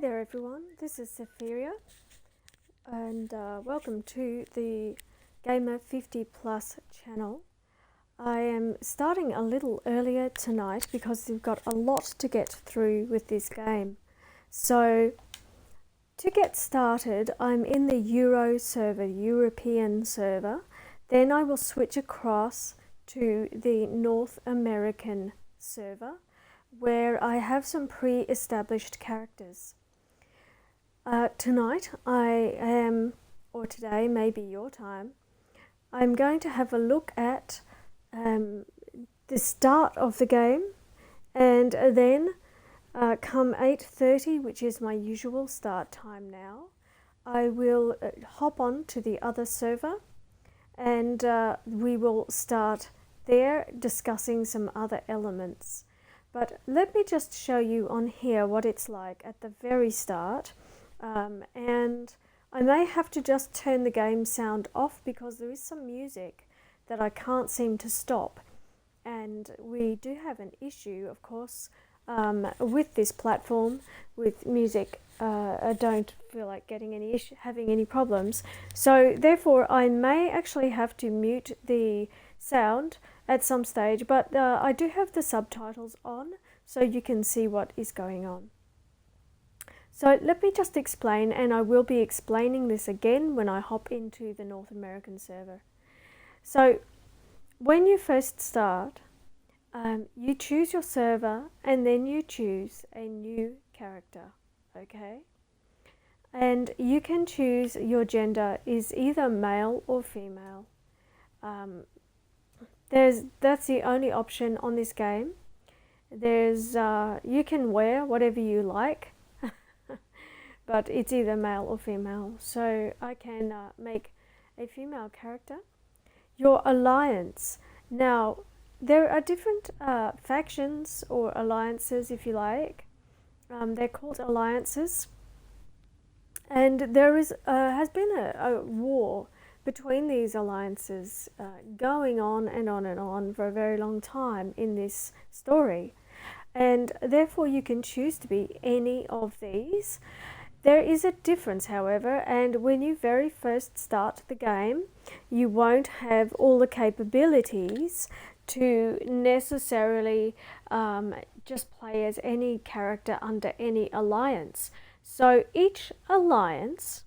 there everyone, this is Sephiria and welcome to the Gamer 50 Plus channel. I am starting a little earlier tonight because we've got a lot to get through with this game. So to get started, I'm in the Euro server, European server. Then I will switch across to the North American server, where I have some pre-established characters. Tonight I am, or today, maybe your time, I'm going to have a look at the start of the game, and then come 8:30, which is my usual start time now, I will hop on to the other server and we will start there discussing some other elements. But let me just show you on here what it's like at the very start. And I may have to just turn the game sound off because there is some music that I can't seem to stop. And we do have an issue, of course, with this platform, with music. I don't feel like having any problems. So therefore I may actually have to mute the sound at some stage, but I do have the subtitles on so you can see what is going on. So let me just explain, and I will be explaining this again when I hop into the North American server. So when you first start, you choose your server and then you choose a new character, okay? And you can choose your gender is either male or female. That's the only option on this game. You can wear whatever you like, but it's either male or female. So I can make a female character. Your alliance. Now, there are different factions or alliances, if you like. They're called alliances. And there has been a war between these alliances going on and on and on for a very long time in this story. And therefore you can choose to be any of these. There is a difference, however, and when you very first start the game, you won't have all the capabilities to necessarily just play as any character under any alliance. So each alliance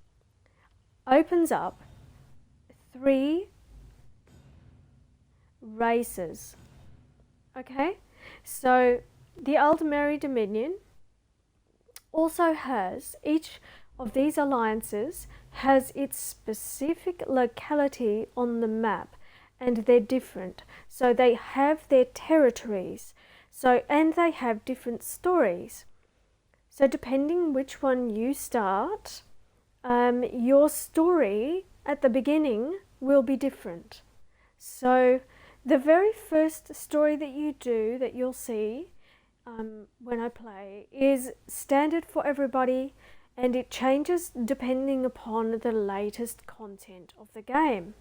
opens up 3 races. Okay, so the Aldemary Dominion also has, each of these alliances has its specific locality on the map, and they're different. So they have their territories, and they have different stories. So depending which one you start, your story at the beginning will be different. So the very first story that you do, that you'll see when I play, is standard for everybody, and it changes depending upon the latest content of the game.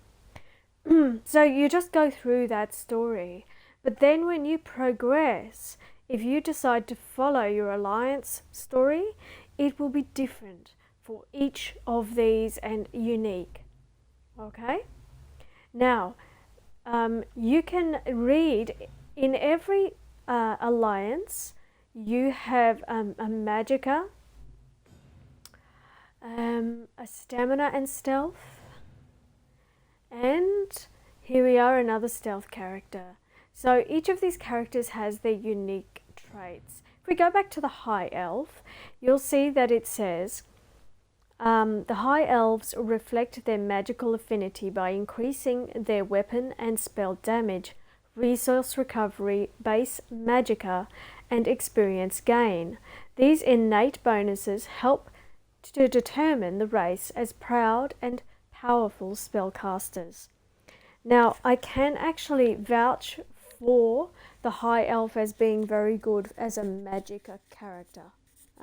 So you just go through that story, but then when you progress, if you decide to follow your alliance story, it will be different for each of these and unique. Okay? Now, you can read in every alliance, you have a magicka, a stamina and stealth, and here we are, another stealth character. So each of these characters has their unique traits. If we go back to the High Elf, you'll see that it says the High Elves reflect their magical affinity by increasing their weapon and spell damage, resource recovery, base magicka, and experience gain. These innate bonuses help to determine the race as proud and powerful spellcasters. Now, I can actually vouch for the High Elf as being very good as a magicka character.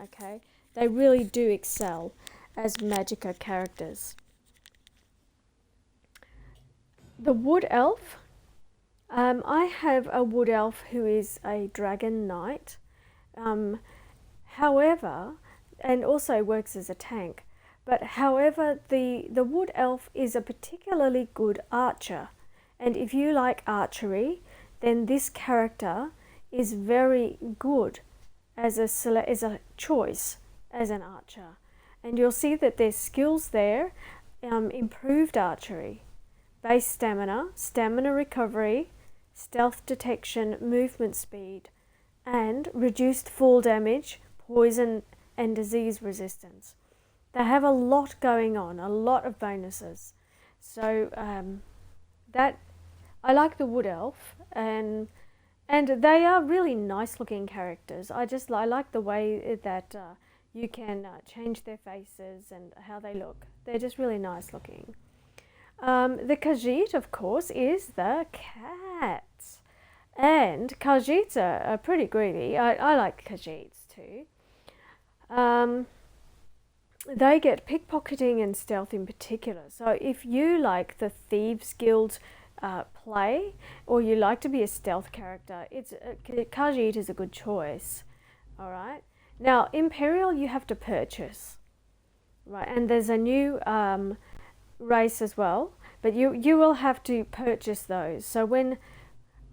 Okay, they really do excel as magicka characters. The Wood Elf. I have a Wood Elf who is a Dragon Knight. However, and also works as a tank. But however, the wood elf is a particularly good archer, and if you like archery, then this character is very good as a choice as an archer. And you'll see that there's skills there: improved archery, base stamina, stamina recovery, stealth detection, movement speed, and reduced fall damage, poison, and disease resistance. They have a lot going on, a lot of bonuses. So that I like the wood elf, and they are really nice looking characters. I like the way that you can change their faces and how they look. They're just really nice looking. The Khajiit, of course, is the cat. And Khajiits are pretty greedy. I like Khajiits too. They get pickpocketing and stealth in particular. So if you like the Thieves Guild play, or you like to be a stealth character, Khajiit is a good choice. All right. Now Imperial, you have to purchase, right? And there's a new race as well, but you will have to purchase those. So when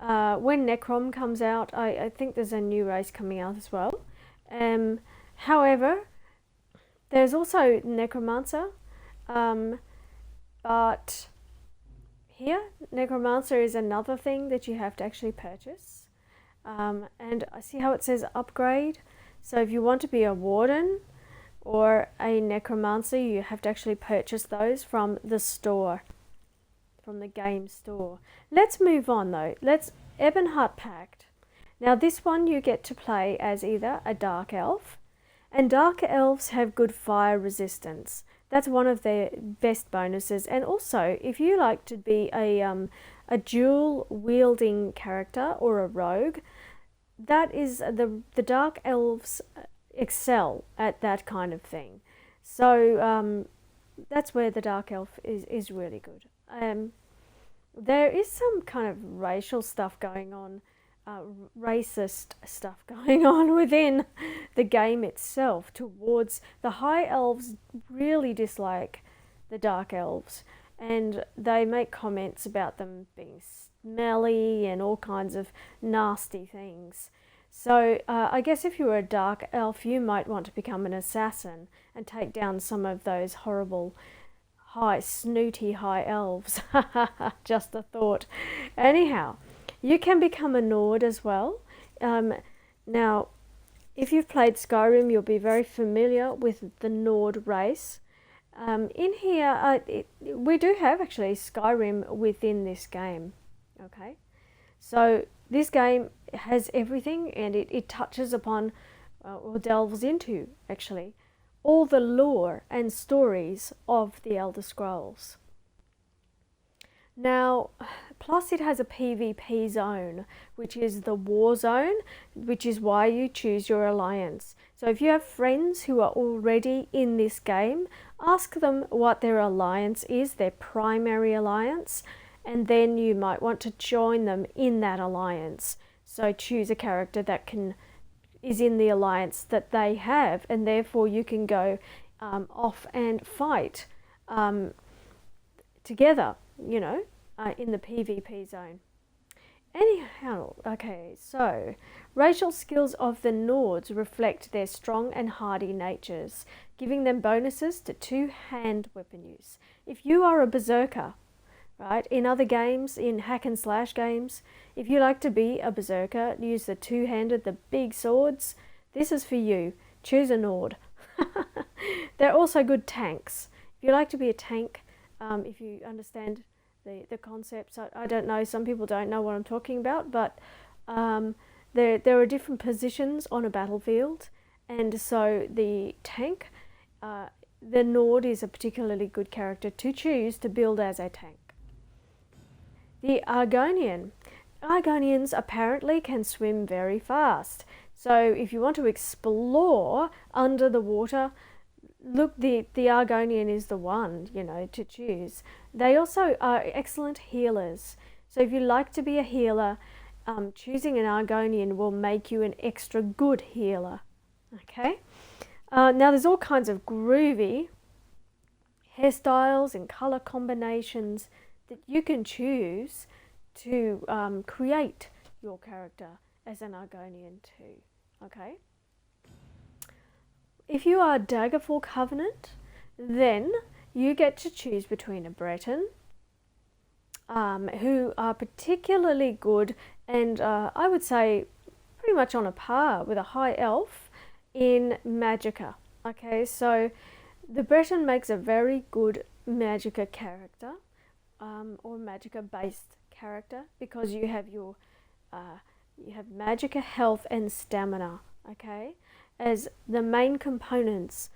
Necrom comes out, I think there's a new race coming out as well. However, there's also Necromancer, but here Necromancer is another thing that you have to actually purchase. And I see how it says upgrade. So if you want to be a Warden or a Necromancer, you have to actually purchase those from the store, from the game store. Let's move on though. Let's Ebonheart Pact. Now this one you get to play as either a Dark Elf, and Dark Elves have good fire resistance. That's one of their best bonuses. And also, if you like to be a dual wielding character or a rogue, that is the Dark Elves excel at that kind of thing. So that's where the Dark Elf is really good. There is some kind of racial stuff going on, racist stuff going on within the game itself towards the High Elves. Really dislike the Dark Elves, and they make comments about them being smelly and all kinds of nasty things. So I guess if you were a Dark Elf, you might want to become an assassin and take down some of those horrible snooty High Elves. Just a thought. Anyhow, you can become a Nord as well. Now, if you've played Skyrim, you'll be very familiar with the Nord race. In here, we do have actually Skyrim within this game. Okay, so this game has everything, and it touches upon, or delves into actually, all the lore and stories of the Elder Scrolls. Now, plus it has a PvP zone, which is the war zone, which is why you choose your alliance. So if you have friends who are already in this game, ask them what their alliance is, their primary alliance, and then you might want to join them in that alliance. So choose a character that is in the alliance that they have, and therefore you can go off and fight together, you know, in the PvP zone. Anyhow, okay, so racial skills of the Nords reflect their strong and hardy natures, giving them bonuses to two-hand weapon use. If you are a berserker, right, in other games, in hack and slash games, if you like to be a berserker, use the two-handed, the big swords, this is for you. Choose a Nord. They're also good tanks. If you like to be a tank, if you understand the concepts, I don't know, some people don't know what I'm talking about, but there are different positions on a battlefield, and so the tank, the Nord is a particularly good character to choose to build as a tank. The Argonian. Argonians apparently can swim very fast. So if you want to explore under the water, look, the Argonian is the one, you know, to choose. They also are excellent healers. So if you like to be a healer, choosing an Argonian will make you an extra good healer. Okay? Now there's all kinds of groovy hairstyles and color combinations that you can choose to create your character as an Argonian too. Okay. If you are Daggerfall Covenant, then you get to choose between a Breton, who are particularly good and I would say pretty much on a par with a High Elf in Magicka. Okay, so the Breton makes a very good Magicka character, or Magicka based character, because you have Magicka health and stamina, okay, as the main components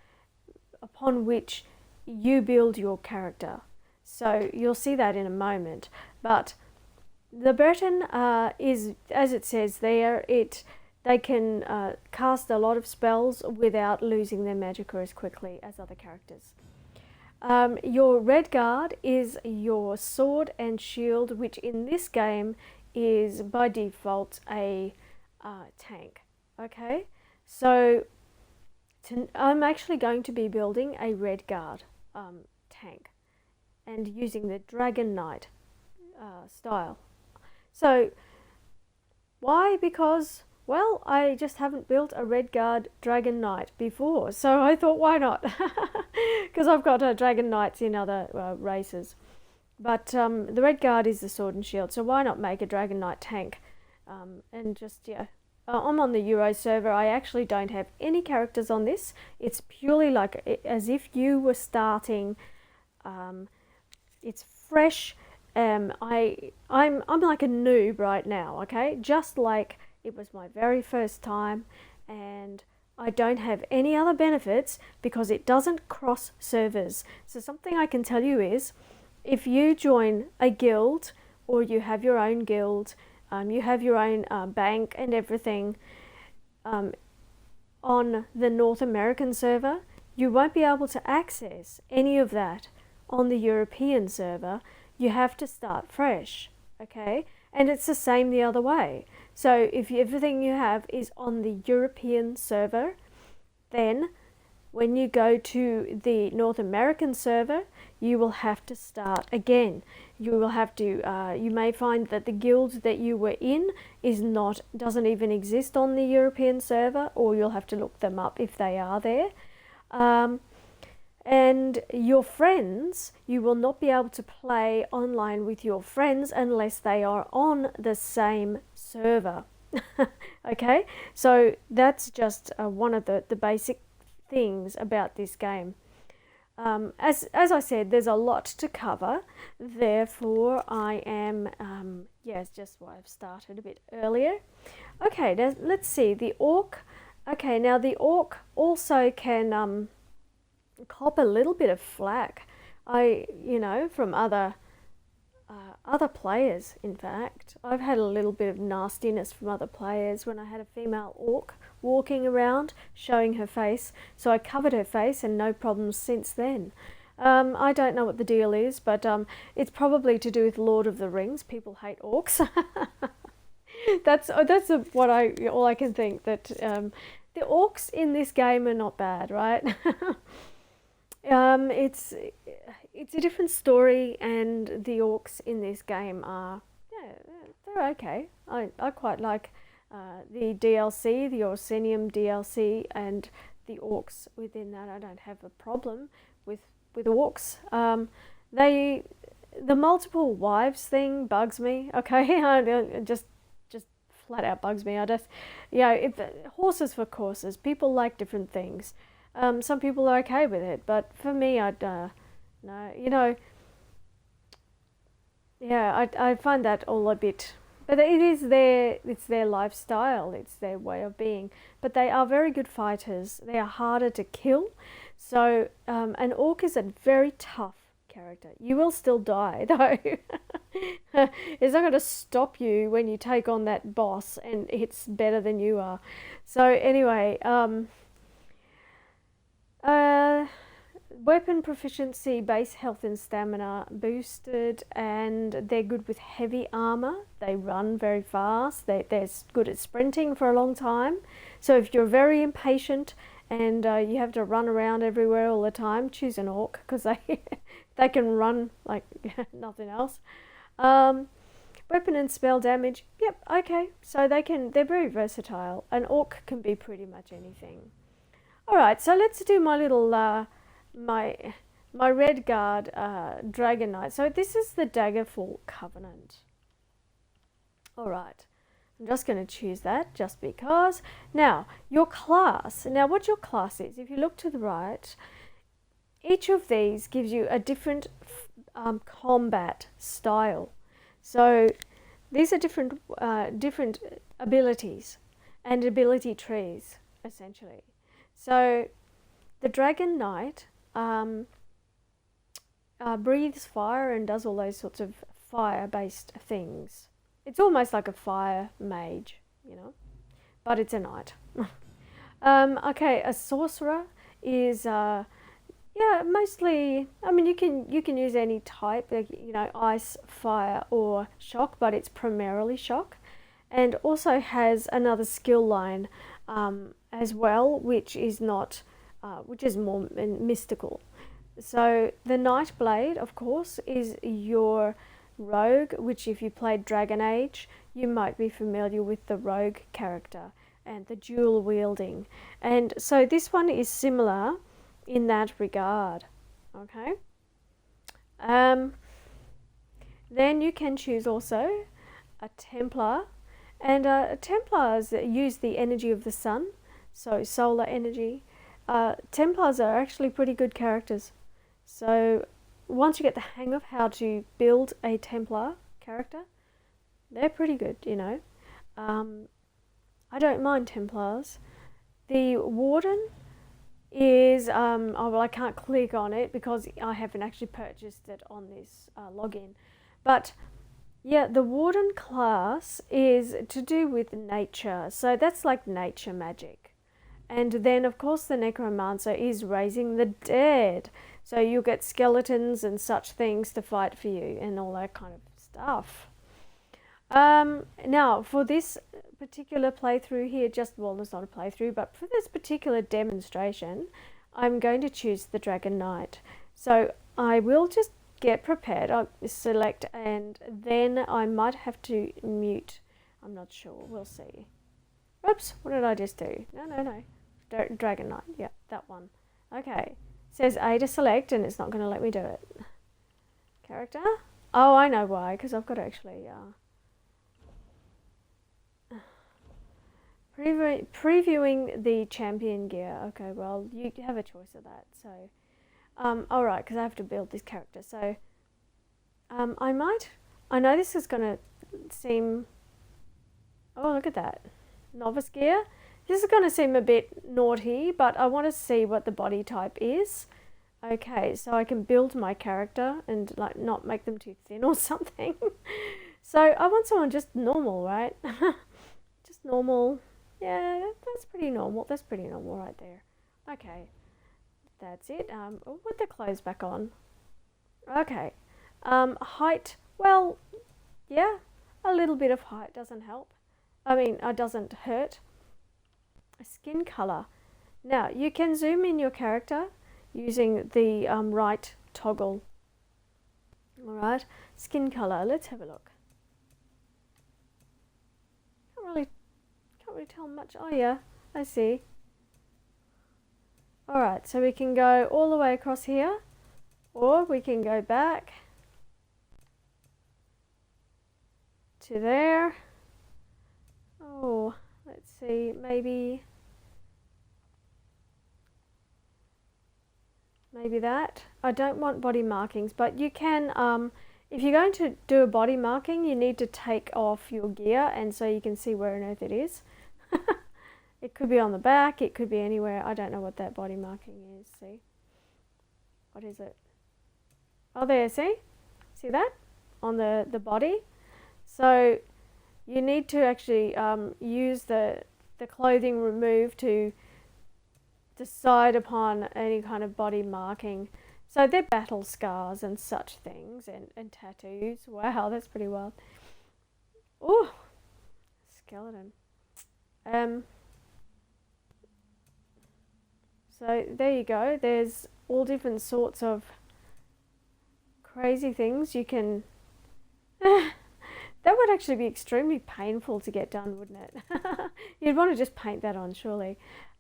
upon which you build your character. So you'll see that in a moment. But the Breton is, as it says there, they can cast a lot of spells without losing their magicka as quickly as other characters. Your Red Guard is your sword and shield, which in this game is by default a tank. Okay, so I'm actually going to be building a Red Guard tank and using the Dragon Knight style. So why? Because, well, I just haven't built a Red Guard Dragon Knight before, so I thought, why not? Because I've got Dragon Knights in other races. But the Red Guard is the sword and shield, so why not make a Dragon Knight tank? And just, yeah. I'm on the Euro server. I actually don't have any characters on this. It's purely like as if you were starting. It's fresh. I'm like a noob right now, okay? Just like it was my very first time, and I don't have any other benefits because it doesn't cross servers. So something I can tell you is, if you join a guild or you have your own guild, you have your own bank and everything on the North American server, you won't be able to access any of that on the European server. You have to start fresh, okay? And it's the same the other way. So if everything you have is on the European server, then when you go to the North American server, you will have to start again. You will have to, you may find that the guild that you were in doesn't even exist on the European server, or you'll have to look them up if they are there. And your friends, you will not be able to play online with your friends unless they are on the same server. Okay, so that's just one of the basic things about this game. As I said, there's a lot to cover, therefore I am, it's just why I've started a bit earlier. Okay, now let's see, the Orc. Okay, now the Orc also can cop a little bit of flack, from other players. In fact, I've had a little bit of nastiness from other players when I had a female Orc walking around showing her face, so I covered her face and no problems since then. I don't know what the deal is, but it's probably to do with Lord of the Rings. People hate orcs. That's all I can think, that the orcs in this game are not bad, right? It's a different story, and the orcs in this game are, they're okay. I quite like the DLC, the Orsinium DLC, and the orcs within that. I don't have a problem with orcs. The multiple wives thing bugs me. Okay, just flat out bugs me. Horses for courses. People like different things. Some people are okay with it, but for me, I find that all a bit. But it's their lifestyle, it's their way of being. But they are very good fighters. They are harder to kill. So an orc is a very tough character. You will still die, though. It's not going to stop you when you take on that boss and it's better than you are. So anyway, weapon proficiency, base health and stamina boosted, and they're good with heavy armor. They run very fast. They're good at sprinting for a long time. So if you're very impatient and you have to run around everywhere all the time, choose an orc because they can run like nothing else. Weapon and spell damage. Yep, okay. So they're very versatile. An orc can be pretty much anything. All right, so let's do my little my red guard dragon knight. So this is the Daggerfall Covenant. All right. I'm just going to choose that just because. Now, your class. Now, what your class is, if you look to the right, each of these gives you a different combat style. So these are different abilities and ability trees, essentially. So the Dragon Knight breathes fire and does all those sorts of fire-based things. It's almost like a fire mage, you know, but it's a knight. Okay, a sorcerer is mostly. I mean, you can use any type, like, you know, ice, fire, or shock, but it's primarily shock, and also has another skill line as well, which is not, which is more mystical. So the Nightblade, of course, is your rogue, which if you played Dragon Age, you might be familiar with the rogue character and the dual wielding. And so this one is similar in that regard. Okay. Then you can choose also a Templar, and Templars use the energy of the sun, so solar energy. Templars are actually pretty good characters. So once you get the hang of how to build a Templar character, they're pretty good, you know. I don't mind Templars. The Warden is, I can't click on it because I haven't actually purchased it on this login. But yeah, the Warden class is to do with nature. So that's like nature magic. And then, of course, the Necromancer is raising the dead. So you'll get skeletons and such things to fight for you and all that kind of stuff. Now, for this particular playthrough here, it's not a playthrough, but for this particular demonstration, I'm going to choose the Dragon Knight. So I will just get prepared. I'll select, and then I might have to mute. I'm not sure. We'll see. Oops, what did I just do? No. Dragon Knight. Yeah, that one. Okay. It says A to select, and it's not going to let me do it. Character? Oh, I know why, because I've got to actually... previewing the champion gear. Okay, well, you have a choice of that. So, alright, because I have to build this character. So, I know this is going to seem... Oh, look at that. Novice gear. This is going to seem a bit naughty, but I want to see what the body type is. Okay, so I can build my character and like not make them too thin or something. So I want someone just normal, right? Just normal. Yeah, that's pretty normal. That's pretty normal right there. Okay, that's it. Put the clothes back on. Okay. Height. Well, yeah, a little bit of height doesn't help. I mean, it doesn't hurt. Skin color. Now you can zoom in your character using the right toggle. All right. Skin color. Let's have a look. Can't really tell much. Oh yeah, I see. All right. So we can go all the way across here, or we can go back to there. Oh, let's see. Maybe that. I don't want body markings, but you can, if you're going to do a body marking, you need to take off your gear, and so you can see where on earth it is. It could be on the back, it could be anywhere. I don't know what that body marking is. See? What is it? Oh, there, see? See that? On the body? So you need to actually use the clothing removed to decide upon any kind of body marking. So they're battle scars and such things, and tattoos. Wow, that's pretty wild. Oh, skeleton. So there you go. There's all different sorts of crazy things you can. That would actually be extremely painful to get done, wouldn't it? You'd want to just paint that on, surely.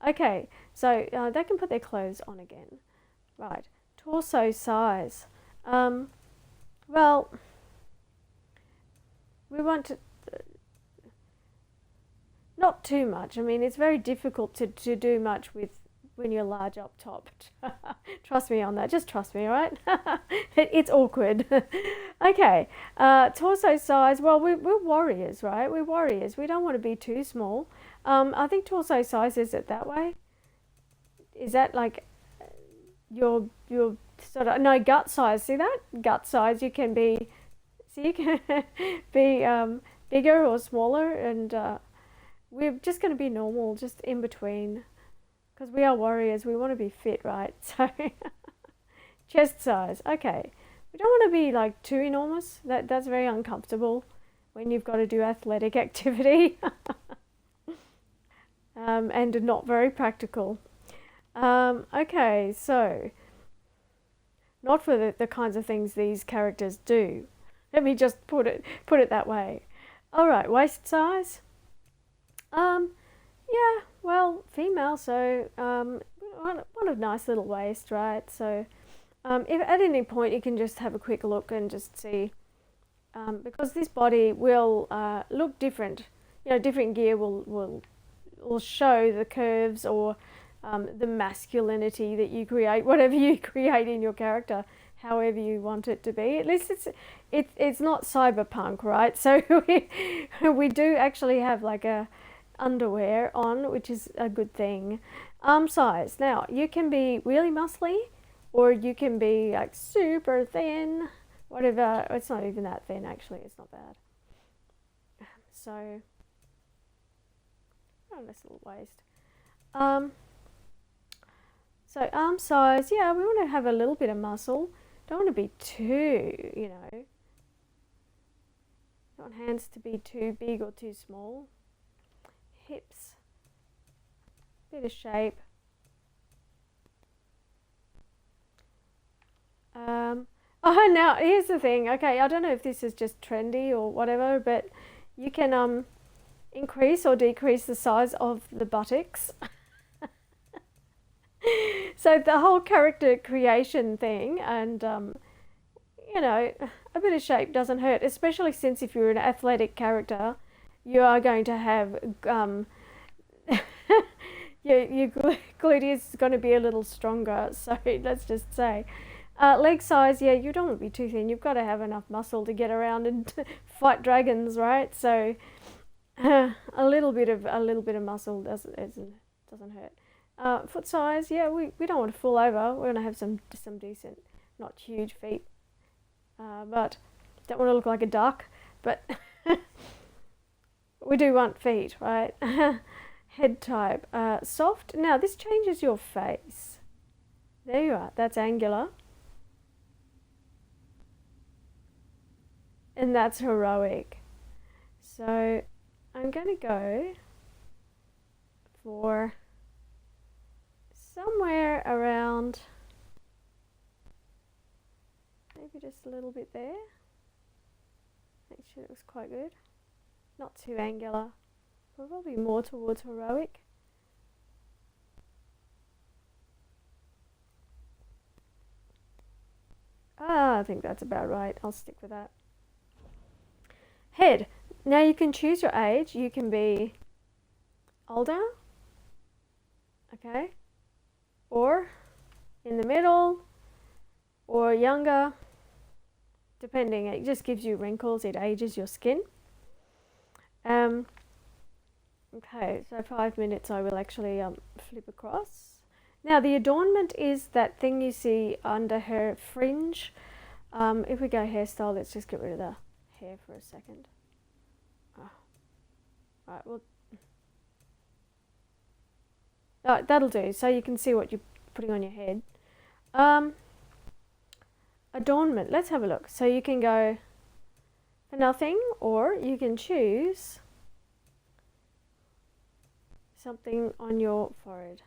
Okay, so they can put their clothes on again. Right, torso size. Well, we want to, not too much. I mean, it's very difficult to do much with when you're large up top. Trust me on that. Just trust me, all right? It's awkward. Okay, torso size. Well, we're warriors, right? We're warriors. We don't want to be too small. I think torso size, is it that way? Is that like your sort of, no, gut size? See that? Gut size. You can be, so you can be bigger or smaller, and we're just going to be normal, just in between. Because we are warriors, we want to be fit, right? So, chest size. Okay, we don't want to be like too enormous. That's very uncomfortable when you've got to do athletic activity, and not very practical. Okay, so not for the kinds of things these characters do. Let me just put it that way. All right, waist size. Yeah, well, female, so want a nice little waist, right? So if at any point you can just have a quick look and just see, because this body will look different. You know, different gear will show the curves or the masculinity that you create, whatever you create in your character, however you want it to be. At least it's not cyberpunk, right? So we do actually have like a underwear on, which is a good thing. Arm size. Now, you can be really muscly, or you can be like super thin, whatever. It's not even that thin, actually. It's not bad. So, oh, nice little waist. So arm size, yeah, we want to have a little bit of muscle. Don't want to be too, you know, don't want hands to be too big or too small. Hips, bit of shape. Oh, now here's the thing. Okay, I don't know if this is just trendy or whatever, but you can increase or decrease the size of the buttocks. So the whole character creation thing, and you know, a bit of shape doesn't hurt, especially since if you're an athletic character, you are going to have your gluteus is going to be a little stronger. So let's just say leg size, yeah, you don't want to be too thin. You've got to have enough muscle to get around and fight dragons, right? So a little bit of muscle doesn't hurt. Foot size, yeah, we don't want to fall over. We want to have some decent, not huge feet, but don't want to look like a duck. But we do want feet, right? Head type, soft. Now this changes your face. There you are. That's angular, and that's heroic. So I'm going to go for somewhere around, maybe just a little bit there. Actually, it was quite good. Not too angular. Probably more towards heroic. I think that's about right. I'll stick with that. Head. Now you can choose your age. You can be older, okay, or in the middle, or younger, depending. It just gives you wrinkles. It ages your skin. Okay, so 5 minutes I will actually flip across. Now the adornment is that thing you see under her fringe. If we go hairstyle, let's just get rid of the hair for a second. Right, well, that'll do. So you can see what you're putting on your head. Adornment, let's have a look. So you can go for nothing, or you can choose something on your forehead.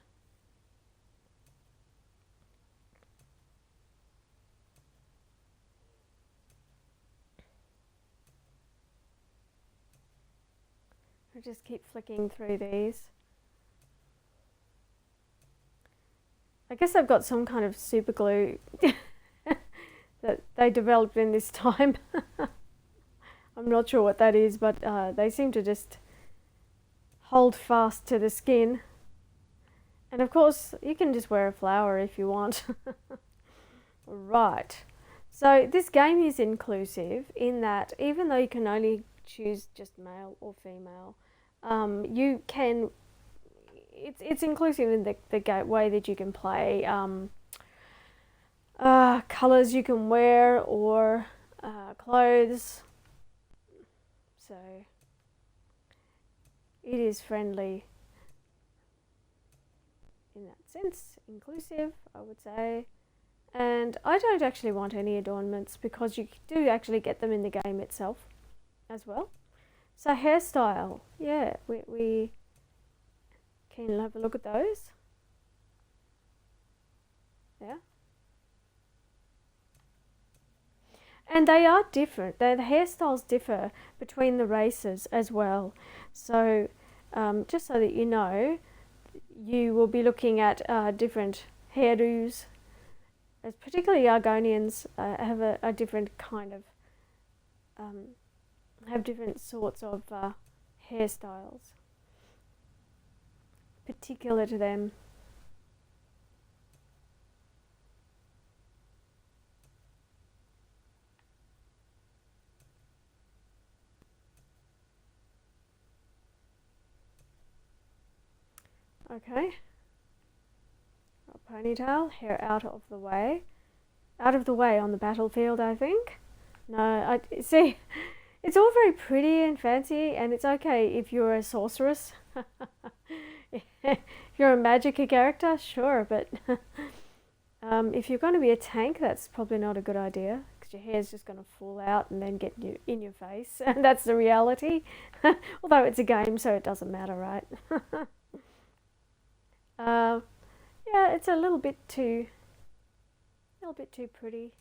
I just keep flicking through these. I guess I've got some kind of super glue that they developed in this time. I'm not sure what that is, but they seem to just hold fast to the skin. And of course, you can just wear a flower if you want. Right. So this game is inclusive in that even though you can only choose just male or female, you can. It's inclusive in the way that you can play, colours you can wear, or clothes. So it is friendly in that sense, inclusive, I would say. And I don't actually want any adornments because you do actually get them in the game itself as well. So hairstyle, yeah, we can have a look at those. Yeah. And they are different. The hairstyles differ between the races as well. So just so that you know, you will be looking at different hairdos, as particularly Argonians have a different kind of, have different sorts of hairstyles particular to them. Okay. A ponytail, hair out of the way. Out of the way on the battlefield, I think. No, I see. It's all very pretty and fancy, and it's okay if you're a sorceress. If you're a magic character, sure, but if you're going to be a tank, that's probably not a good idea because your hair's just going to fall out and then get in your face, and that's the reality. Although it's a game, so it doesn't matter, right? Yeah, it's a little bit too pretty.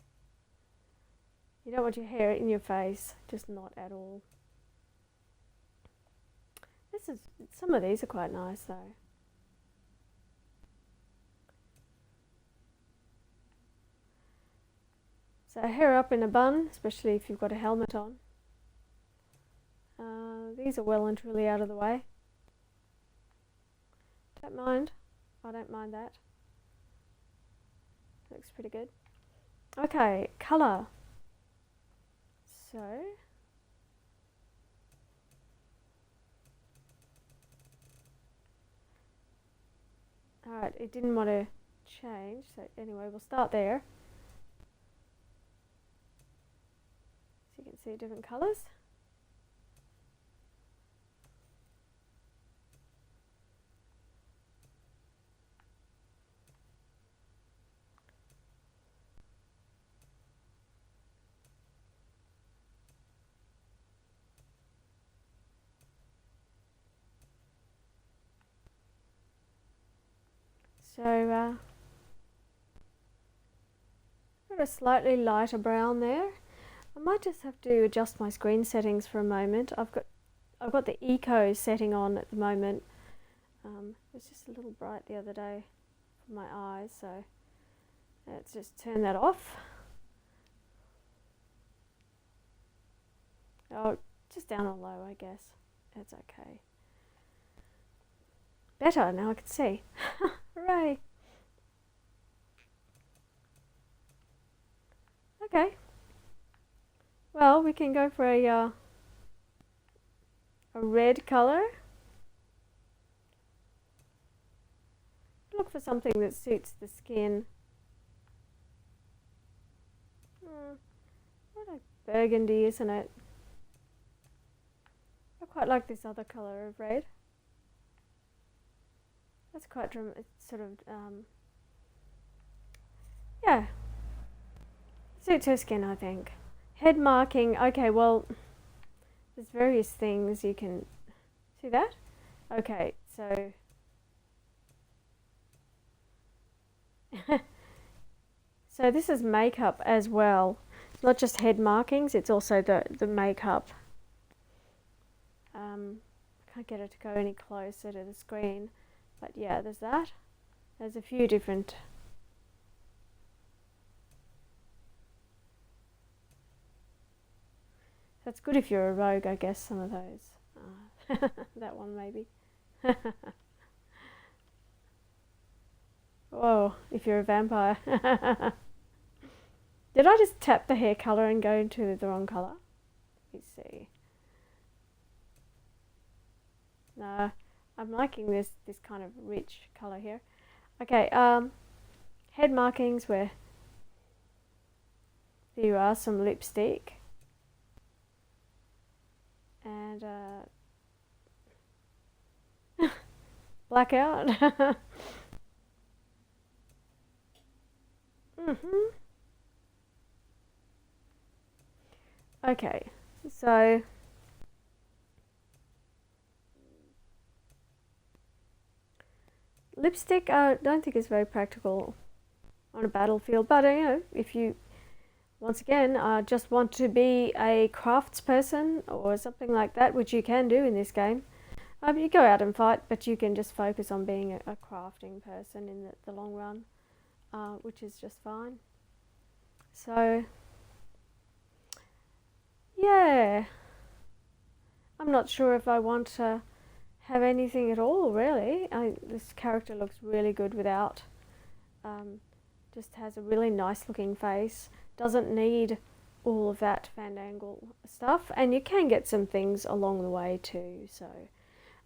You don't want your hair in your face, just not at all. Some of these are quite nice though. So hair up in a bun, especially if you've got a helmet on. These are well and truly out of the way. Don't mind. I don't mind that. Looks pretty good. Okay, colour. So alright, it didn't want to change, so anyway, we'll start there. So you can see different colours. So got a slightly lighter brown there. I might just have to adjust my screen settings for a moment. I've got the eco setting on at the moment. It was just a little bright the other day for my eyes, so let's just turn that off. Oh, just down on low, I guess. That's okay. Better, now I can see. Hooray! Okay. Well, we can go for a red colour. Look for something that suits the skin. What a burgundy, isn't it? I quite like this other colour of red. That's quite sort of, yeah, suits her skin, I think. Head marking, okay, well, there's various things you can, see that? Okay, so, so this is makeup as well. It's not just head markings, it's also the makeup. can't get it to go any closer to the screen. But yeah, there's that. There's a few different... That's good if you're a rogue, I guess, some of those. That one maybe. Whoa, if you're a vampire. Did I just tap the hair colour and go into the wrong colour? Let's see. No, I'm liking this kind of rich colour here. Okay, head markings where there you are, some lipstick. And blackout. Okay, so lipstick I don't think is very practical on a battlefield, but you know, if you once again just want to be a craftsperson or something like that, which you can do in this game, you go out and fight, but you can just focus on being a crafting person in the long run, which is just fine. So yeah, I'm not sure if I want to have anything at all, really. This character looks really good without. Just has a really nice looking face. Doesn't need all of that fandangle stuff, and you can get some things along the way too. So,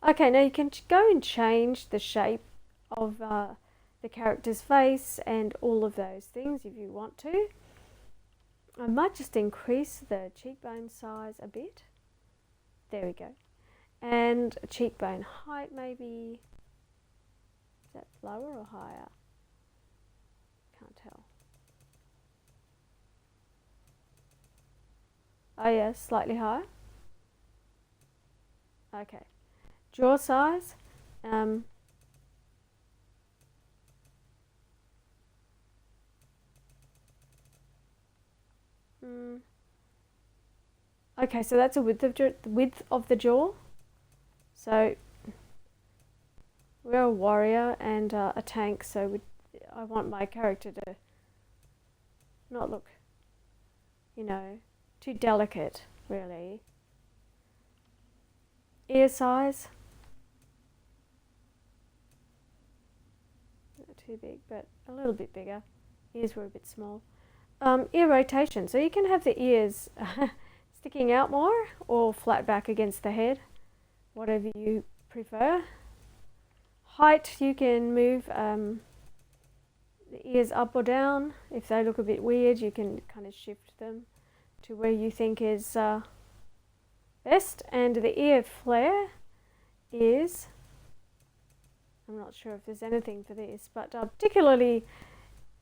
okay, now you can go and change the shape of the character's face and all of those things if you want to. I might just increase the cheekbone size a bit. There we go. And cheekbone height maybe. Is that lower or higher? Can't tell. Oh yeah, slightly higher. Okay. Jaw size. Okay, so that's a width of the jaw. So we're a warrior and a tank, so I want my character to not look, you know, too delicate, really. Ear size. Not too big, but a little bit bigger. Ears were a bit small. Ear rotation, so you can have the ears sticking out more or flat back against the head, whatever you prefer. Height, you can move the ears up or down. If they look a bit weird, you can kind of shift them to where you think is best. And the ear flare is, I'm not sure if there's anything for this, but particularly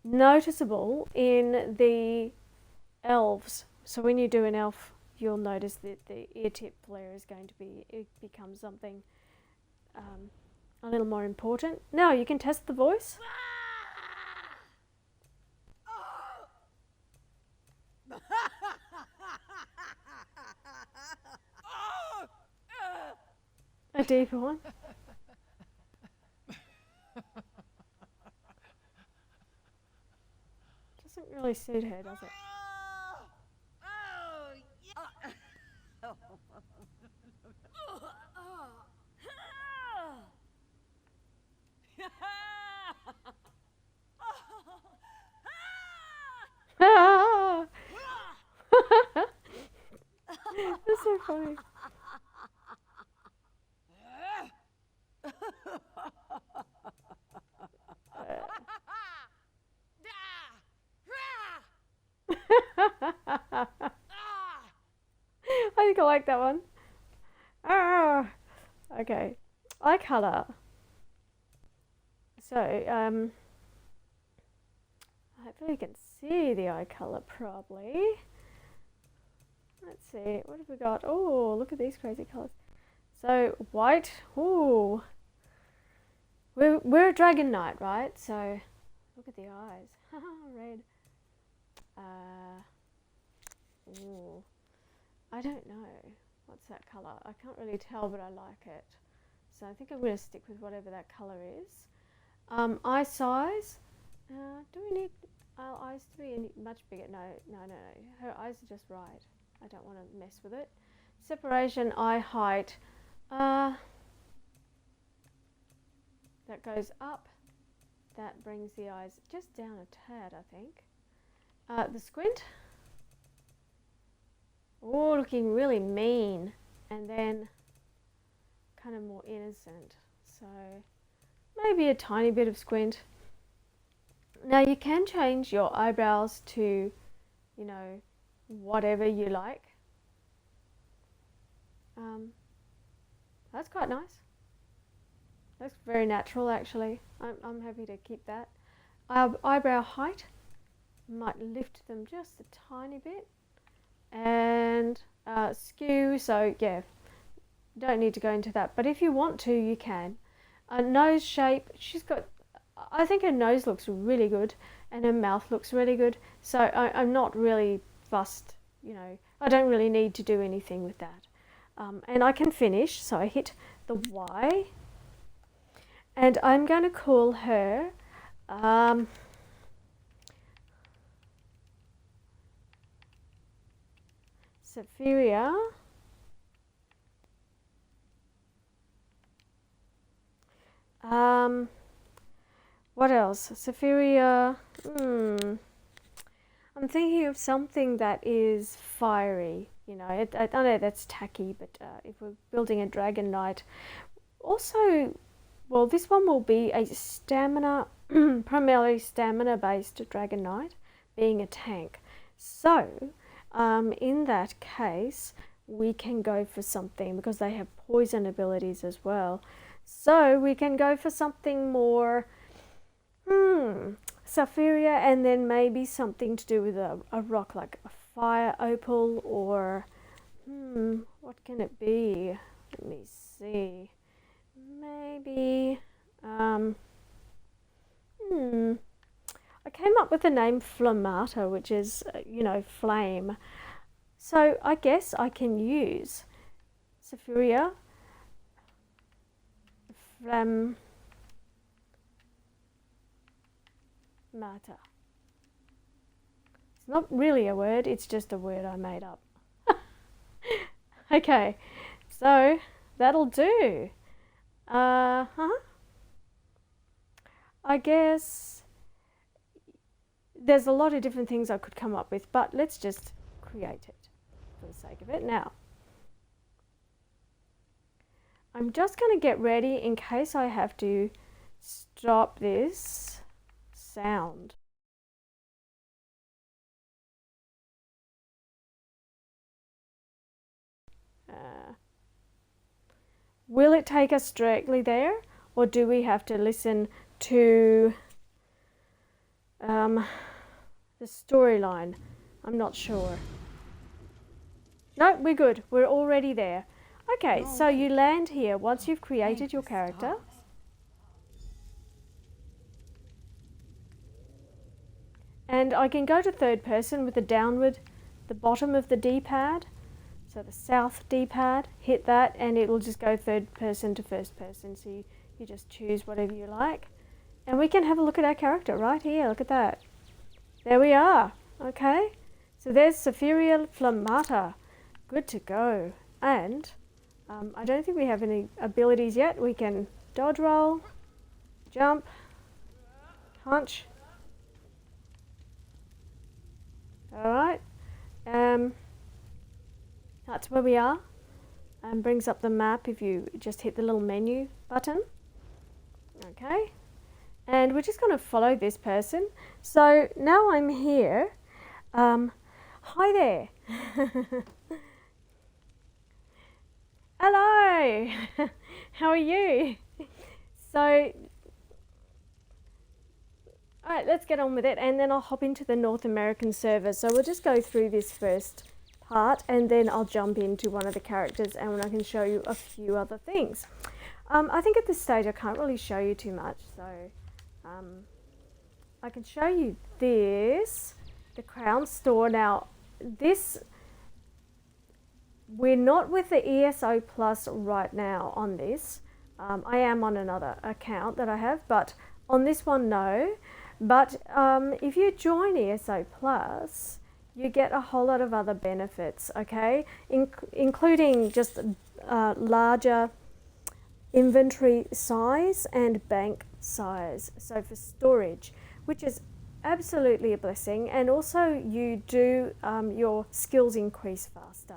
noticeable in the elves. So when you do an elf, you'll notice that the ear tip flare is going to become something a little more important. Now you can test the voice. A deeper one. Doesn't really suit her, does it? That's so funny. I think I like that one. Okay, eye color. So hopefully you can see the eye color properly. Let's see, what have we got? Oh, look at these crazy colors. So white. Oh, we're a dragon knight, right? So look at the eyes. Red. Ooh, I don't know. What's that colour? I can't really tell, but I like it. So I think I'm going to stick with whatever that colour is. Eye size. Do we need our eyes to be any much bigger? No. Her eyes are just right. I don't want to mess with it. Separation, eye height. That goes up. That brings the eyes just down a tad, I think. The squint. Oh, looking really mean. And then kind of more innocent. So maybe a tiny bit of squint. Now you can change your eyebrows to, you know, whatever you like. That's quite nice. That's very natural, actually. I'm happy to keep that. Eyebrow height, might lift them just a tiny bit. And skew, so yeah, don't need to go into that. But if you want to, you can. Nose shape, I think her nose looks really good and her mouth looks really good. So I'm not really fussed, you know. I don't really need to do anything with that. And I can finish, so I hit the Y. And I'm going to call her Sapphira. What else? Sapphira. I'm thinking of something that is fiery. You know, I know that's tacky, but if we're building a dragon knight, also, well, this one will be a stamina, primarily stamina-based dragon knight, being a tank. So, in that case, we can go for something, because they have poison abilities as well. So we can go for something more, Sapphira, and then maybe something to do with a rock, like a fire opal, or what can it be? Let me see. Maybe I came up with the name Flammata, which is you know, flame. So I guess I can use Sapphira Flammata. It's not really a word, it's just a word I made up. Okay, so that'll do. I guess there's a lot of different things I could come up with, but let's just create it for the sake of it. Now, I'm just going to get ready in case I have to stop this sound. Will it take us directly there, or do we have to listen to the storyline? I'm not sure. No, we're good. We're already there. Okay, so you land here once you've created your character. And I can go to third person with the downward, the bottom of the D-pad. So the south D-pad, hit that, and it will just go third person to first person. So you just choose whatever you like. And we can have a look at our character right here. Look at that. There we are. Okay. So there's Sapphira Flammata. Good to go. And I don't think we have any abilities yet. We can dodge roll, jump, punch. Alright. That's where we are. And brings up the map if you just hit the little menu button. Okay. And we're just going to follow this person. So now I'm here. Hi there. Hello. How are you? So, alright, let's get on with it, and then I'll hop into the North American server. So we'll just go through this first part, and then I'll jump into one of the characters and I can show you a few other things. I think at this stage I can't really show you too much, so I can show you this, the Crown Store. Now this we're not with the ESO Plus right now on this. I am on another account that I have, but on this one, no. But if you join ESO Plus, you get a whole lot of other benefits, okay? Including just larger inventory size and bank size, so for storage, which is absolutely a blessing. And also you do your skills increase faster.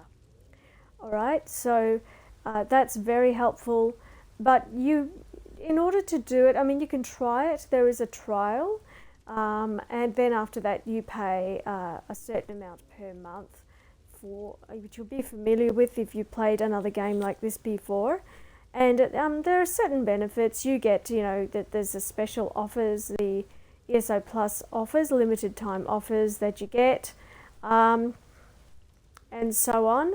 All right, so that's very helpful. But in order to do it, I mean, you can try it. There is a trial, and then after that you pay a certain amount per month, for which you'll be familiar with if you played another game like this before. And there are certain benefits you get. You know that there's a special offers, the ESO Plus offers, limited time offers that you get, and so on.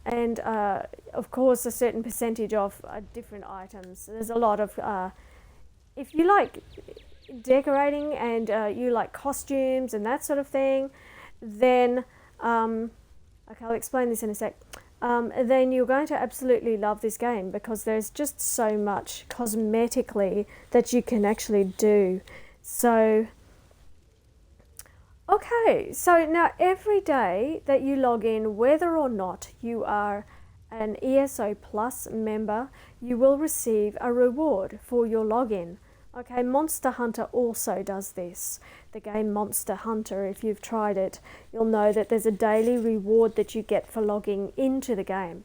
And of course a certain percentage off different items. There's a lot of, if you like decorating and you like costumes and that sort of thing, then, okay, I'll explain this in a sec, then you're going to absolutely love this game, because there's just so much cosmetically that you can actually do. So, okay, so now every day that you log in, whether or not you are an ESO Plus member, you will receive a reward for your login. Okay, Monster Hunter also does this. The game Monster Hunter, if you've tried it, you'll know that there's a daily reward that you get for logging into the game.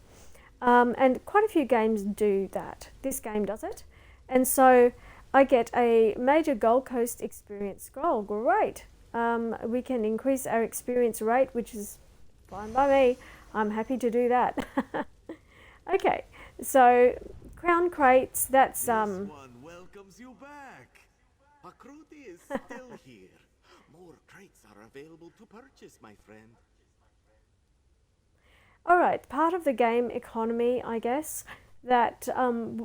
And quite a few games do that. This game does it. And so I get a major Gold Coast experience scroll. Great. We can increase our experience rate, which is fine by me. I'm happy to do that. Okay, so crown crates, that's This one welcomes you back. Akruti is still here. More crates are available to purchase, my friend. all right, part of the game economy, I guess, that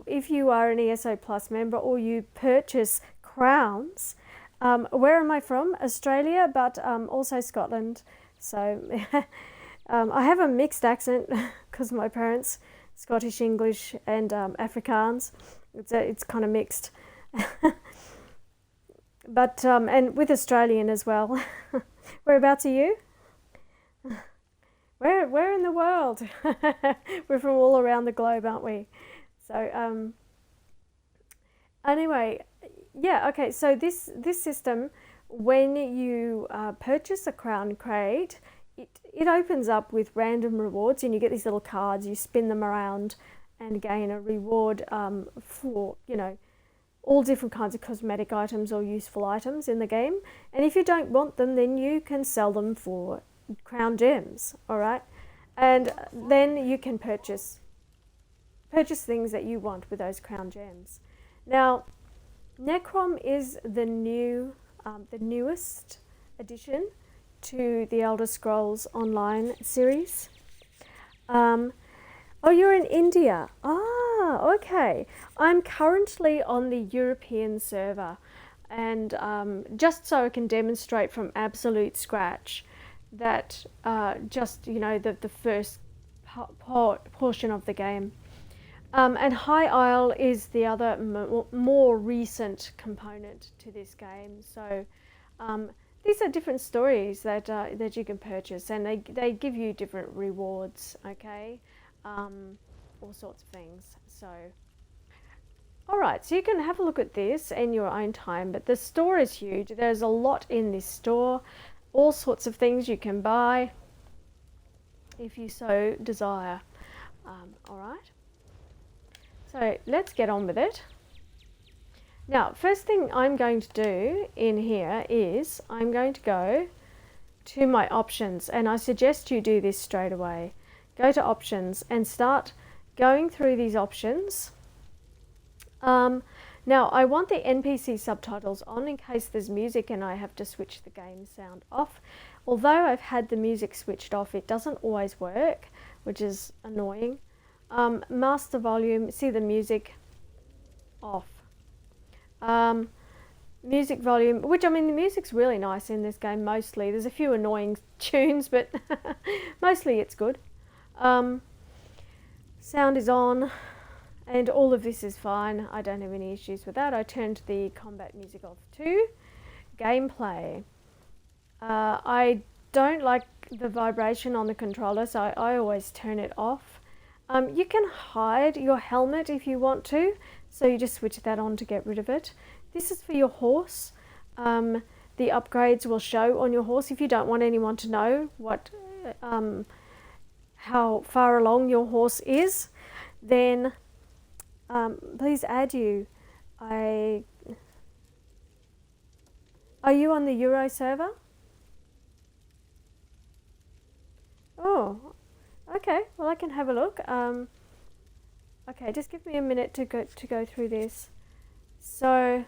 if you are an ESO Plus member or you purchase crowns, where am I from? Australia, but also Scotland. So I have a mixed accent because my parents Scottish English and Afrikaans. It's kind of mixed, but and with Australian as well. Whereabouts are you? Where in the world? We're from all around the globe, aren't we? So anyway, yeah, okay. So this system, when you purchase a crown crate, it opens up with random rewards, and you get these little cards. You spin them around and gain a reward for, you know, all different kinds of cosmetic items or useful items in the game. And if you don't want them, then you can sell them for crown gems. All right, and then you can purchase things that you want with those crown gems. Now, Necrom is the newest addition to the Elder Scrolls Online series. Oh, you're in India. Ah, okay. I'm currently on the European server, and just so I can demonstrate from absolute scratch that just, you know, the first portion of the game. And High Isle is the other more recent component to this game. So these are different stories that that you can purchase, and they give you different rewards. Okay, all sorts of things. So, all right, so you can have a look at this in your own time. But the store is huge. There's a lot in this store, all sorts of things you can buy if you so desire. All right. So let's get on with it. Now, first thing I'm going to do in here is I'm going to go to my options, and I suggest you do this straight away. Go to options and start going through these options. Now, I want the NPC subtitles on in case there's music and I have to switch the game sound off. Although I've had the music switched off, it doesn't always work, which is annoying. Master volume, see the music off. Music volume, which, I mean, the music's really nice in this game mostly. There's a few annoying tunes, but mostly it's good. sound is on, and all of this is fine. I don't have any issues with that. I turned the combat music off too. Gameplay. I don't like the vibration on the controller, so I always turn it off. You can hide your helmet if you want to, so you just switch that on to get rid of it. This is for your horse. The upgrades will show on your horse if you don't want anyone to know how far along your horse is. Then please add you. Are you on the Euro server? Oh, okay. Well, I can have a look. Okay, just give me a minute to go through this. So,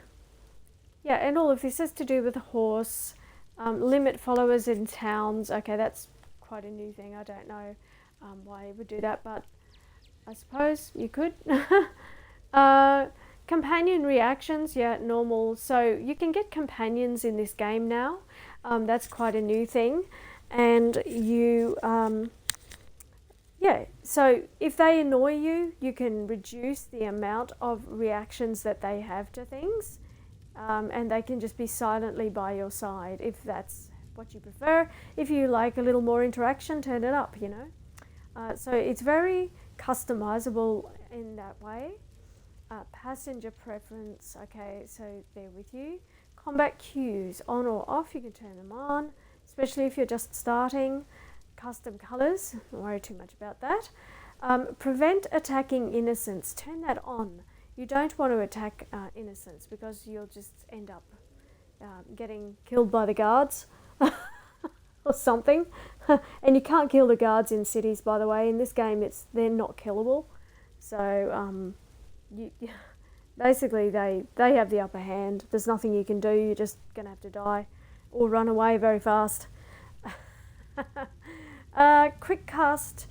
yeah, and all of this is to do with the horse. Limit followers in towns. Okay, that's quite a new thing. I don't know why you would do that, but I suppose you could. Companion reactions, yeah, normal. So you can get companions in this game now. That's quite a new thing. And you, yeah, so if they annoy you, you can reduce the amount of reactions that they have to things. And they can just be silently by your side if that's what you prefer. If you like a little more interaction, turn it up, you know. So it's very customizable in that way. Passenger preference, okay, so they're with you. Combat cues, on or off, you can turn them on, especially if you're just starting. Custom colors, don't worry too much about that. Prevent attacking innocents, turn that on. You don't want to attack innocents because you'll just end up getting killed by the guards or something. And you can't kill the guards in cities, by the way. In this game, they're not killable. So basically, they have the upper hand. There's nothing you can do. You're just going to have to die or run away very fast. Quick cast.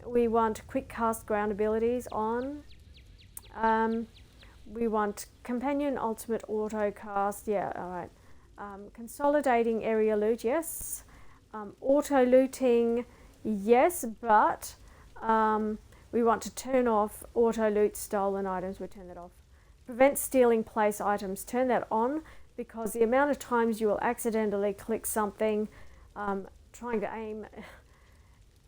We want quick cast ground abilities on. We want companion ultimate auto cast. Yeah, all right. Consolidating area loot. Yes. Auto looting. Yes, but we want to turn off auto loot stolen items. We turn that off. Prevent stealing place items. Turn that on because the amount of times you will accidentally click something, trying to aim,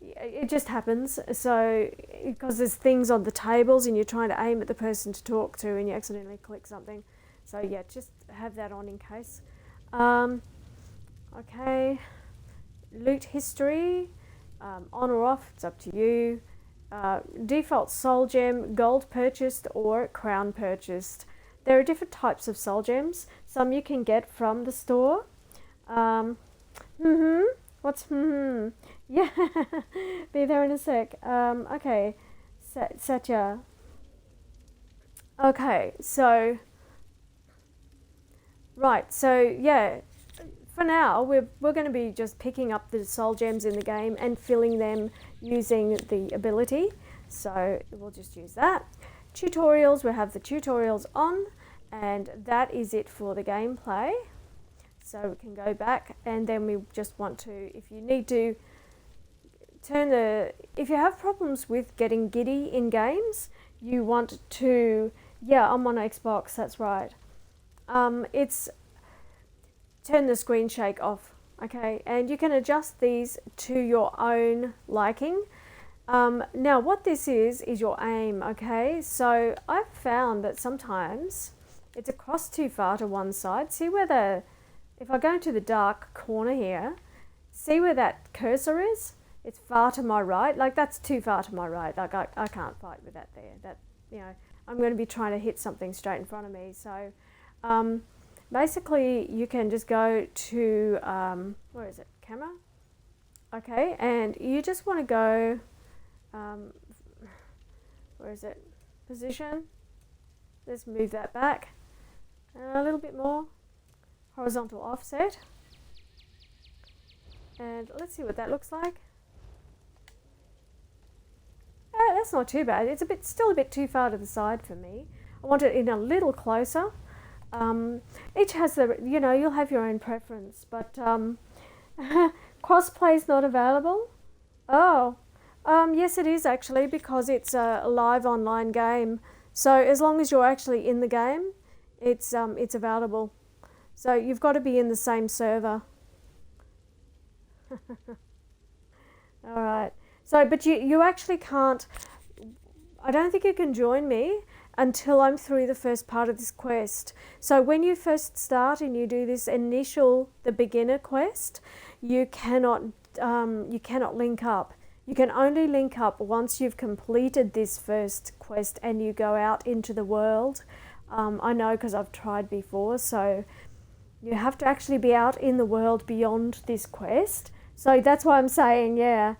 it just happens. So because there's things on the tables and you're trying to aim at the person to talk to and you accidentally click something. So yeah, just have that on in case. Okay. Loot history, on or off, it's up to you. Default soul gem, gold purchased or crown purchased. There are different types of soul gems. Some you can get from the store. What's Yeah, be there in a sec. Okay, Satya. Okay, so right, so yeah, for now we're going to be just picking up the soul gems in the game and filling them using the ability. So we'll just use that. Tutorials, we have the tutorials on, and that is it for the gameplay. So we can go back, and then we just want to, if you need to if you have problems with getting giddy in games, you want to, yeah, I'm on Xbox, that's right. It's turn the screen shake off, okay, and you can adjust these to your own liking. Now what this is your aim, okay? So I've found that sometimes it's across too far to one side. See where if I go into the dark corner here, see where that cursor is? It's far to my right, like that's too far to my right. Like I can't fight with that there. That, you know, I'm going to be trying to hit something straight in front of me. So basically you can just go to, where is it, camera? Okay, and you just want to go, where is it, position. Let's move that back a little bit more. Horizontal offset. And let's see what that looks like. That's not too bad. It's still a bit too far to the side for me. I want it in a little closer. Each has you'll have your own preference, but crossplay's not available. Oh, Yes, it is actually because it's a live online game. So as long as you're actually in the game, it's available. So you've got to be in the same server. All right. So, but you actually can't. I don't think you can join me until I'm through the first part of this quest. So when you first start and you do this the beginner quest, you cannot link up. You can only link up once you've completed this first quest and you go out into the world. I know because I've tried before, so you have to actually be out in the world beyond this quest. So that's why I'm saying, yeah,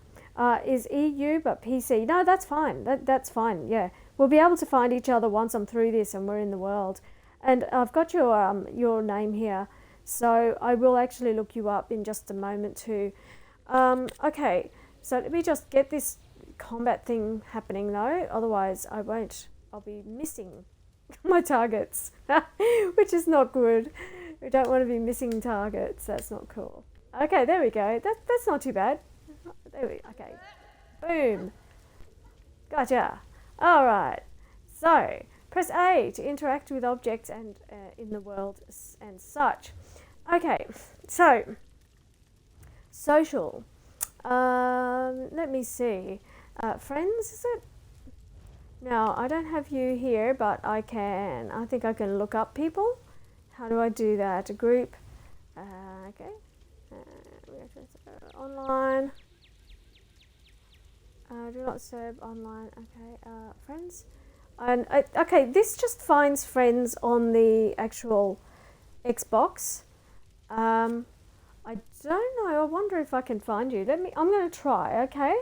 is EU but PC. No, that's fine. That's fine. Yeah, we'll be able to find each other once I'm through this and we're in the world. And I've got your name here, so I will actually look you up in just a moment too. Okay, so let me just get this combat thing happening though. Otherwise, I won't. I'll be missing my targets, which is not good. We don't want to be missing targets. That's not cool. Okay, there we go. That's not too bad. Okay. Boom. Gotcha. All right. So press A to interact with objects and in the world and such. Okay. So social. Let me see. Friends, is it? Now I don't have you here, but I can. I think I can look up people. How do I do that? A group. Okay. Online. Do not serve online. Okay. Friends. And okay, this just finds friends on the actual Xbox. I don't know. I wonder if I can find you. I'm going to try. Okay.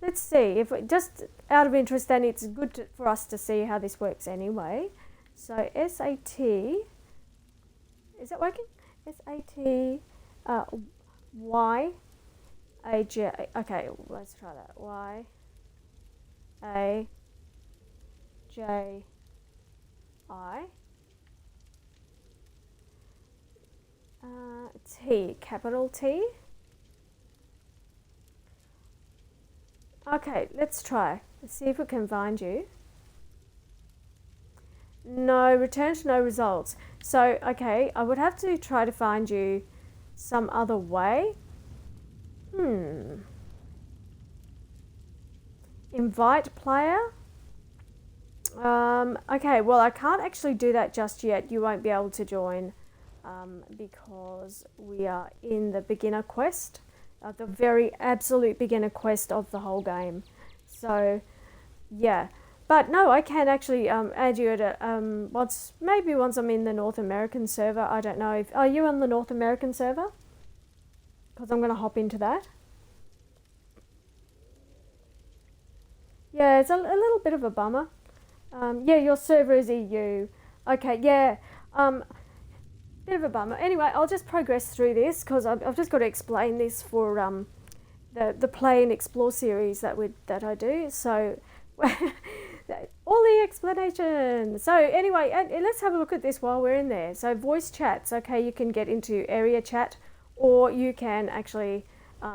Let's see if just out of interest. Then it's good for us to see how this works anyway. So SAT. Is that working? SAT. Y. A J. Okay, let's try that. Y. A. J. I. T. Capital T. Okay, let's try. Let's see if we can find you. No, return to no results. So, okay, I would have to try to find you some other way. Invite player. Okay, well, I can't actually do that just yet. You won't be able to join because we are in the beginner quest, the very absolute beginner quest of the whole game. So, yeah. But no, I can actually add you at once I'm in the North American server. I don't know if are you on the North American server? Because I'm going to hop into that. Yeah, it's a little bit of a bummer. Yeah, your server is EU. Okay, yeah. Bit of a bummer. Anyway, I'll just progress through this because I've just got to explain this for the Play and Explore series that I do. So all the explanations. So anyway, let's have a look at this while we're in there. So voice chats. Okay, you can get into area chat, or you can actually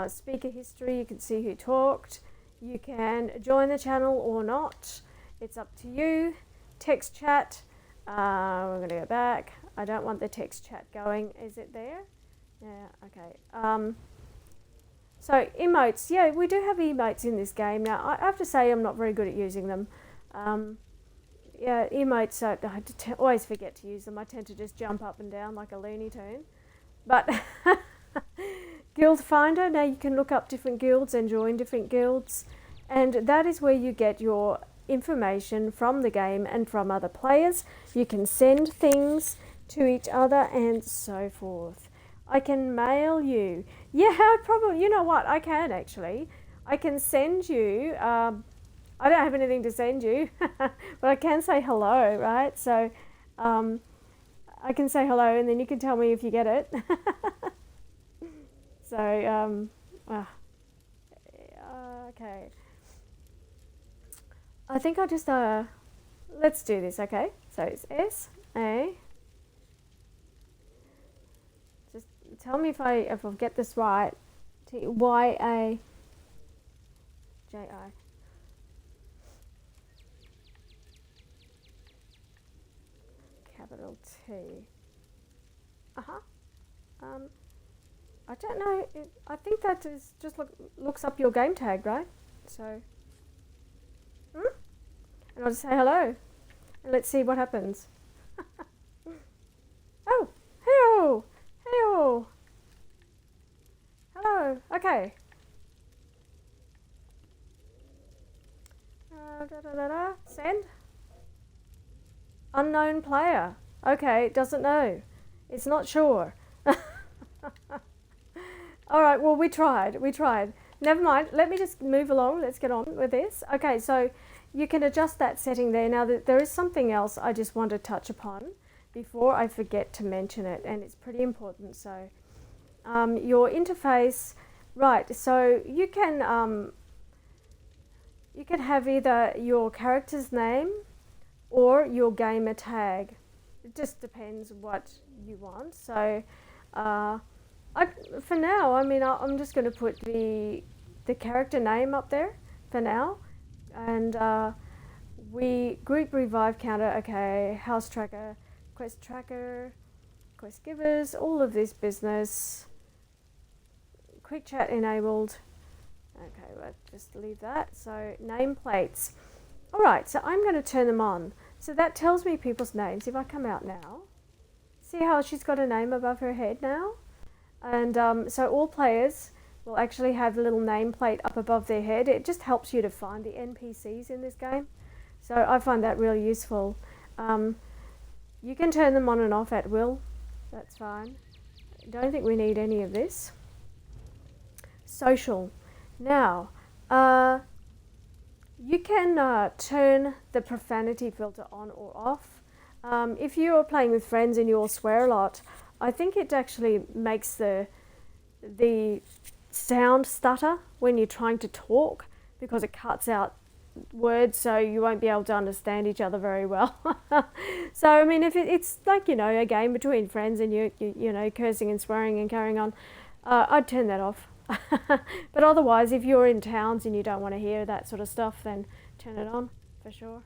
speaker history. You can see who talked. You can join the channel or not. It's up to you. Text chat. We're going to go back. I don't want the text chat going. Is it there? Yeah, okay. So emotes. Yeah, we do have emotes in this game. Now, I have to say I'm not very good at using them. Yeah, emotes, I always forget to use them. I tend to just jump up and down like a Looney Tune. But Guild Finder, now you can look up different guilds and join different guilds. And that is where you get your information from the game and from other players. You can send things to each other and so forth. I can mail you. Yeah, probably, you know what, I can actually. I can send you, I don't have anything to send you, but I can say hello, right? So I can say hello and then you can tell me if you get it. So, okay. I think I'll just, let's do this, okay? So it's S-A. Just tell me if I get this right. T-Y-A-J-A-I. J-I. Capital T. Uh-huh. Um, I don't know. I think that is just looks up your game tag, right? So, and I'll just say hello, and let's see what happens. Oh, hello, hello, hello. Okay. Send. Unknown player. Okay, it doesn't know. It's not sure. All right, well, we tried. Never mind. Let me just move along. Let's get on with this. Okay, so you can adjust that setting there. Now, there is something else I just want to touch upon before I forget to mention it, and it's pretty important. So, your interface, right, so you can have either your character's name or your gamer tag. It just depends what you want. So, for now, I mean, I'm just going to put the character name up there for now, and we group revive counter. Okay, house tracker, quest tracker, quest givers, all of this business. Quick chat enabled. Okay, well, just leave that. So nameplates. All right, so I'm going to turn them on. So that tells me people's names. If I come out now, see how she's got a name above her head now? And so all players will actually have a little nameplate up above their head. It just helps you to find the NPCs in this game. So I find that really useful. You can turn them on and off at will. That's fine. Don't think we need any of this. Social. Now, you can turn the profanity filter on or off. If you are playing with friends and you all swear a lot, I think it actually makes the sound stutter when you're trying to talk, because it cuts out words, so you won't be able to understand each other very well. So I mean, if it's like, you know, a game between friends and you know, cursing and swearing and carrying on, I'd turn that off. But otherwise, if you're in towns and you don't want to hear that sort of stuff, then turn it on for sure.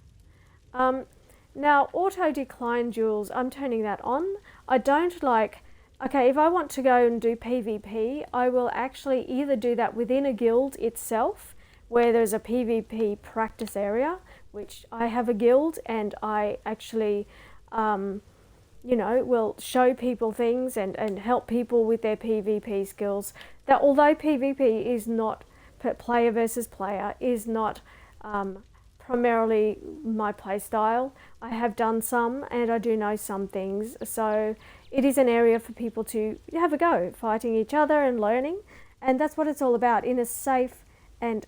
Now, auto decline duels, I'm turning that on. I don't like, okay, if I want to go and do PvP, I will actually either do that within a guild itself, where there's a PvP practice area, which I have a guild, and I actually, you know, will show people things and help people with their PvP skills. That although PvP is not, player versus player, is not primarily my play style, I have done some and I do know some things. So it is an area for people to have a go, fighting each other and learning. And that's what it's all about, in a safe and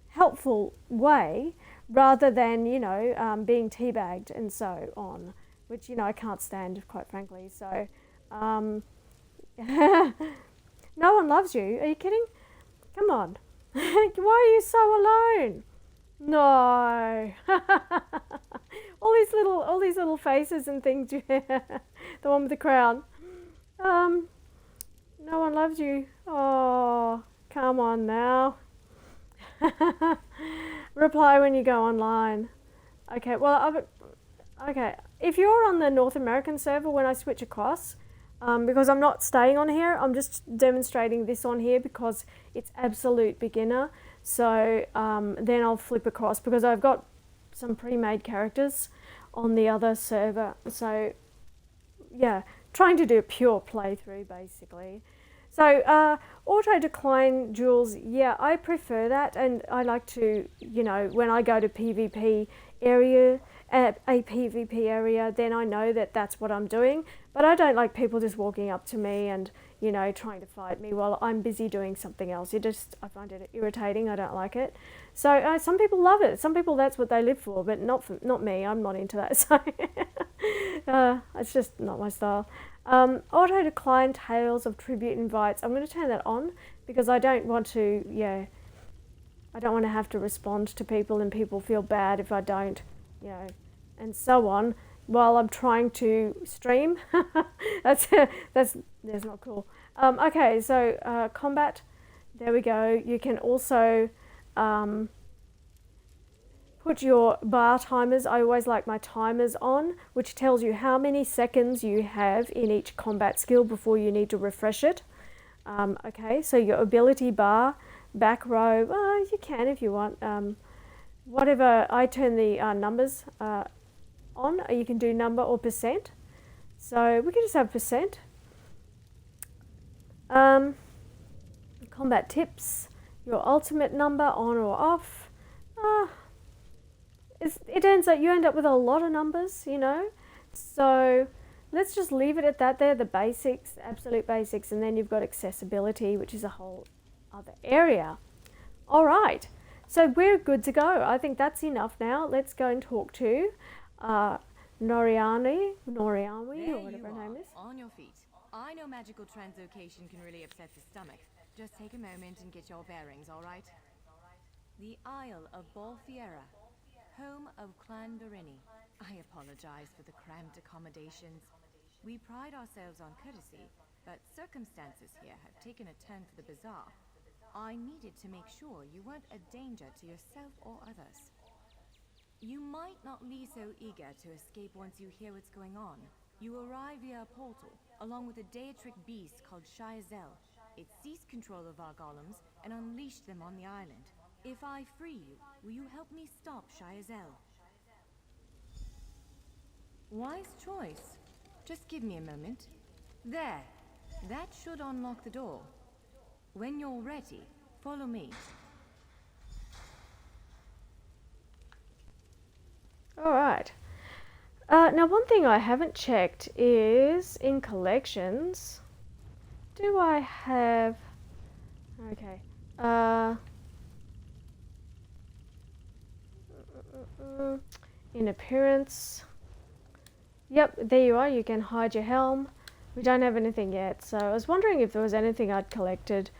helpful way, rather than, you know, being teabagged and so on, which, you know, I can't stand, quite frankly. So no one loves you. Are you kidding? Come on. Why are you so alone? No. all these little faces and things. The one with the crown. No one loves you. Oh, come on now. Reply when you go online. Okay, well, okay. If you're on the North American server when I switch across, because I'm not staying on here, I'm just demonstrating this on here because it's absolute beginner. So then I'll flip across, because I've got some pre-made characters on the other server. So yeah, trying to do a pure playthrough basically. So auto decline duels, yeah, I prefer that, and I like to, you know, when I go to PvP area, a PvP area, then I know that that's what I'm doing. But I don't like people just walking up to me and, you know, trying to fight me while I'm busy doing something else. I find it irritating. I don't like it. So some people love it. Some people, that's what they live for, but not me. I'm not into that. So it's just not my style. Auto decline tales of tribute invites. I'm going to turn that on because I don't want to, I don't want to have to respond to people and people feel bad if I don't, you know, and so on, while I'm trying to stream. that's not cool. Okay, so combat, there we go. You can also put your bar timers. I always like my timers on, which tells you how many seconds you have in each combat skill before you need to refresh it. Okay, so your ability bar, back row, you can if you want. Whatever, I turn the numbers on. You can do number or percent. So we can just have percent. Combat tips, your ultimate number on or off. It ends up, you end up with a lot of numbers, you know. So let's just leave it at that. They're the basics, absolute basics, and then you've got accessibility, which is a whole other area. All right, so we're good to go. I think that's enough now. Let's go and talk to Noriani, or whatever her name is. On your feet. I know magical translocation can really upset the stomach. Just take a moment and get your bearings, all right? The Isle of Bolfiera, home of Clan Dorini. I apologize for the cramped accommodations. We pride ourselves on courtesy, but circumstances here have taken a turn for the bizarre. I needed to make sure you weren't a danger to yourself or others. You might not be so eager to escape once you hear what's going on. You arrive via a portal, along with a deitric beast called Shayazel. It seized control of our golems and unleashed them on the island. If I free you, will you help me stop Shayazel? Wise choice. Just give me a moment. There. That should unlock the door. When you're ready, follow me. All right. Now, one thing I haven't checked is in collections. Do I have? Okay. In appearance. Yep, there you are. You can hide your helm. We don't have anything yet, so I was wondering if there was anything I'd collected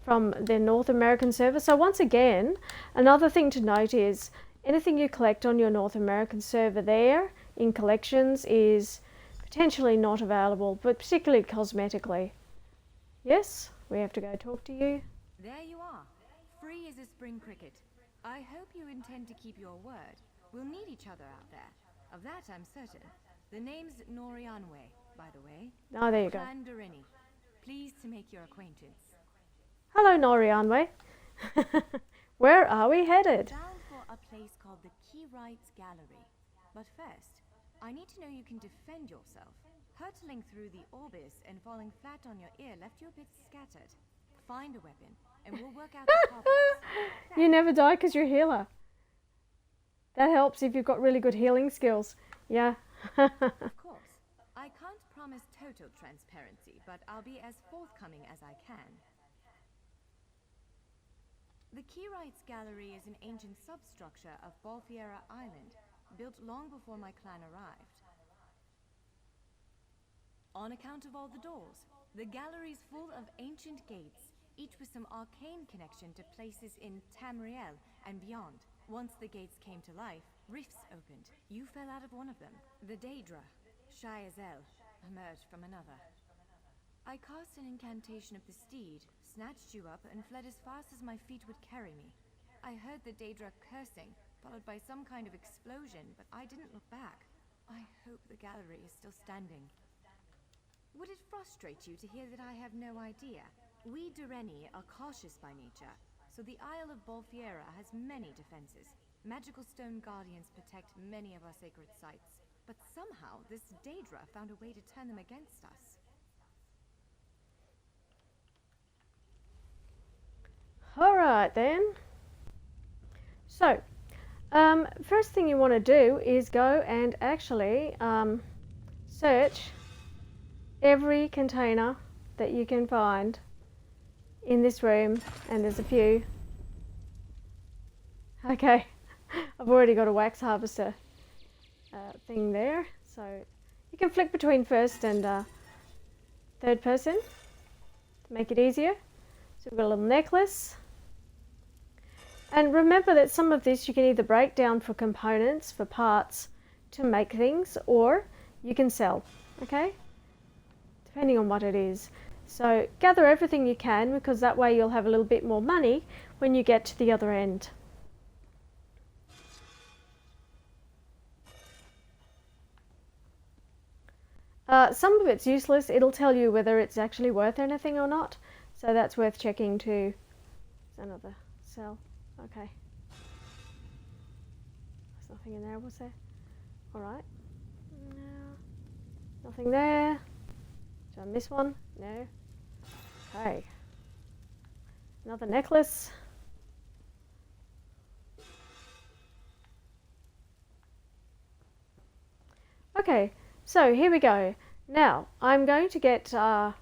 from the North American server. So once again, another thing to note is anything you collect on your North American server there in collections is potentially not available, but particularly cosmetically. Yes, we have to go talk to you. There you are, free as a spring cricket. I hope you intend to keep your word. We'll need each other out there. Of that I'm certain. The name's Norianwe, by the way. Oh, there you go. Clan Dorini. Pleased to make your acquaintance. Hello, Norianwe. Where are we headed? Bound for a place called the Key Rights Gallery. But first, I need to know you can defend yourself. Hurtling through the Orbis and falling flat on your ear left you a bit scattered. Find a weapon, and we'll work out the problems. You never die because you're a healer. That helps if you've got really good healing skills. Yeah. Of course. I can't promise total transparency, but I'll be as forthcoming as I can. The Key Rights Gallery is an ancient substructure of Bolfiera Island, built long before my clan arrived. On account of all the doors, the gallery's full of ancient gates, each with some arcane connection to places in Tamriel and beyond. Once the gates came to life, rifts opened. You fell out of one of them. The Daedra, Shayazel, emerged from another. I cast an incantation of the steed, snatched you up, and fled as fast as my feet would carry me. I heard the Daedra cursing, followed by some kind of explosion, but I didn't look back. I hope the gallery is still standing. Would it frustrate you to hear that I have no idea? We Dorini are cautious by nature, so the Isle of Bolfiera has many defenses. Magical stone guardians protect many of our sacred sites, but somehow this Daedra found a way to turn them against us. All right then. So, first thing you want to do is go and actually search every container that you can find in this room, and there's a few. Okay, I've already got a wax harvester thing there, so you can flick between first and third person to make it easier. So we've got a little necklace. And remember that some of this you can either break down for components, for parts to make things, or you can sell, okay? Depending on what it is. So gather everything you can, because that way you'll have a little bit more money when you get to the other end. Some of it's useless. It'll tell you whether it's actually worth anything or not. So that's worth checking too. There's another cell. Okay. There's nothing in there, was there? Alright. No. Nothing there. Did I miss one? No. Okay. Another necklace. Okay, so here we go. Now, I'm going to get the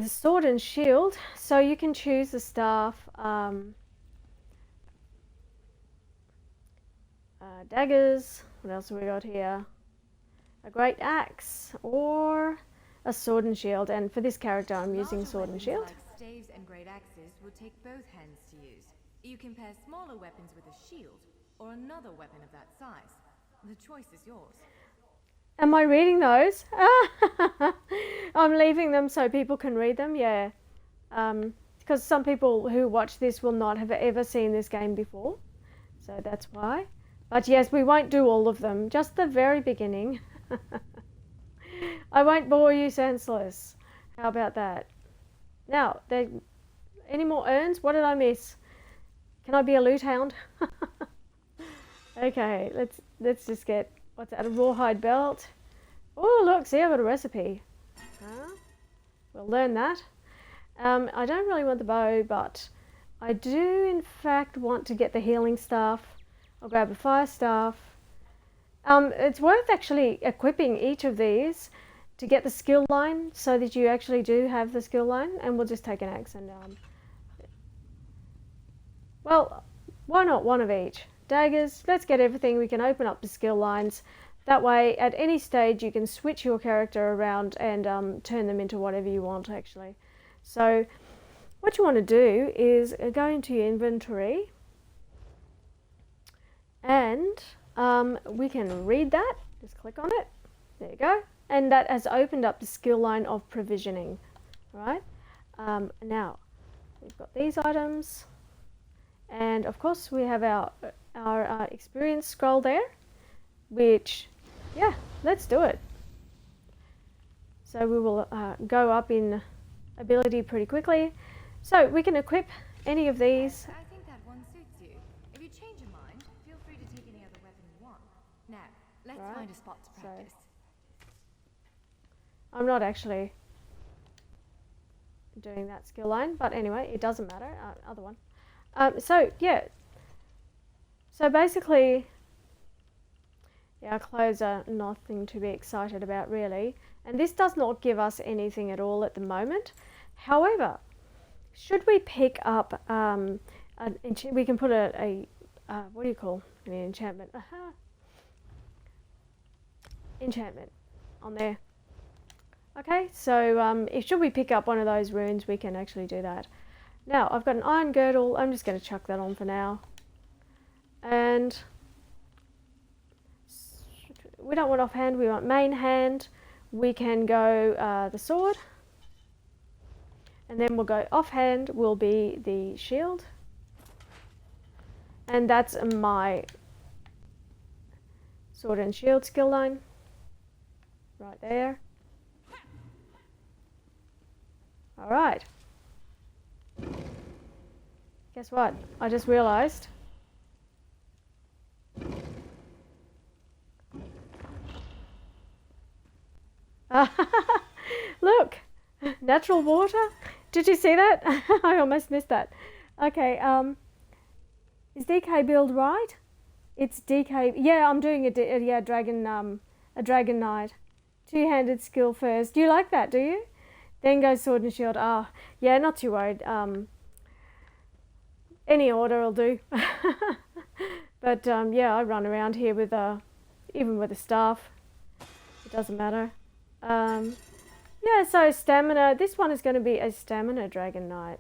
sword and shield, so you can choose the staff, daggers, what else have we got here? A great axe, or a sword and shield, and for this character I'm using sword and shield. Like staves and great axes will take both hands to use. You can pair smaller weapons with a shield, or another weapon of that size. The choice is yours. Am I reading those? I'm leaving them so people can read them, yeah. Because some people who watch this will not have ever seen this game before. So that's why. But yes, we won't do all of them, just the very beginning. I won't bore you senseless. How about that? Now, any more urns? What did I miss? Can I be a loot hound? Okay, let's just get, what's that, a rawhide belt. Oh, look, see, I've got a recipe. We'll learn that. I don't really want the bow, but I do in fact want to get the healing staff. I'll grab a fire staff. It's worth actually equipping each of these to get the skill line, so that you actually do have the skill line. And we'll just take an axe and well, why not one of each? Daggers, let's get everything. We can open up the skill lines. That way, at any stage, you can switch your character around and turn them into whatever you want, actually. So, what you want to do is go into your inventory, and we can read that. Just click on it. There you go. And that has opened up the skill line of provisioning. Right? Now, we've got these items. And of course, we have our experience scroll there, which, yeah, let's do it. So we will go up in ability pretty quickly. So we can equip any of these. I think that one suits you. If you change your mind, feel free to take any other weapon you want. Now, let's find a spot to practice. I'm not actually doing that skill line, but anyway, it doesn't matter. Other one. So yeah, so basically, yeah, our clothes are nothing to be excited about really, and this does not give us anything at all at the moment. However, should we pick up we can put a what do you call an enchantment? Enchantment on there. Okay, so should we pick up one of those runes, we can actually do that. Now, I've got an iron girdle. I'm just going to chuck that on for now. And we don't want offhand, we want main hand. We can go the sword. And then we'll go offhand will be the shield. And that's my sword and shield skill line. Right there. Alright. Guess what? I just realised. Look! Natural water? Did you see that? I almost missed that. Okay, is DK build right? It's DK. Yeah, I'm doing a dragon knight. Two-handed skill first. Do you like that, do you? Then goes sword and shield. Ah, yeah, not too worried. Any order will do. But yeah, I run around here with even with a staff. It doesn't matter. Yeah, so stamina. This one is going to be a stamina dragon knight.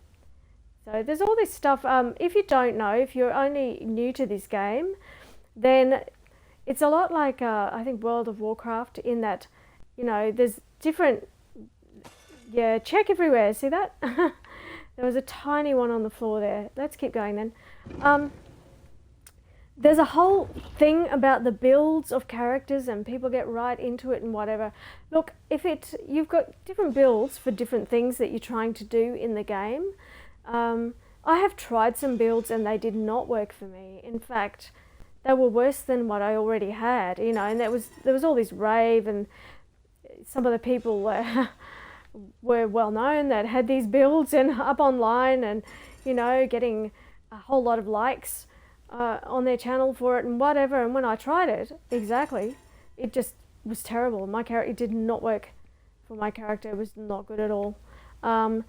So there's all this stuff. If you don't know, if you're only new to this game, then it's a lot like I think World of Warcraft in that, you know, there's different Yeah, check everywhere. See that? There was a tiny one on the floor there. Let's keep going then. There's a whole thing about the builds of characters and people get right into it and whatever. Look, you've got different builds for different things that you're trying to do in the game. I have tried some builds and they did not work for me. In fact, they were worse than what I already had, you know, and there was all this rave, and some of the people were well known that had these builds and up online, and, you know, getting a whole lot of likes on their channel for it and whatever. And when I tried it, exactly, it just was terrible. My character, it did not work for my character. It was not good at all. And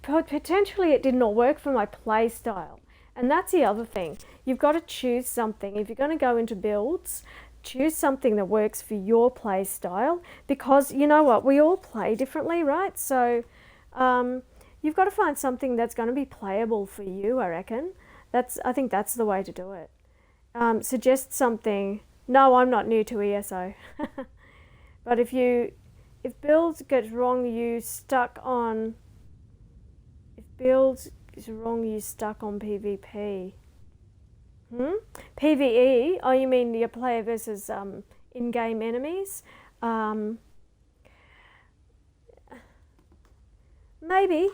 potentially it did not work for my play style. And that's the other thing. You've got to choose something. If you're going to go into builds, choose something that works for your play style, because you know what, we all play differently, right? So you've got to find something that's going to be playable for you, I reckon. I think that's the way to do it. Suggest something. No, I'm not new to ESO. But if builds gets wrong, you stuck on. If builds is wrong, you stuck on PvP. PvE? Oh, you mean your player versus in-game enemies? Maybe.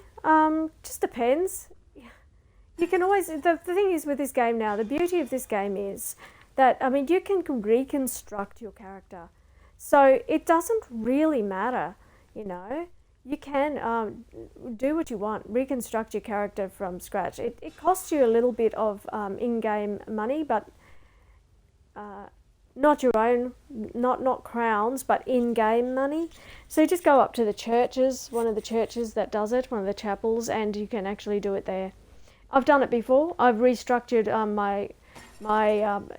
Just depends. You can always, the thing is with this game now, the beauty of this game is that, I mean, you can reconstruct your character. So it doesn't really matter, you know. You can do what you want, reconstruct your character from scratch. It costs you a little bit of in-game money, but not your own, not crowns, but in-game money. So you just go up to the churches, one of the churches that does it, one of the chapels, and you can actually do it there. I've done it before. I've restructured my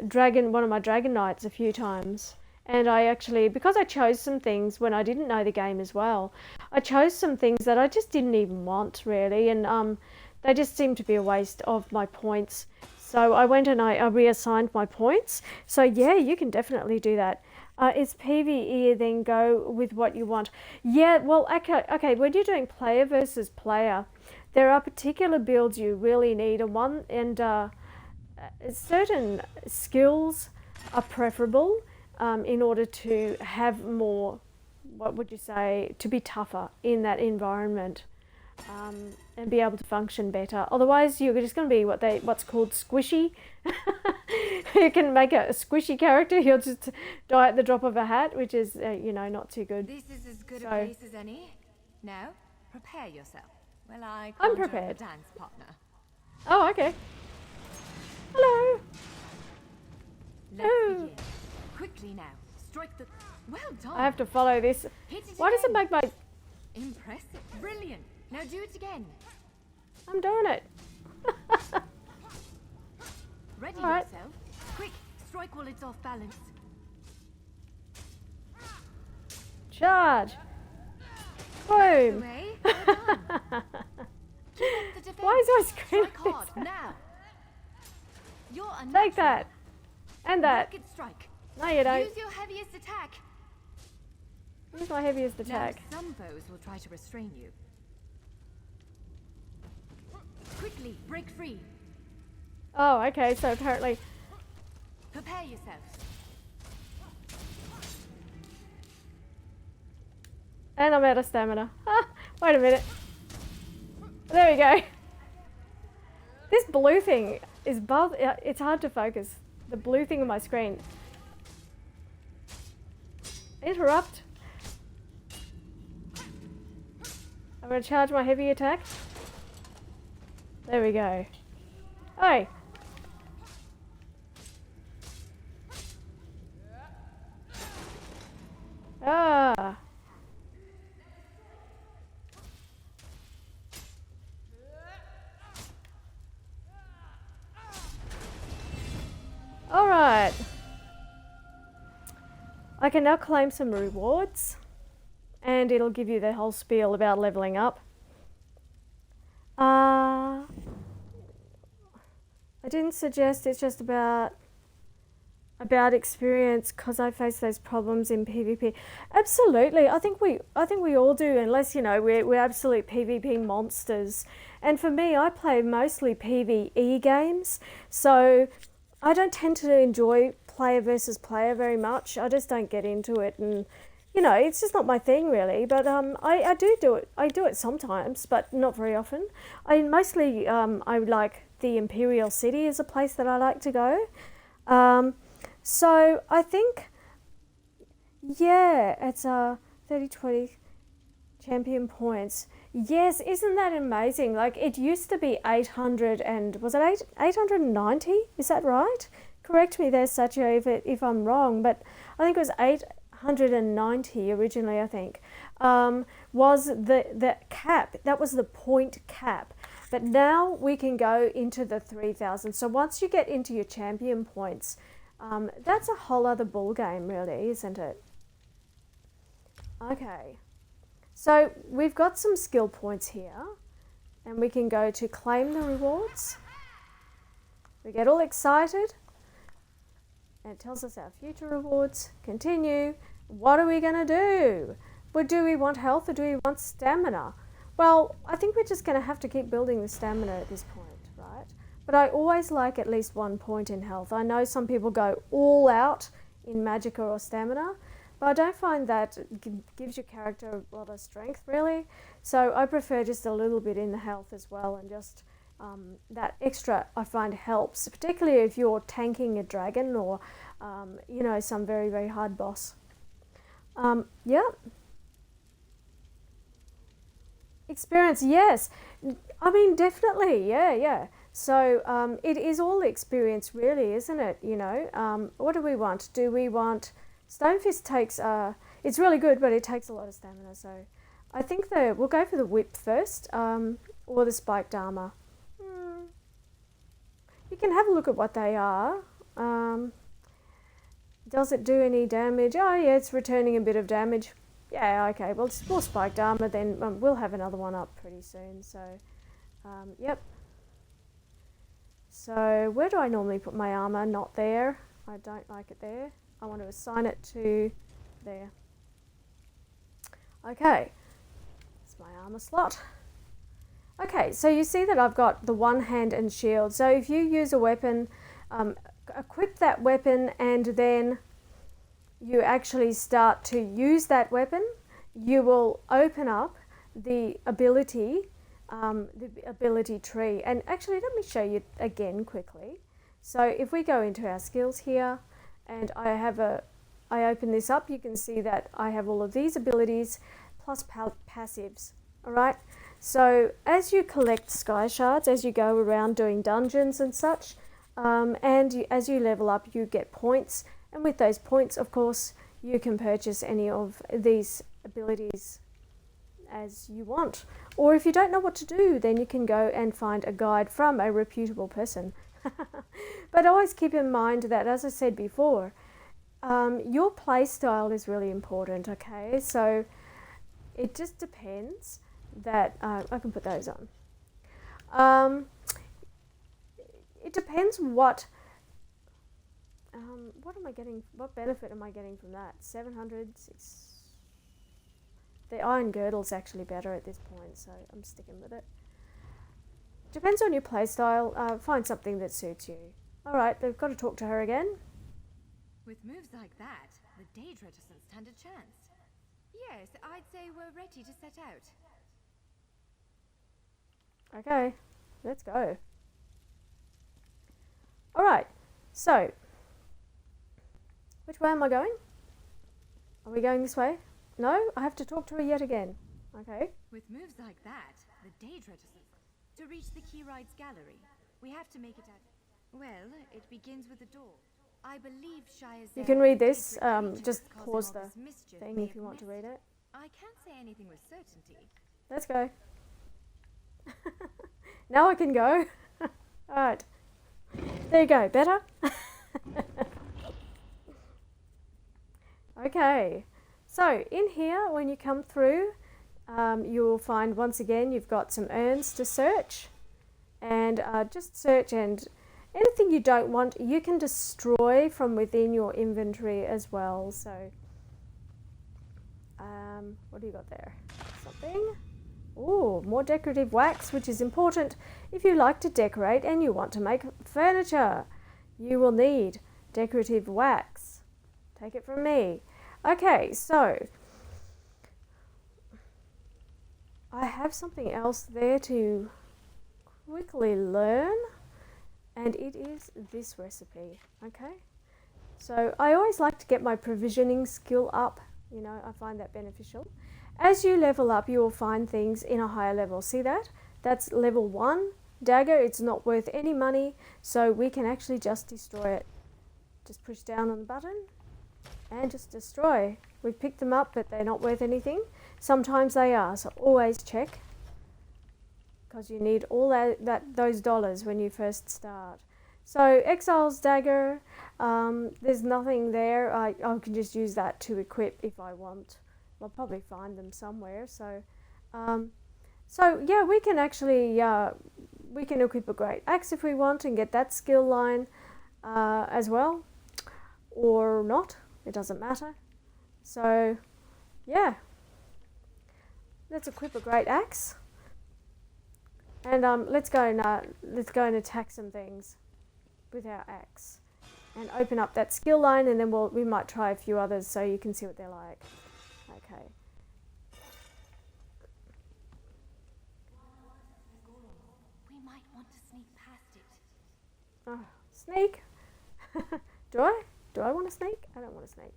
dragon, one of my dragon knights a few times, and I actually, because I chose some things when I didn't know the game as well, I chose some things that I just didn't even want really, and they just seemed to be a waste of my points. So I went and I reassigned my points. So yeah, you can definitely do that. It's PvE, then go with what you want. Yeah, well, okay. When you're doing player versus player, there are particular builds you really need, and certain skills are preferable in order to have more, what would you say, to be tougher in that environment and be able to function better. Otherwise, you're just going to be what's called squishy. You can make a squishy character. You'll just die at the drop of a hat, which is, not too good. This is as good a place as any. Now, prepare yourself. Well, I'm prepared. A dance partner. Oh, okay. Hello. Let's begin. Quickly now. Strike the... Well done. I have to follow this. Why does it make my... Impressive. Brilliant. Now do it again. I'm doing it. Ready All right. yourself. Quick. Strike while it's off balance. Charge. Boom. Well done. Keep up the defense. Why is my screen Strike hard now. You're a Take that. And that. Rocket strike. No, you don't. Use your heaviest attack. Use my heaviest attack. Now, some foes will try to restrain you. Quickly, break free. Oh, okay. So apparently... Prepare yourself. And I'm out of stamina. Wait a minute. There we go. This blue thing is it's hard to focus. The blue thing on my screen. Interrupt. I'm going to charge my heavy attack. There we go. Hey. Ah. Alright. I can now claim some rewards, and it'll give you the whole spiel about leveling up. I didn't suggest it's just about about experience because I face those problems in PvP. Absolutely, I think we all do, unless we're absolute PvP monsters. And for me, I play mostly PvE games, so I don't tend to enjoy player versus player very much. I just don't get into it, and it's just not my thing really. But I do it. I do it sometimes, but not very often. I mostly I like the Imperial City is a place that I like to go. Um, so I think, yeah, it's a 30-20 champion points. Yes, isn't that amazing? Like it used to be 800 and was it 890? Is that right? Correct me there, Satya, if I'm wrong, but I think it was 890 originally, I think, was the cap. That was the point cap. But now we can go into the 3,000. So once you get into your champion points, that's a whole other ball game, really, isn't it? Okay. So we've got some skill points here, and we can go to claim the rewards. We get all excited, and it tells us our future rewards. Continue. What are we going to do? Well, do we want health or do we want stamina? Well, I think we're just going to have to keep building the stamina at this point, right? But I always like at least 1 point in health. I know some people go all out in magicka or stamina, but I don't find that gives your character a lot of strength, really. So I prefer just a little bit in the health as well, and just that extra I find helps, particularly if you're tanking a dragon or, some very, very hard boss. Yeah. Experience, yes. I mean, definitely, yeah. So it is all experience, really, isn't it? What do we want? Do we want... Stonefist takes... it's really good, but it takes a lot of stamina, so... I think we'll go for the whip first, or the spiked armor. You can have a look at what they are. Does it do any damage? Oh, yeah, it's returning a bit of damage. Yeah, okay, well, it's more spiked armor, then we'll have another one up pretty soon, so... yep. So, where do I normally put my armor? Not there. I don't like it there. I want to assign it to there. Okay, it's my armor slot. Okay, so you see that I've got the one hand and shield. So if you use a weapon, equip that weapon, and then you actually start to use that weapon, you will open up the ability tree. And actually, let me show you again quickly. So if we go into our skills here, and I open this up, you can see that I have all of these abilities plus passives. All right. So as you collect sky shards, as you go around doing dungeons and such, as you level up, you get points. And with those points, of course, you can purchase any of these abilities as you want. Or if you don't know what to do, then you can go and find a guide from a reputable person. But always keep in mind that, as I said before, your play style is really important, okay? So it just depends that... I can put those on. It depends what am I getting, what benefit am I getting from that? 700, the iron girdle's actually better at this point, so I'm sticking with it. Depends on your playstyle. Find something that suits you. Alright, they've got to talk to her again. With moves like that, the Daedra doesn't stand a chance. Yes, I'd say we're ready to set out. Okay, let's go. Alright, so, which way am I going? Are we going this way? No, I have to talk to her yet again. Okay. With moves like that, the Daedra doesn't... To reach the Keyride's gallery, we have to make it out... Well, it begins with a door. I believe Shire's... You can read this, just pause the thing if you want to read it. I can't say anything with certainty. Let's go. Now I can go. Alright. There you go, better? Okay. So, in here, when you come through, you'll find, once again, you've got some urns to search. And just search, and anything you don't want, you can destroy from within your inventory as well. So, what do you got there? Something. Oh, more decorative wax, which is important if you like to decorate and you want to make furniture. You will need decorative wax. Take it from me. Okay, so I have something else there to quickly learn, and it is this recipe. Okay, so I always like to get my provisioning skill up. You know, I find that beneficial. As you level up, you will find things in a higher level. See that? That's level 1 dagger. It's not worth any money, so we can actually just destroy it. Just push down on the button and just destroy. We've picked them up, but they're not worth anything. Sometimes they are, so always check, because you need all those dollars when you first start. So Exile's dagger, there's nothing there. I can just use that to equip if I want. I'll probably find them somewhere. So yeah, we can actually we can equip a great axe if we want and get that skill line as well, or not. It doesn't matter. So yeah, let's equip a great axe, and let's go and attack some things with our axe and open up that skill line, and then we might try a few others so you can see what they're like. Okay. We might want to sneak past it. Oh, sneak? Do I want to sneak? I don't want to sneak.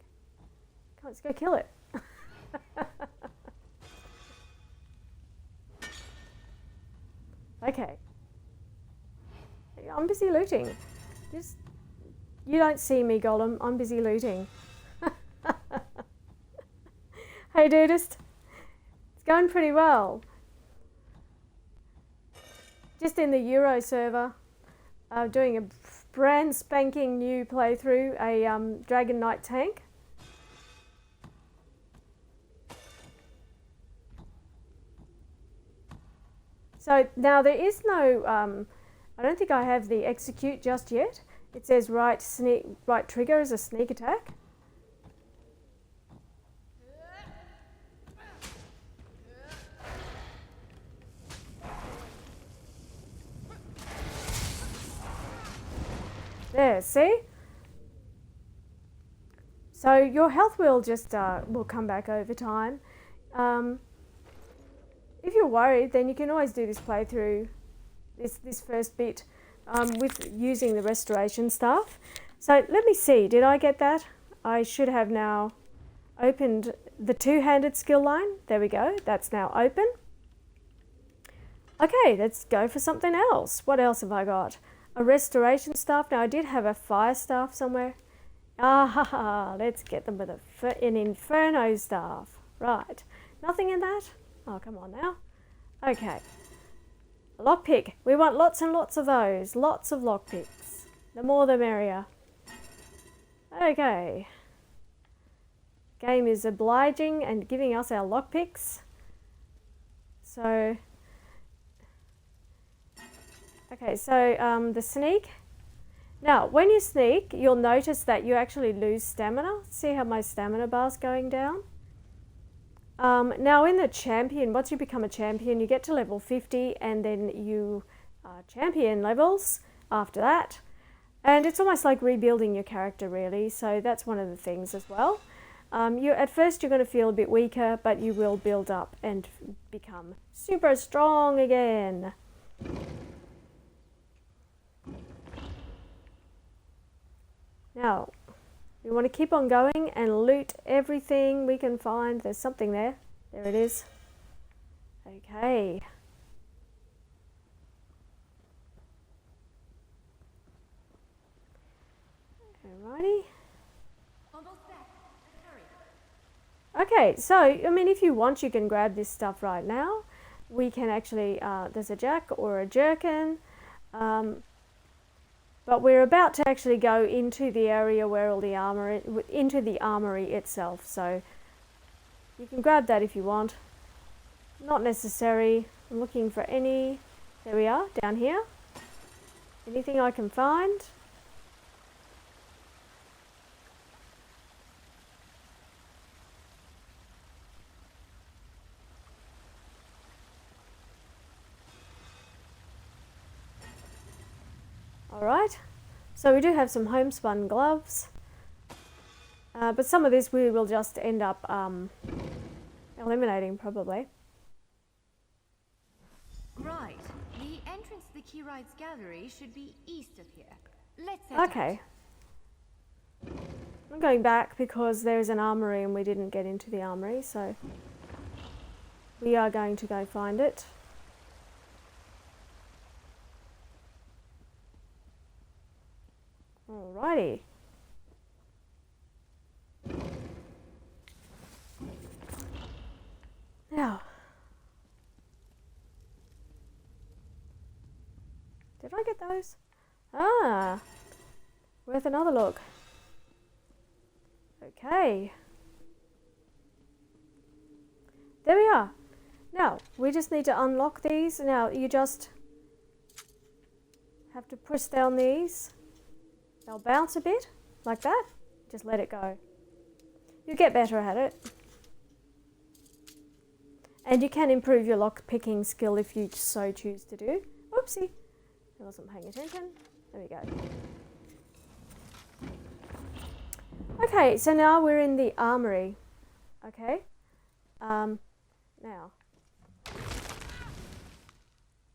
Come on, let's go kill it. Okay. I'm busy looting. You don't see me, Golem. I'm busy looting. Hey, dudist. It's going pretty well. Just in the Euro server, doing a brand spanking new playthrough, a Dragon Knight tank. So now there is no, I don't think I have the execute just yet. It says right trigger as a sneak attack. There, see? So your health will just will come back over time. If you're worried, then you can always do this playthrough, this first bit, with using the restoration stuff. So let me see, did I get that? I should have now opened the two-handed skill line. There we go, that's now open. Okay, let's go for something else. What else have I got? A restoration staff. Now I did have a fire staff somewhere. Let's get them with an inferno staff. Right, nothing in that? Oh, come on now. Okay. Lockpick. We want lots and lots of those. Lots of lockpicks. The more the merrier. Okay. Game is obliging and giving us our lockpicks. So, okay, so the sneak. Now, when you sneak, you'll notice that you actually lose stamina. See how my stamina bar's going down? Now in the champion, once you become a champion, you get to level 50 and then you champion levels after that. And it's almost like rebuilding your character really, so that's one of the things as well. At first you're going to feel a bit weaker, but you will build up and become super strong again. Now, we want to keep on going and loot everything we can find. There's something there. There it is. Okay. Alrighty. Almost there. Hurry. Okay, so, I mean, if you want, you can grab this stuff right now. We can actually, there's a jack or a jerkin. But we're about to actually go into the area where all the armor, into the armory itself. So you can grab that if you want. Not necessary. I'm looking for any. There we are, down here. Anything I can find? Alright, so we do have some homespun gloves, but some of this we will just end up eliminating probably. Right. The entrance to the Keyride's gallery should be east of here. Let's head out. Okay. I'm going back because there's an armory and we didn't get into the armory, so we are going to go find it. Alrighty. Now, did I get those? Ah, worth another look. Okay. There we are. Now, we just need to unlock these. Now, you just have to push down these. They'll bounce a bit, like that. Just let it go. You get better at it. And you can improve your lock picking skill if you so choose to do. Oopsie. I wasn't paying attention. There we go. Okay, so now we're in the armory. Okay. Now.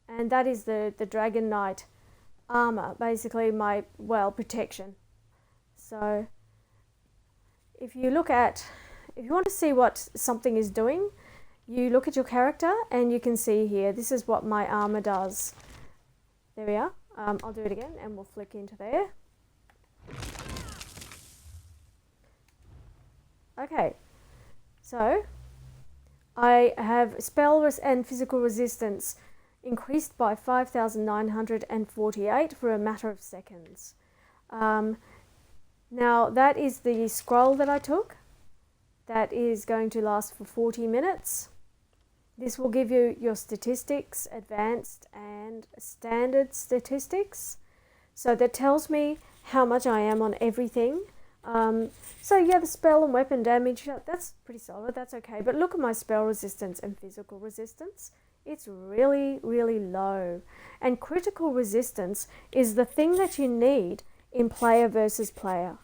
And that is the Dragon Knight armor, basically my, well, protection. So if you look at, if you want to see what something is doing, you look at your character and you can see here, this is what my armor does. There we are. I'll do it again and we'll flick into there. Okay, so I have spell and physical resistance increased by 5,948 for a matter of seconds. Now that is the scroll that I took. That is going to last for 40 minutes. This will give you your statistics, advanced and standard statistics. So that tells me how much I am on everything. So yeah, the spell and weapon damage, that's pretty solid, that's okay. But look at my spell resistance and physical resistance. It's really, really low. And critical resistance is the thing that you need in player versus player.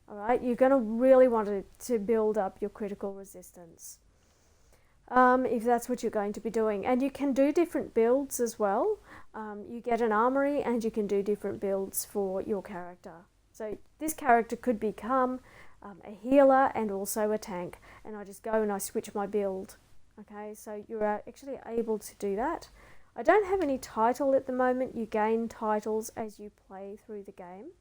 Alright, you're going to really want to build up your critical resistance. If that's what you're going to be doing. And you can do different builds as well. You get an armory and you can do different builds for your character. So this character could become a healer and also a tank. And I just go and I switch my build. Okay, so you're actually able to do that. I don't have any title at the moment. You gain titles as you play through the game.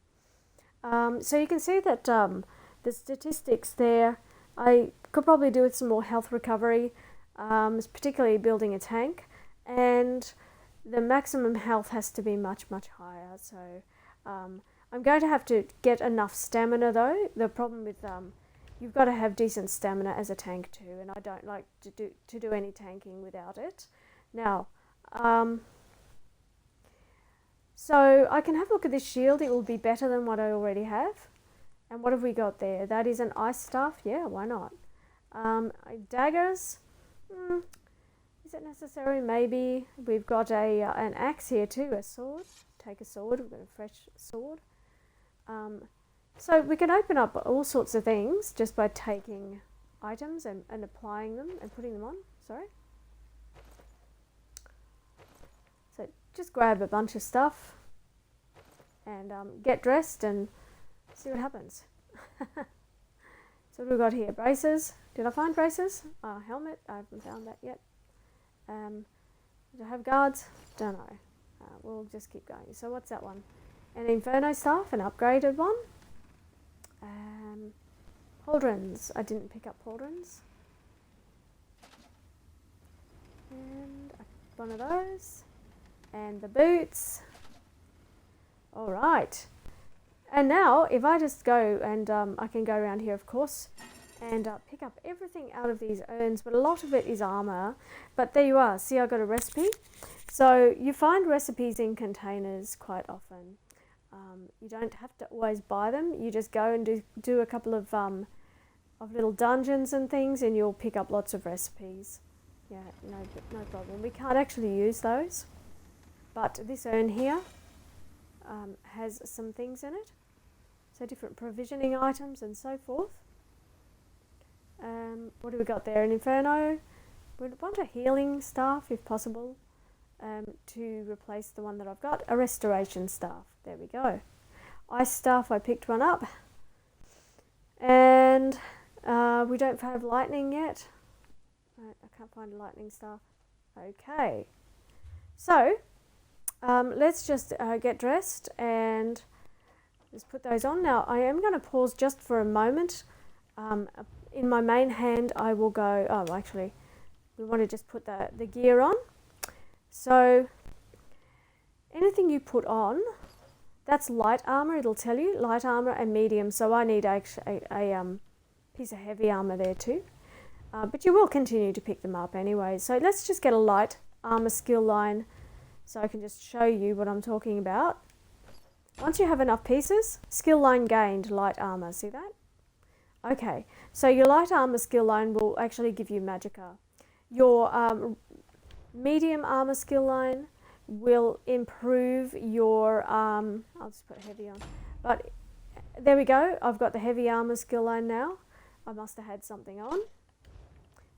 So you can see that the statistics there, I could probably do with some more health recovery, particularly building a tank. And the maximum health has to be much, much higher. So I'm going to have to get enough stamina though. The problem with you've got to have decent stamina as a tank too, and I don't like to do any tanking without it. Now, so I can have a look at this shield. It will be better than what I already have. And what have we got there? That is an ice staff. Yeah, why not? Daggers. Is it necessary? Maybe. We've got an axe here too. A sword. Take a sword. We've got a fresh sword. So we can open up all sorts of things just by taking items and applying them and putting them on. Sorry. So just grab a bunch of stuff and get dressed and see what happens. So what have we got here? Braces. Did I find braces? Helmet. I haven't found that yet. Do I have guards? Don't know. We'll just keep going. So what's that one? An Inferno staff, an upgraded one. Pauldrons. I didn't pick up pauldrons. And one of those. And the boots. Alright. And now, if I just go and I can go around here, of course, and pick up everything out of these urns, but a lot of it is armour. But there you are. See, I got a recipe. So you find recipes in containers quite often. You don't have to always buy them. You just go and do a couple of little dungeons and things, and you'll pick up lots of recipes. Yeah, no problem. We can't actually use those, but this urn here has some things in it. So different provisioning items and so forth. What do we got there? An inferno. We want a healing staff if possible, to replace the one that I've got. A restoration staff. There we go. Ice staff, I picked one up. And we don't have lightning yet. I can't find a lightning staff. Okay. So, let's just get dressed and just put those on. Now, I am going to pause just for a moment. In my main hand, I will go... Oh, actually, we want to just put the gear on. So, anything you put on, that's light armour, it'll tell you. Light armour and medium. So I need actually a piece of heavy armour there too. But you will continue to pick them up anyway. So let's just get a light armour skill line so I can just show you what I'm talking about. Once you have enough pieces, skill line gained, light armour. See that? Okay, so your light armour skill line will actually give you magicka. Your medium armour skill line will improve your... I'll just put heavy on. But there we go. I've got the heavy armour skill line now. I must have had something on.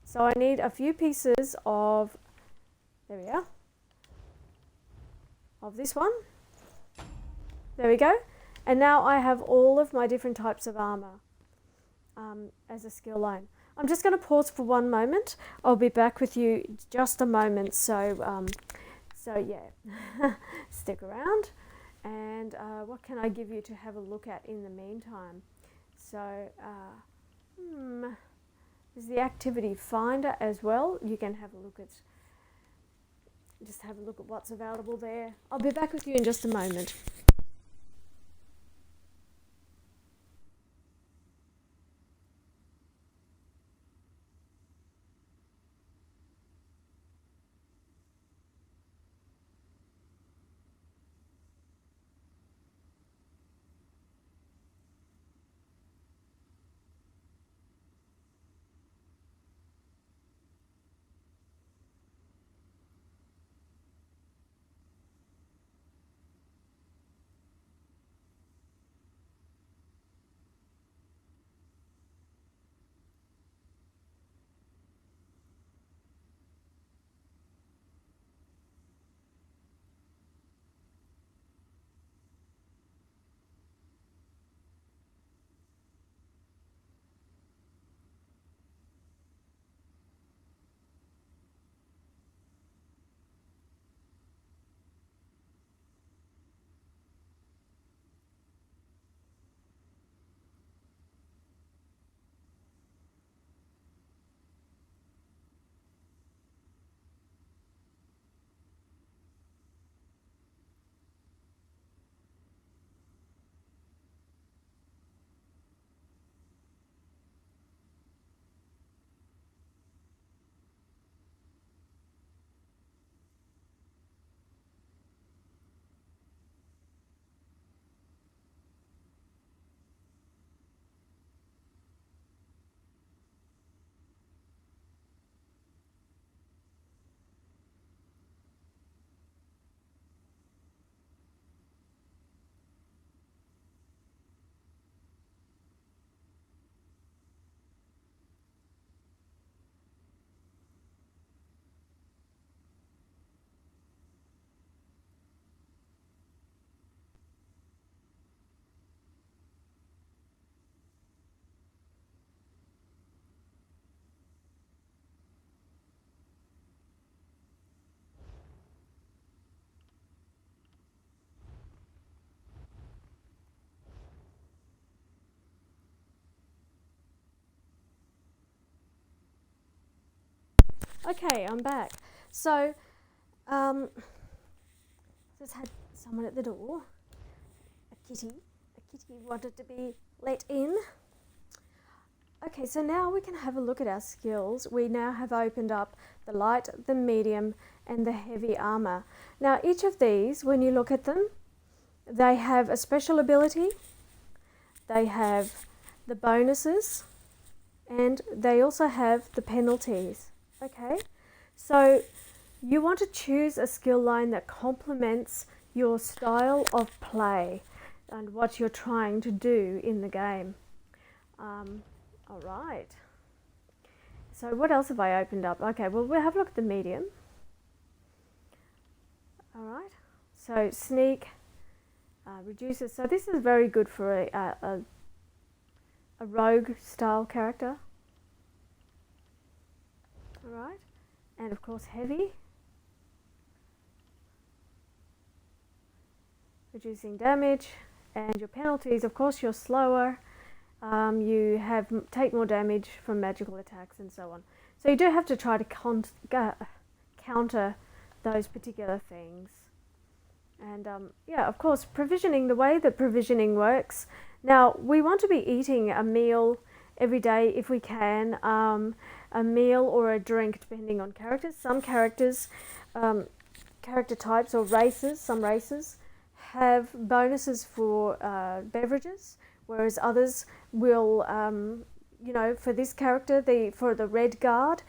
So I need a few pieces of... There we are. Of this one. There we go. And now I have all of my different types of armour as a skill line. I'm just going to pause for one moment. I'll be back with you in just a moment. So yeah, stick around. And what can I give you to have a look at in the meantime? So there's the activity finder as well. You can have a look at... Just have a look at what's available there. I'll be back with you in just a moment. Okay, I'm back. So, just had someone at the door. A kitty wanted to be let in. Okay, so now we can have a look at our skills. We now have opened up the light, the medium, and the heavy armor. Now, each of these, when you look at them, they have a special ability, they have the bonuses, and they also have the penalties. Okay, so you want to choose a skill line that complements your style of play and what you're trying to do in the game. All right. So what else have I opened up? Okay, well, we'll have a look at the medium. All right. So sneak reduces. So this is very good for a rogue style character. All right. And of course heavy. Reducing damage. And your penalties, of course, you're slower. You take more damage from magical attacks and so on. So you do have to try to counter those particular things. And yeah, of course, provisioning, the way that provisioning works. Now, we want to be eating a meal every day if we can, a meal or a drink depending on characters. Some characters, character types or races, some races have bonuses for beverages, whereas others will, you know, for this character, for the Red Guard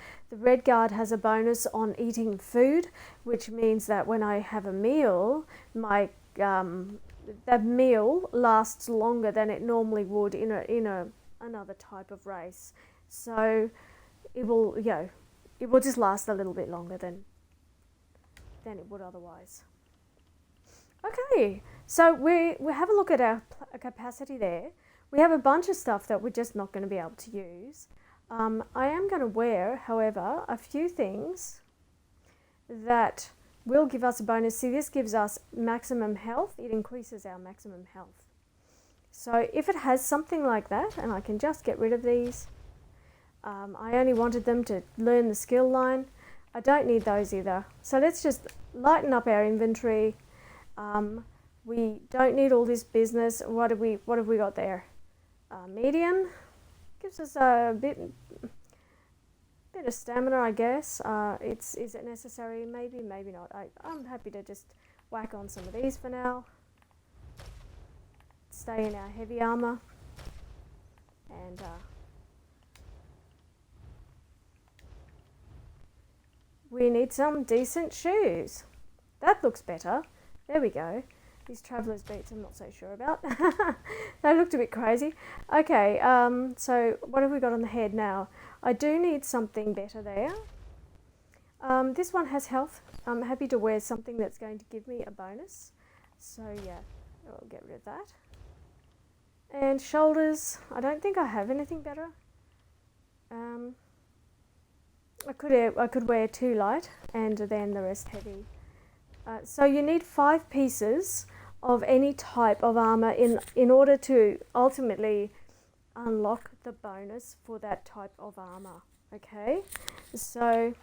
has a bonus on eating food, which means that when I have a meal, my that meal lasts longer than it normally would in another type of race. So it will, you know, it will just last a little bit longer than it would otherwise. Okay, so we have a look at our capacity there. We have a bunch of stuff that we're just not going to be able to use. I am going to wear, however, a few things that will give us a bonus. See, this gives us maximum health. It increases our maximum health. So if it has something like that, and I can just get rid of these, I only wanted them to learn the skill line. I don't need those either. So let's just lighten up our inventory. We don't need all this business. What have we got there? Medium gives us a bit of stamina, I guess. Is it necessary? Maybe not. I'm happy to just whack on some of these for now. Stay in our heavy armor, and we need some decent shoes. That looks better. There we go. These traveller's boots I'm not so sure about. They looked a bit crazy. Okay, so what have we got on the head now? I do need something better there. This one has health. I'm happy to wear something that's going to give me a bonus. So yeah, I'll get rid of that. And shoulders, I don't think I have anything better. I could wear 2 light and then the rest heavy. So you need 5 pieces of any type of armor in order to ultimately unlock the bonus for that type of armor. Okay, so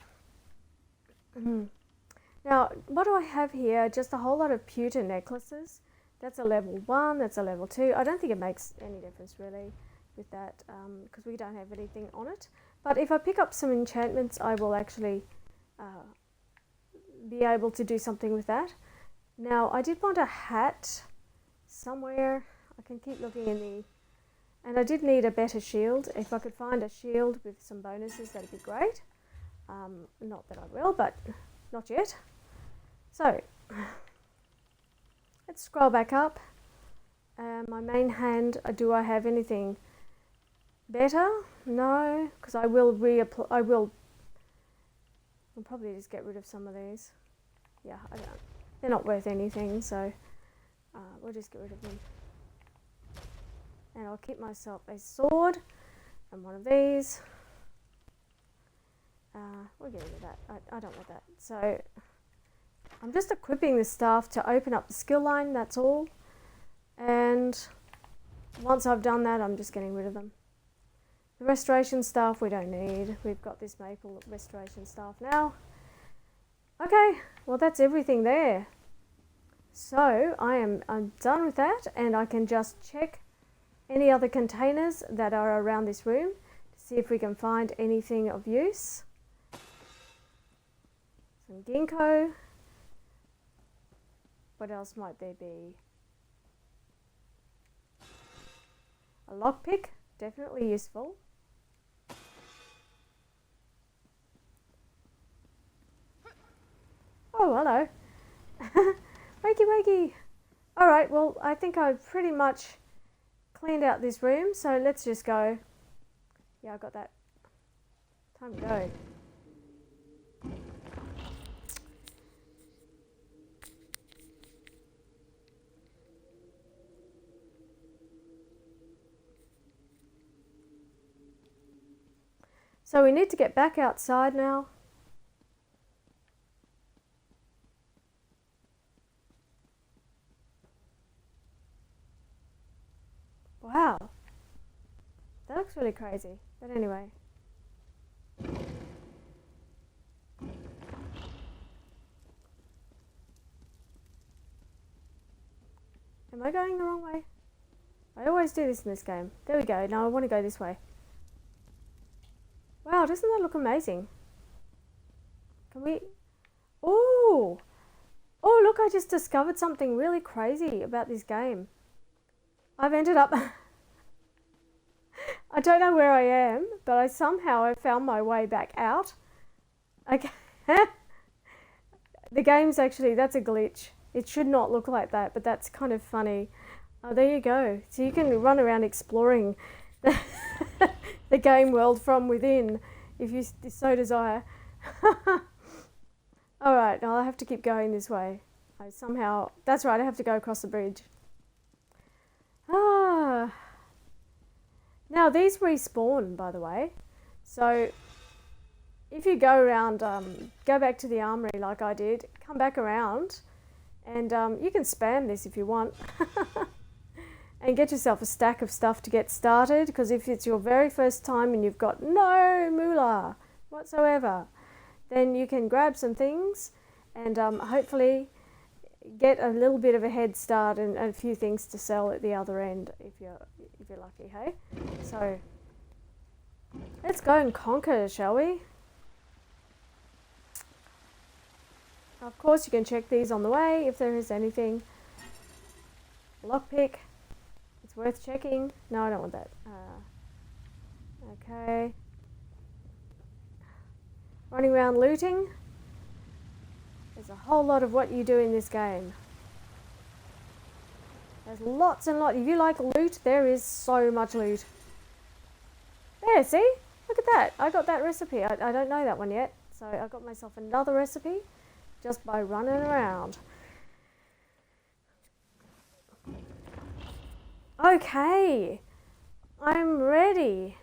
now what do I have here? Just a whole lot of pewter necklaces. That's a level 1, that's a level 2. I don't think it makes any difference really with that because we don't have anything on it. But if I pick up some enchantments, I will actually be able to do something with that. Now, I did want a hat somewhere. I can keep looking and I did need a better shield. If I could find a shield with some bonuses, that'd be great. Not that I will, but not yet. So, let's scroll back up. My main hand, do I have anything better? No, because I will reapply. I'll probably just get rid of some of these. Yeah, they're not worth anything, so we'll just get rid of them. And I'll keep myself a sword and one of these. We'll get rid of that. I don't want that. So I'm just equipping the staff to open up the skill line, that's all. And once I've done that, I'm just getting rid of them. The restoration staff we don't need. We've got this maple restoration staff now. Okay, well that's everything there. So I'm done with that, and I can just check any other containers that are around this room See if we can find anything of use. Some ginkgo. What else might there be? A lockpick, definitely useful. Oh, hello. Wakey wakey. Alright, well, I think I've pretty much cleaned out this room, so let's just go. Yeah, I got that. Time to go. So we need to get back outside now. Wow. That looks really crazy. But anyway. Am I going the wrong way? I always do this in this game. There we go. Now I want to go this way. Wow, doesn't that look amazing? Can we... Oh! Oh, look, I just discovered something really crazy about this game. I've ended up... I don't know where I am, but I found my way back out. Okay. The game's actually... That's a glitch. It should not look like that, but that's kind of funny. Oh, there you go. So you can run around exploring the game world from within if you so desire. Alright, now I have to keep going this way. That's right, I have to go across the bridge. Now these respawn, by the way. So if you go around, go back to the armory like I did, come back around, and you can spam this if you want. And get yourself a stack of stuff to get started, because if it's your very first time and you've got no moolah whatsoever, then you can grab some things and hopefully get a little bit of a head start and a few things to sell at the other end if you're lucky, hey? So let's go and conquer, shall we? Of course, you can check these on the way if there is anything. Lockpick. It's worth checking. No, I don't want that. Okay. Running around looting. There's a whole lot of what you do in this game. There's lots and lots. If you like loot, there is so much loot. There, see? Look at that. I got that recipe. I don't know that one yet. So I got myself another recipe just by running around. Okay, I'm ready.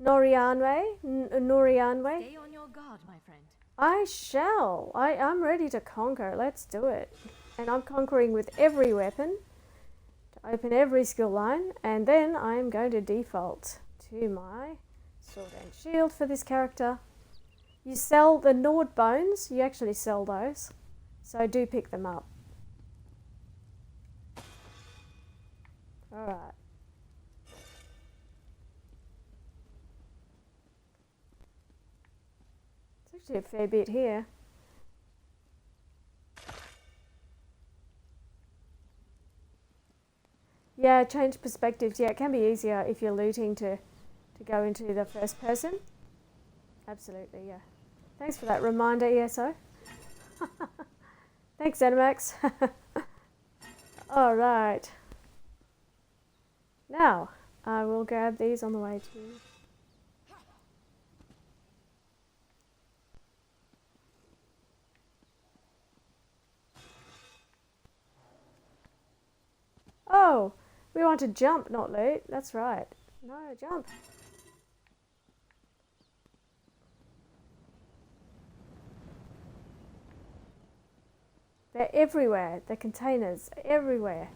Norianwe. Stay on your guard, my friend. I shall. I'm ready to conquer. Let's do it. And I'm conquering with every weapon to open every skill line. And then I'm going to default to my sword and shield for this character. You sell the gnawed bones. You actually sell those. So do pick them up. Alright. It's actually a fair bit here. Yeah, change perspectives. Yeah, it can be easier if you're looting to go into the first person. Absolutely, yeah. Thanks for that reminder, ESO. Thanks, Animax. Alright. Now, I will grab these on the way to... Oh, we want to jump, not loot. That's right. No, jump. They're everywhere. The containers, everywhere.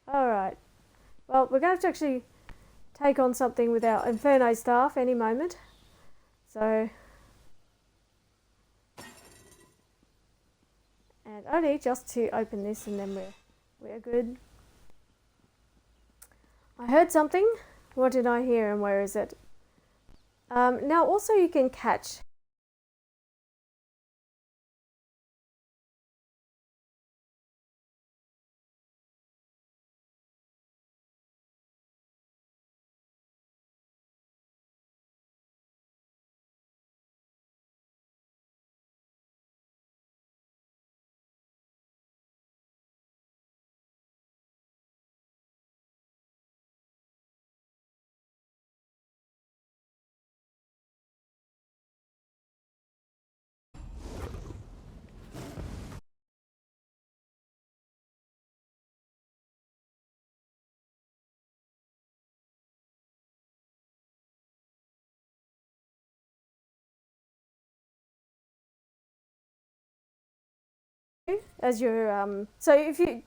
Alright. Well, we're going to actually take on something with our Inferno staff any moment. So... And only just to open this and then we're good. I heard something. What did I hear and where is it? Now also you can catch. As you're so if you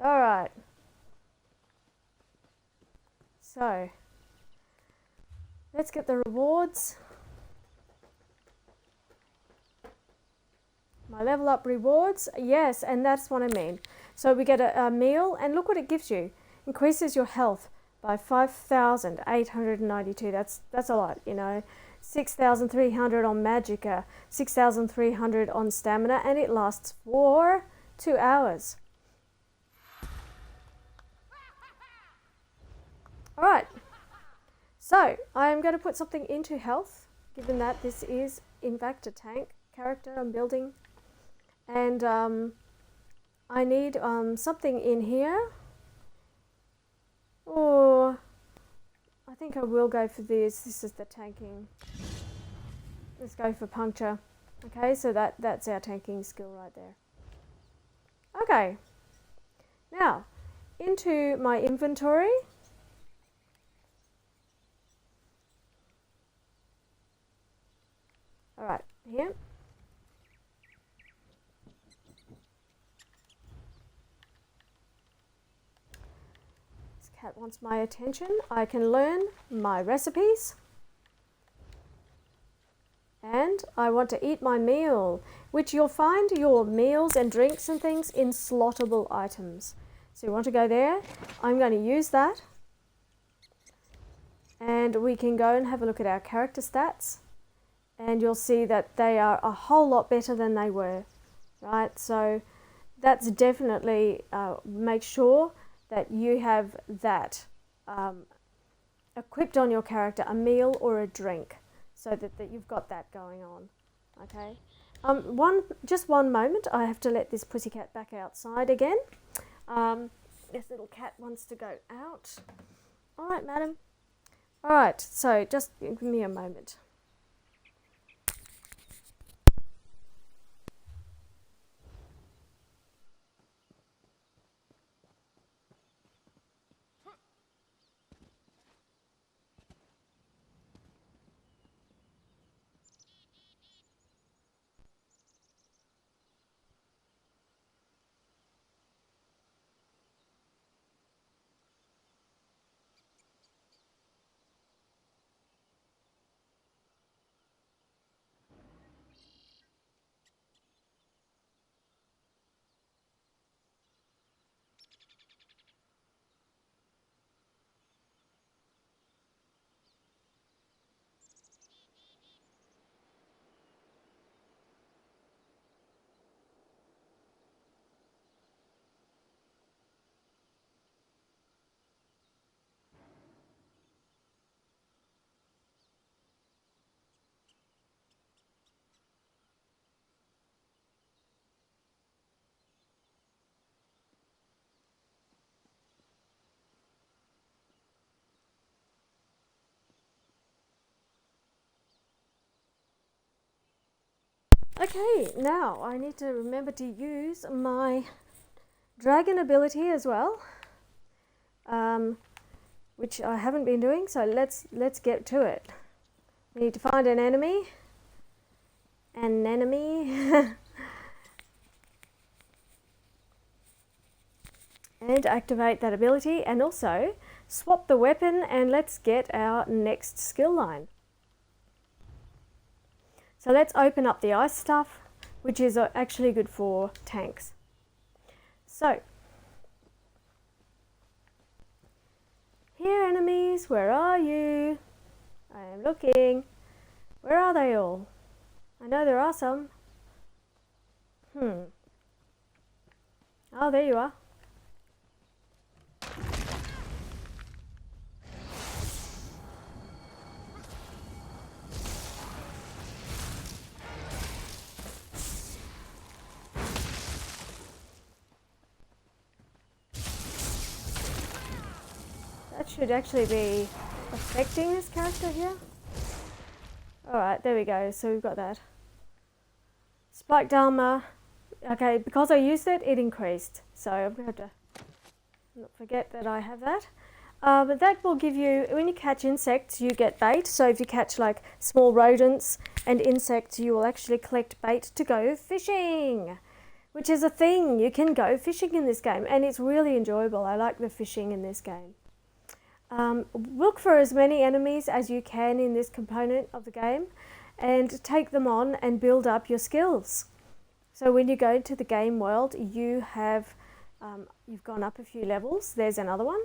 all right. So let's get the rewards. My level up rewards, yes, and that's what I mean. So we get a meal, and look what it gives you. Increases your health by 5,892. That's a lot, you know. 6,300 on magicka, 6,300 on stamina, and it lasts for 2 hours. All right. So I am going to put something into health, given that this is in fact a tank character I'm building. And I need something in here. Or I think I will go for this. This is the tanking. Let's go for puncture. Okay, so that's our tanking skill right there. Okay. Now, into my inventory. All right, here. This cat wants my attention. I can learn my recipes. And I want to eat my meal, which you'll find your meals and drinks and things in slottable items. So you want to go there. I'm going to use that. And we can go and have a look at our character stats. And you'll see that they are a whole lot better than they were, right? So that's definitely, make sure that you have that equipped on your character, a meal or a drink, so that you've got that going on, okay? Just one moment, I have to let this pussycat back outside again. This little cat wants to go out. All right, madam. All right, so just give me a moment. Okay, now I need to remember to use my dragon ability as well, which I haven't been doing, so let's get to it. We need to find an enemy. And activate that ability, and also swap the weapon, and let's get our next skill line. So let's open up the ice stuff, which is actually good for tanks. So, here enemies, where are you? I am looking. Where are they all? I know there are some. Oh, there you are. That should actually be affecting this character here. Alright, there we go. So we've got that. Spiked armor. Okay, because I used it, it increased. So I'm going to have to not forget that I have that. But that will give you, when you catch insects, you get bait. So if you catch like small rodents and insects, you will actually collect bait to go fishing. Which is a thing. You can go fishing in this game. And it's really enjoyable. I like the fishing in this game. Look for as many enemies as you can in this component of the game and take them on and build up your skills. So when you go into the game world, you have you've gone up a few levels. There's another one.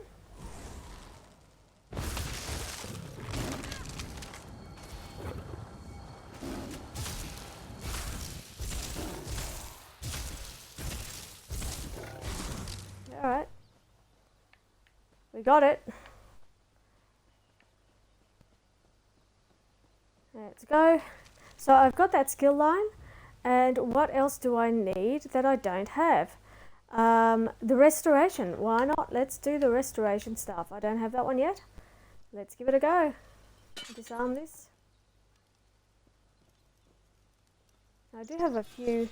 All right, we got it. Let's go. So I've got that skill line, and what else do I need that I don't have? The restoration. Why not? Let's do the restoration stuff. I don't have that one yet. Let's give it a go. Disarm this. I do have a few.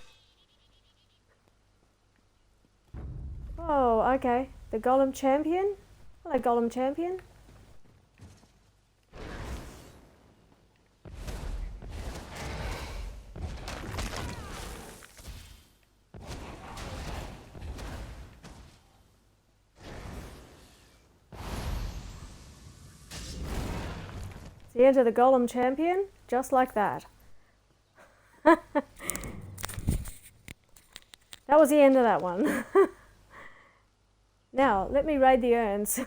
Oh, okay. The Golem Champion. Hello, Golem Champion. So enter the Golem Champion, just like that. That was the end of that one. Now, let me raid the urns.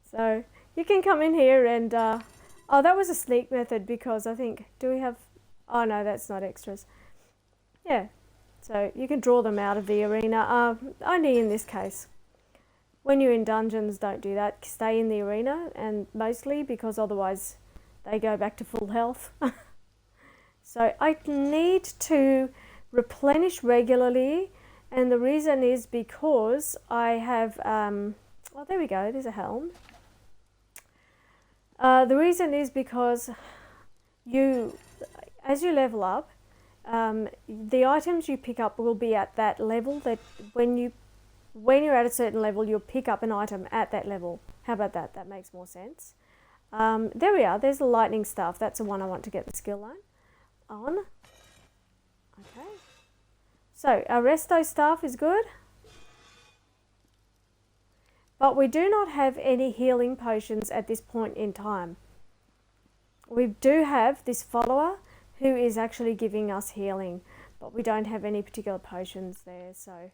So, you can come in here and... oh, that was a sneak method because I think... Do we have... Oh, no, that's not extras. Yeah. So, you can draw them out of the arena. Only in this case. When you're in dungeons, don't do that. Stay in the arena, and mostly because otherwise they go back to full health. So I need to replenish regularly, and the reason is because I have... oh, there we go. There's a helm. The reason is because as you level up, the items you pick up will be at that level that when you're at a certain level, you'll pick up an item at that level. How about that? That makes more sense. There we are. There's the lightning staff. That's the one I want to get the skill line on. Okay. So our resto staff is good. But we do not have any healing potions at this point in time. We do have this follower who is actually giving us healing, but we don't have any particular potions there, so...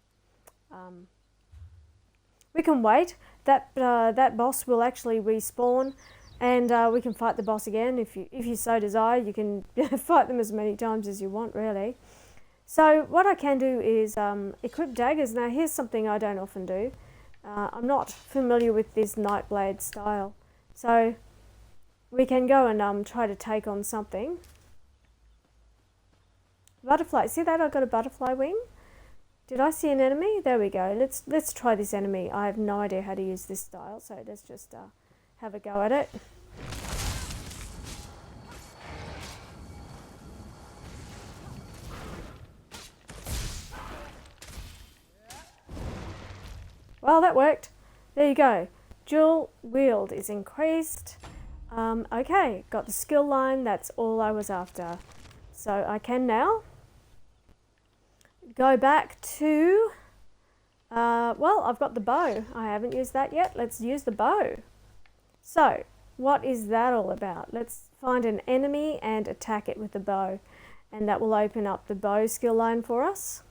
we can wait. That boss will actually respawn, and we can fight the boss again if you so desire. You can fight them as many times as you want, really. So what I can do is equip daggers. Now here's something I don't often do. I'm not familiar with this Nightblade style, so we can go and try to take on something. Butterfly. See that? I got a butterfly wing. Did I see an enemy? There we go. Let's try this enemy. I have no idea how to use this style, so let's just have a go at it. Well, that worked. There you go. Dual wield is increased. Okay, got the skill line. That's all I was after. So I can now go back to... well, I've got the bow. I haven't used that yet. Let's use the bow. So, what is that all about? Let's find an enemy and attack it with the bow. And that will open up the bow skill line for us.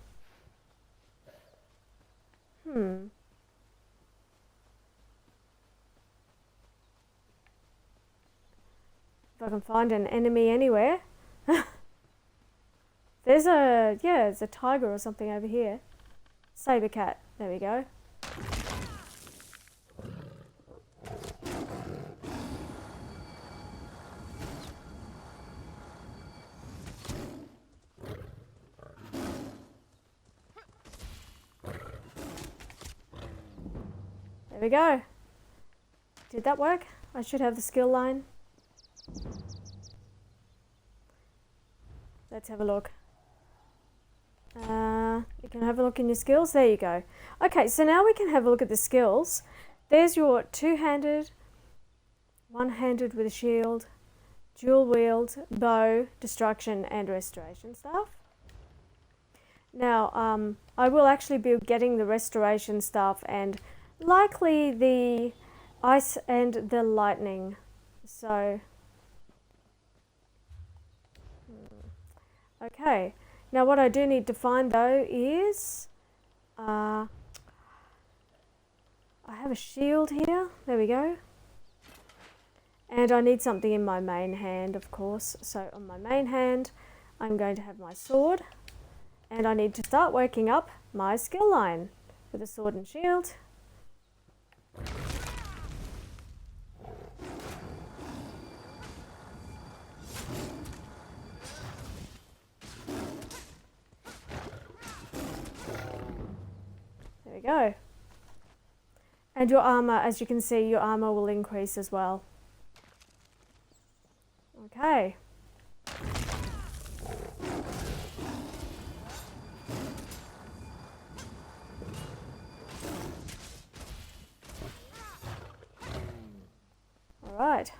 If I can find an enemy anywhere. There's a tiger or something over here. Saber cat. There we go. There we go. Did that work? I should have the skill line. Let's have a look. You can have a look in your skills. There you go. Okay, so now we can have a look at the skills. There's your two-handed, one-handed with a shield, dual wield, bow, destruction, and restoration stuff. Now, I will actually be getting the restoration stuff and likely the ice and the lightning. So, okay. Now what I do need to find though is, I have a shield here. There we go. And I need something in my main hand, of course. So on my main hand, I'm going to have my sword. And I need to start working up my skill line with a sword and shield. There we go. And your armor, as you can see, your armor will increase as well. Okay. All right.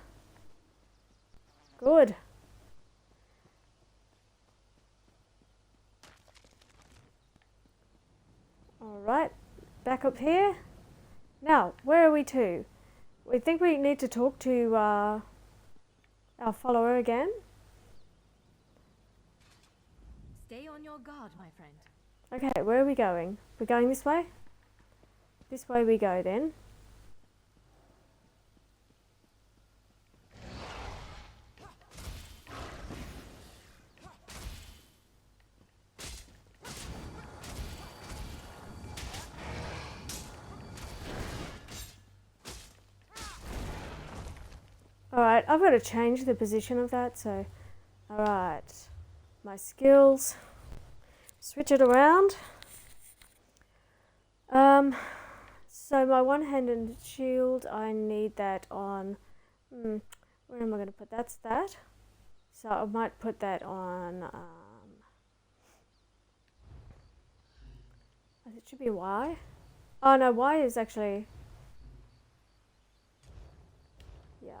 Good. All right. Back up here. Now, where are we to? We think we need to talk to our follower again. Stay on your guard, my friend. Okay, where are we going? We're going this way? This way we go then. Alright, I've got to change the position of that, so... Alright, my skills. Switch it around. So my one-handed shield, I need that on... where am I going to put that's that? So I might put that on... it should be Y. Oh no, Y is actually... Yeah.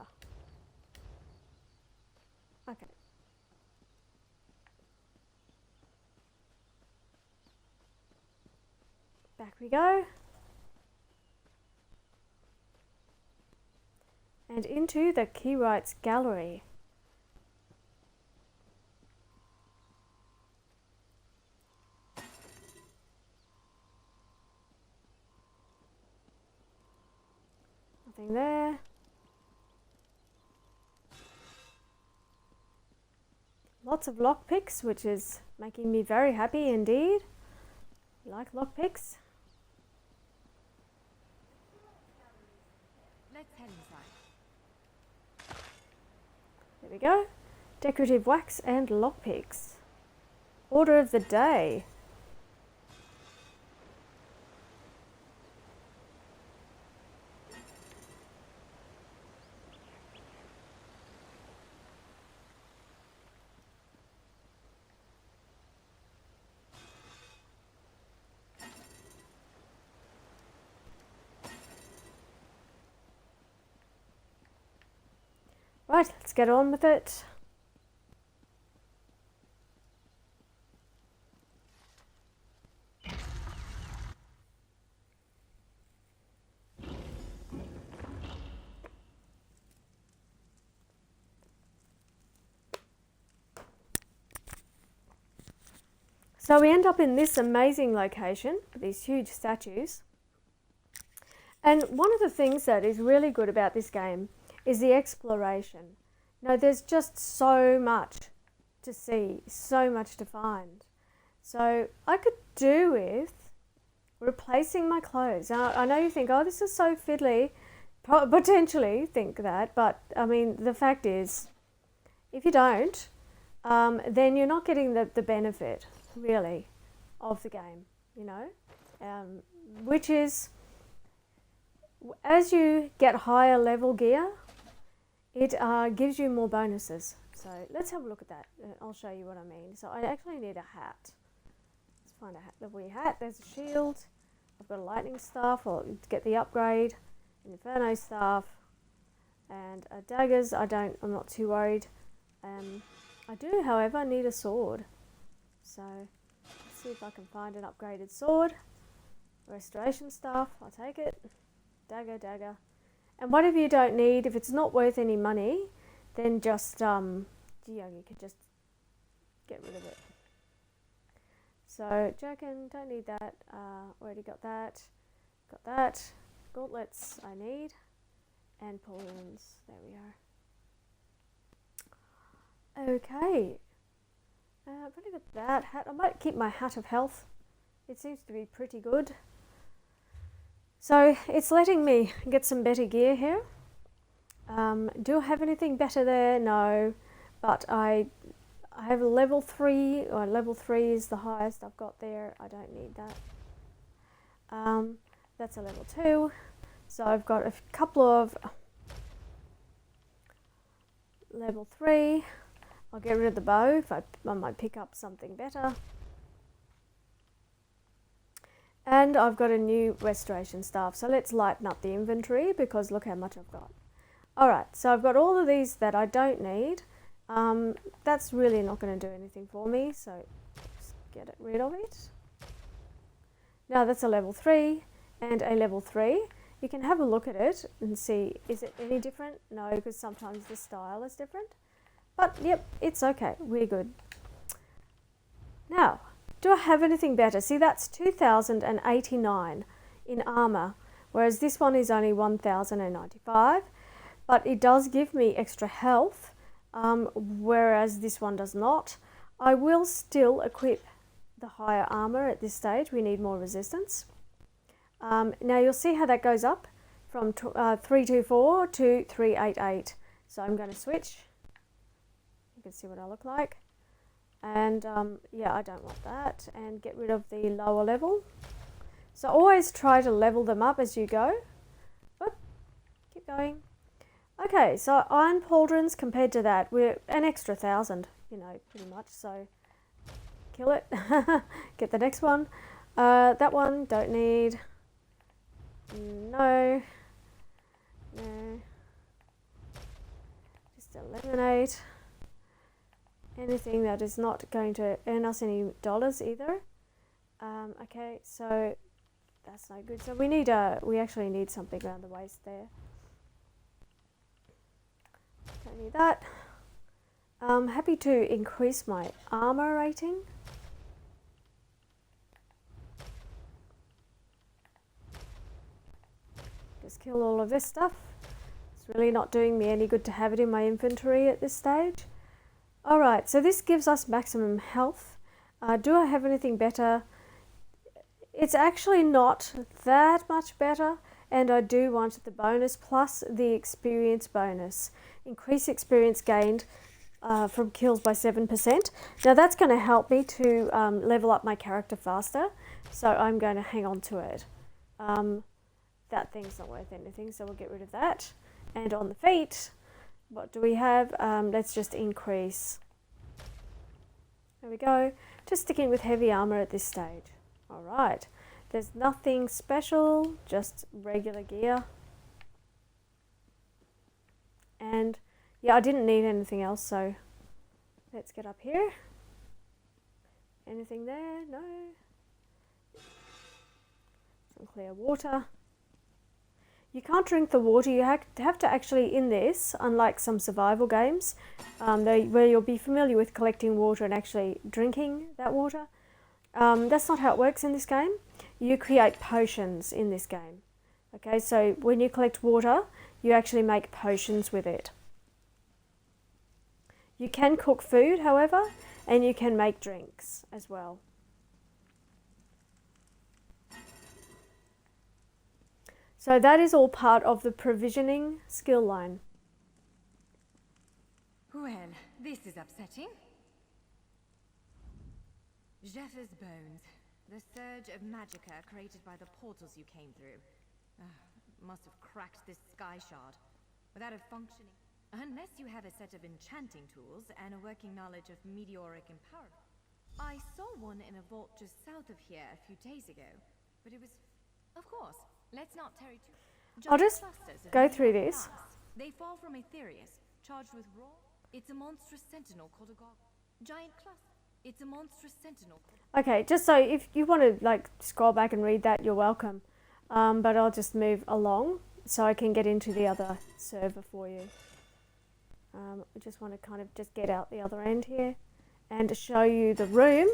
Okay. Back we go. And into the Keyrights gallery. Nothing there. Lots of lockpicks, which is making me very happy indeed. I like lockpicks. Let's head inside. There we go. Decorative wax and lockpicks. Order of the day. Right, let's get on with it. So we end up in this amazing location with these huge statues. And one of the things that is really good about this game is the exploration. You know, there's just so much to see, so much to find. So I could do with replacing my clothes. Now, I know you think, oh, this is so fiddly. Potentially think that, but I mean, the fact is, if you don't, then you're not getting the benefit, really, of the game, you know, which is, as you get higher level gear, it gives you more bonuses. So let's have a look at that. I'll show you what I mean. So I actually need a hat. Let's find a hat, lovely hat. There's a shield. I've got a lightning staff, or to get the upgrade, an inferno staff, and daggers. I'm not too worried. I do, however, need a sword. So let's see if I can find an upgraded sword. Restoration staff, I'll take it. Dagger. And whatever you don't need, if it's not worth any money, then just, you can just get rid of it. So, jerkin, don't need that. Already got that. Got that. Gauntlets I need. And pauldrons. There we are. Okay. I've already got that hat. I might keep my hat of health. It seems to be pretty good. So it's letting me get some better gear here. Do I have anything better there? No. But I have a level 3, or level 3 is the highest I've got there. I don't need that. That's a level 2. So I've got a couple of level 3. I'll get rid of the bow if I might pick up something better. And I've got a new restoration staff. So let's lighten up the inventory, because look how much I've got. Alright, so I've got all of these that I don't need. That's really not going to do anything for me, so just get rid of it. Now that's a level 3 and a level 3. You can have a look at it and see, is it any different? No, because sometimes the style is different. But yep, it's okay, we're good. Now, do I have anything better? See, that's 2,089 in armor, whereas this one is only 1,095. But it does give me extra health, whereas this one does not. I will still equip the higher armor at this stage. We need more resistance. Now you'll see how that goes up from 324 to 388. So I'm going to switch. You can see what I look like. And yeah, I don't want that. And get rid of the lower level. So always try to level them up as you go. But keep going. Okay, so iron pauldrons, compared to that, we're an extra 1,000, you know, pretty much. So kill it. Get the next one. That one, don't need. No. Just eliminate anything that is not going to earn us any dollars either. Okay, so that's no good. So we actually need something around the waist there. Don't need that. I'm happy to increase my armor rating. Just kill all of this stuff. It's really not doing me any good to have it in my inventory at this stage. Alright, so this gives us maximum health. Do I have anything better? It's actually not that much better, and I do want the bonus plus the experience bonus. Increase experience gained from kills by 7%. Now that's going to help me to level up my character faster, so I'm going to hang on to it. That thing's not worth anything, so we'll get rid of that. And on the feet, what do we have? Let's just increase. There we go. Just sticking with heavy armor at this stage. Alright, there's nothing special, just regular gear. And Yeah, I didn't need anything else, so let's get up here. Anything there? No. Some clear water. You can't drink the water. You have to actually, in this, unlike some survival games, where you'll be familiar with collecting water and actually drinking that water. That's not how it works in this game. You create potions in this game. Okay, so when you collect water, you actually make potions with it. You can cook food, however, and you can make drinks as well. So that is all part of the provisioning skill line. Well, this is upsetting. Jeffers' bones. The surge of magicka created by the portals you came through. Must have cracked this sky shard. Without a functioning... Unless you have a set of enchanting tools and a working knowledge of meteoric empowerment. I saw one in a vault just south of here a few days ago, but it was... Of course, let's not tarry too... I'll just go through this. They fall from Aetherius, charged with raw... It's a monstrous sentinel called a gog. Giant cluster. It's a monstrous sentinel. Okay, just so if you want to like scroll back and read that, you're welcome. But I'll just move along so I can get into the other server for you. I just want to kind of just get out the other end here and show you the room.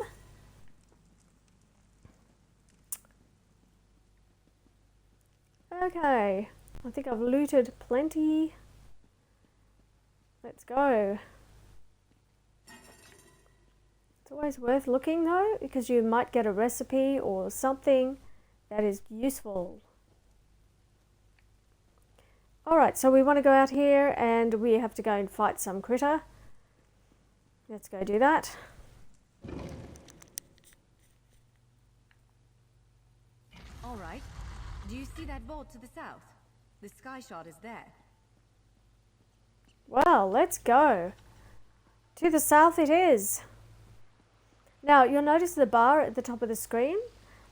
Okay, I think I've looted plenty. Let's go. It's always worth looking though, because you might get a recipe or something that is useful. Alright, so we want to go out here and we have to go and fight some critter. Let's go do that. Alright. Do you see that vault to the south? The sky shard is there. Well, let's go. To the south it is. Now, you'll notice the bar at the top of the screen.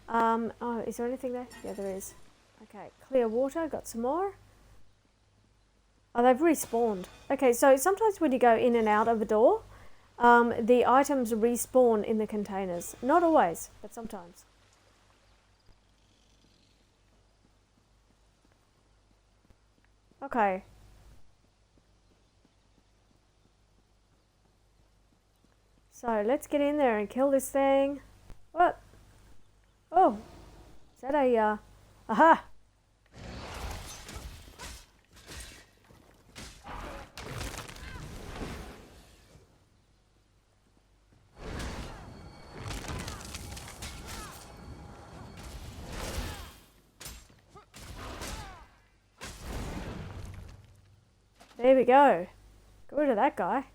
Oh, is there anything there? Yeah, there is. Okay, clear water, got some more. Oh, they've respawned. Okay, so sometimes when you go in and out of a door, the items respawn in the containers. Not always, but sometimes. Okay. So let's get in there and kill this thing. What? Oh, is that a, aha! There we go. Get rid of that guy.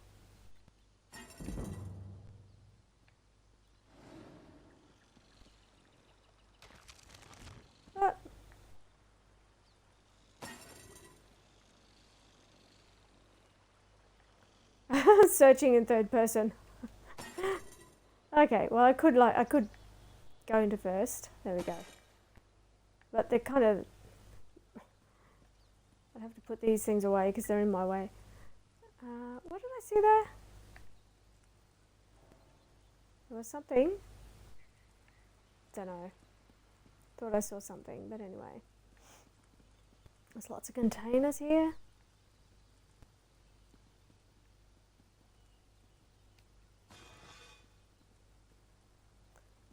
What? Searching in third person. Okay, well I could go into first. There we go. But they're kind of... I have to put these things away because they're in my way. What did I see there? There was something. Don't know. Thought I saw something, but anyway. There's lots of containers here.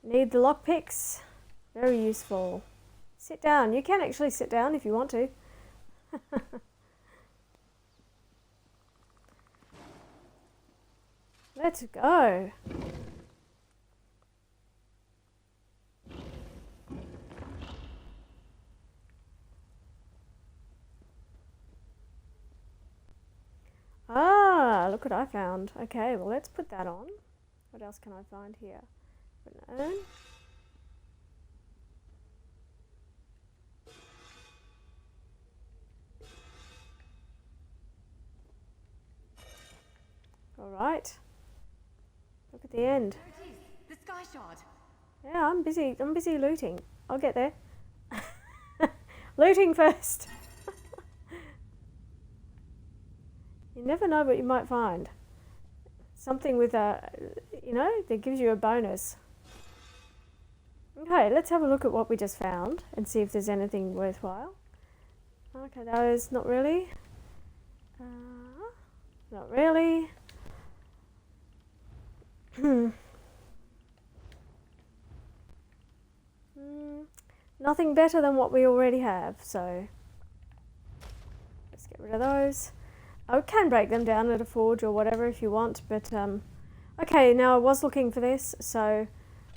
Need the lockpicks. Very useful. Sit down. You can actually sit down if you want to. Let's go. Ah, look what I found. Okay, well let's put that on. What else can I find here? An urn. All right. Look at the end. There it is, the sky shard. Yeah, I'm busy looting. I'll get there. Looting first. You never know what you might find. Something with a, that gives you a bonus. Okay, let's have a look at what we just found and see if there's anything worthwhile. Okay, those, not really. Not really. Nothing better than what we already have, so let's get rid of those. I can break them down at a forge or whatever if you want, but okay, now I was looking for this, so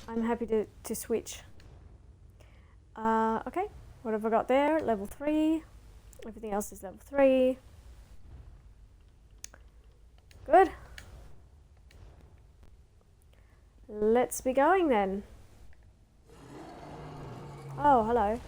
I'm happy to switch. Okay, what have I got there? Level 3. Everything else is level 3. Good. Let's be going then. Oh, hello.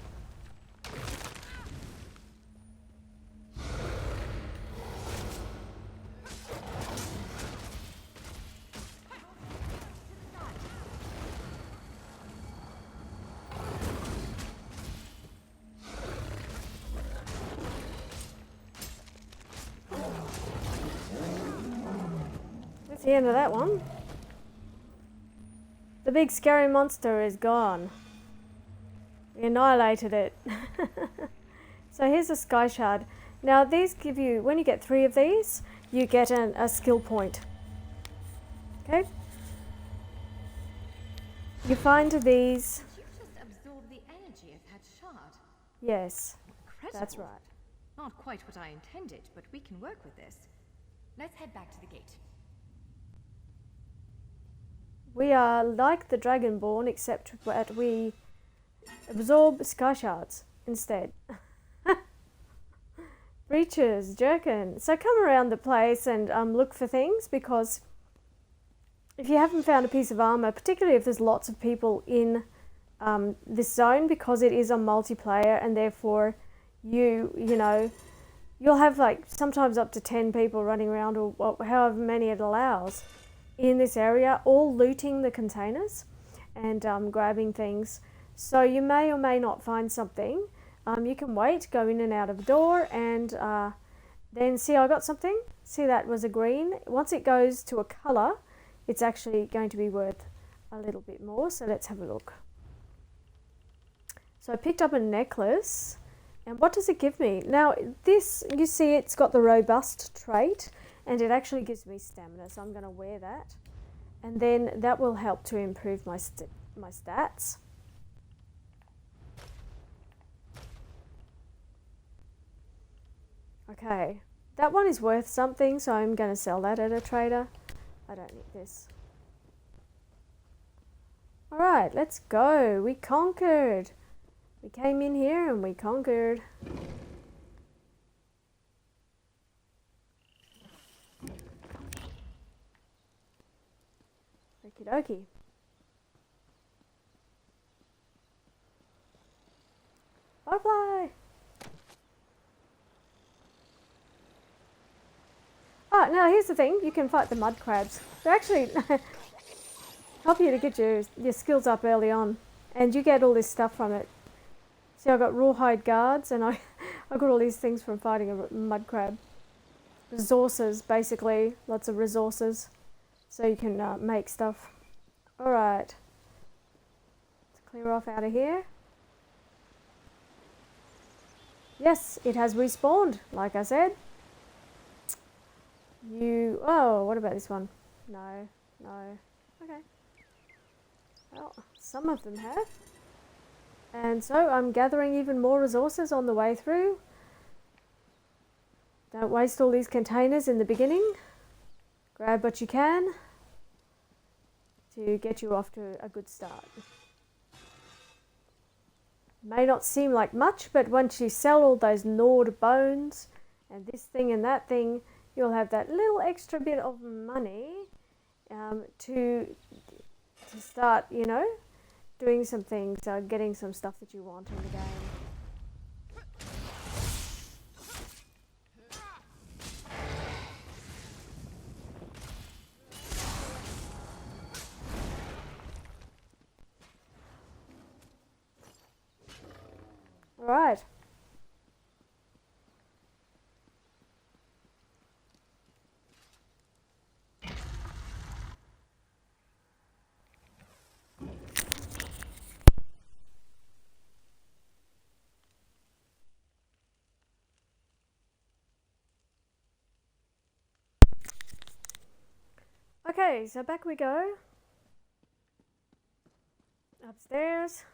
That's the end of that one. The big scary monster is gone. We annihilated it. So here's a sky shard. Now these give you, when you get 3 of these, you get a skill point. Okay? You find these. Did you just absorb the energy of that shard? Yes, Incredible. that's right. Not quite what I intended, but we can work with this. Let's head back to the gate. We are like the Dragonborn, except that we absorb sky shards instead. Breaches, Jerkin. So come around the place and look for things, because if you haven't found a piece of armor, particularly if there's lots of people in this zone, because it is a multiplayer, and therefore you'll have like sometimes up to 10 people running around, or however many it allows in this area, all looting the containers and grabbing things. So you may or may not find something. You can wait, go in and out of the door, and then see, I got something. See, that was a green. Once it goes to a colour, it's actually going to be worth a little bit more. So let's have a look. So I picked up a necklace, and what does it give me? Now this, you see, it's got the robust trait, and it actually gives me stamina, so I'm going to wear that, and then that will help to improve my stats. Okay, that one is worth something, so I'm going to sell that at a trader. I don't need this. Alright, let's go. We conquered. We came in here and we conquered. Okie dokie. Butterfly! Oh, now here's the thing. You can fight the mud crabs. They're actually help you to get your skills up early on. And you get all this stuff from it. See, I got rawhide guards, and I got all these things from fighting a mud crab. Resources, basically. Lots of resources. So you can make stuff. Alright. Let's clear off out of here. Yes, it has respawned, like I said. Oh, what about this one? No. Okay. Well, some of them have. And so I'm gathering even more resources on the way through. Don't waste all these containers in the beginning. Grab what you can to get you off to a good start. May not seem like much, but once you sell all those gnawed bones and this thing and that thing, you'll have that little extra bit of money to start, doing some things, getting some stuff that you want in the game. Alright. Okay, so back we go. Upstairs.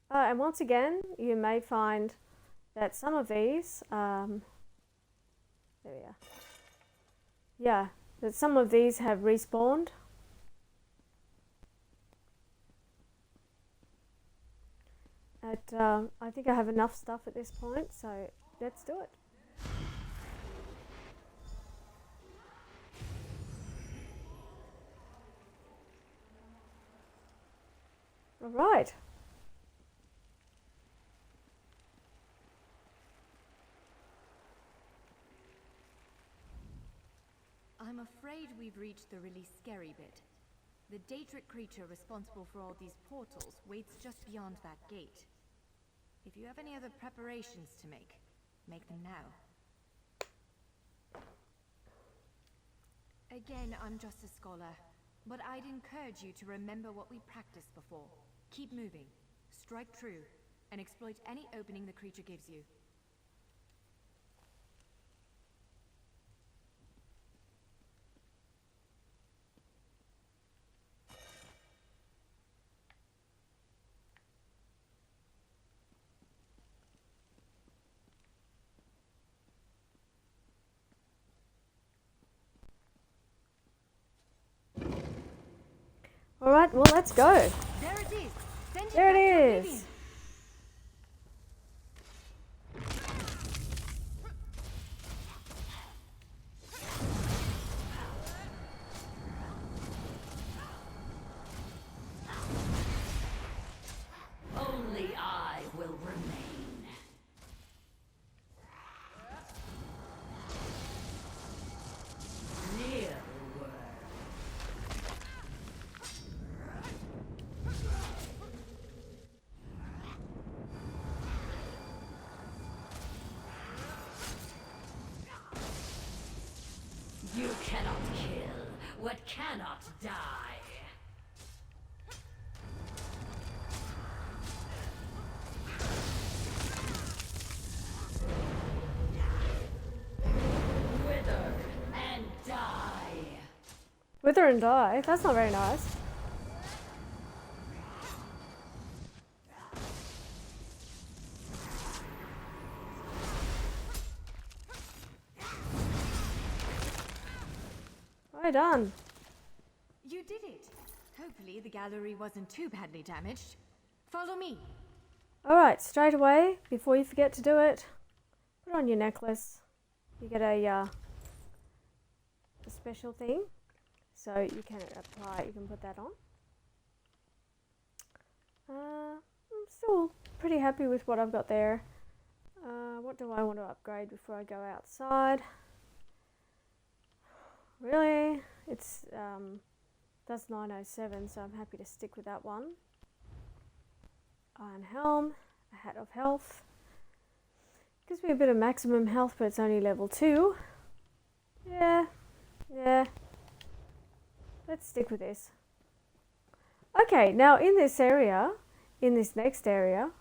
And once again, you may find that some of these, there we are. Yeah, that some of these have respawned. I think I have enough stuff at this point, so let's do it. All right. I'm afraid we've reached the really scary bit. The Daedric creature responsible for all these portals waits just beyond that gate. If you have any other preparations to make them now. Again, I'm just a scholar, but I'd encourage you to remember what we practiced before. Keep moving, strike true, and exploit any opening the creature gives you. All right, well, let's go. There it is! Send it There back to it Oblivion. is. Only I will remain. Near the word. You cannot kill what cannot die. Wither and die. Wither and die. That's not very nice. Right done. You did it! Hopefully the gallery wasn't too badly damaged. Follow me. All right, straight away, before you forget to do it, put on your necklace. You get a special thing, so you can apply. You can put that on. I'm still pretty happy with what I've got there. What do I want to upgrade before I go outside? Really, it's that's 907, so I'm happy to stick with that one. Iron helm, a hat of health. Gives me a bit of maximum health, but it's only level 2. Yeah. Let's stick with this. Okay, now in this area, in this next area,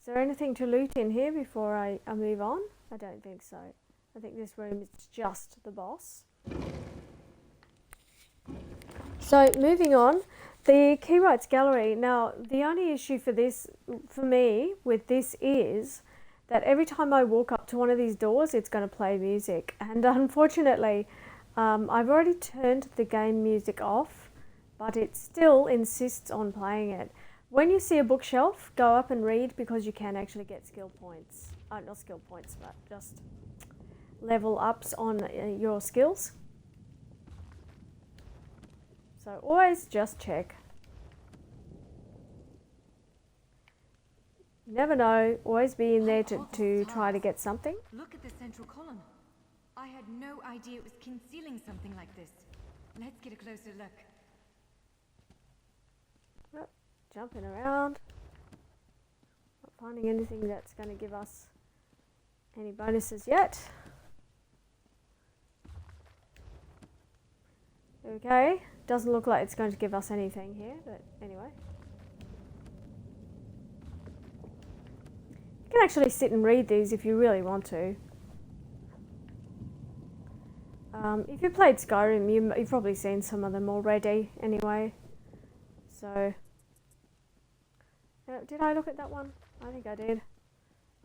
is there anything to loot in here before I move on? I don't think so. I think this room is just the boss. So moving on, the Key Rights Gallery. Now, the only issue for this, for me, with this is that every time I walk up to one of these doors, it's going to play music. And unfortunately, I've already turned the game music off, but it still insists on playing it. When you see a bookshelf, go up and read, because you can actually get skill points. Not skill points, but just level ups on your skills. So always just check. You never know, always be in there to try to get something. Look at the central column. I had no idea it was concealing something like this. Let's get a closer look. Yep, jumping around. Not finding anything that's going to give us any bonuses yet. Okay, doesn't look like it's going to give us anything here, but anyway. You can actually sit and read these if you really want to. If you played Skyrim, you've probably seen some of them already anyway. So, did I look at that one? I think I did.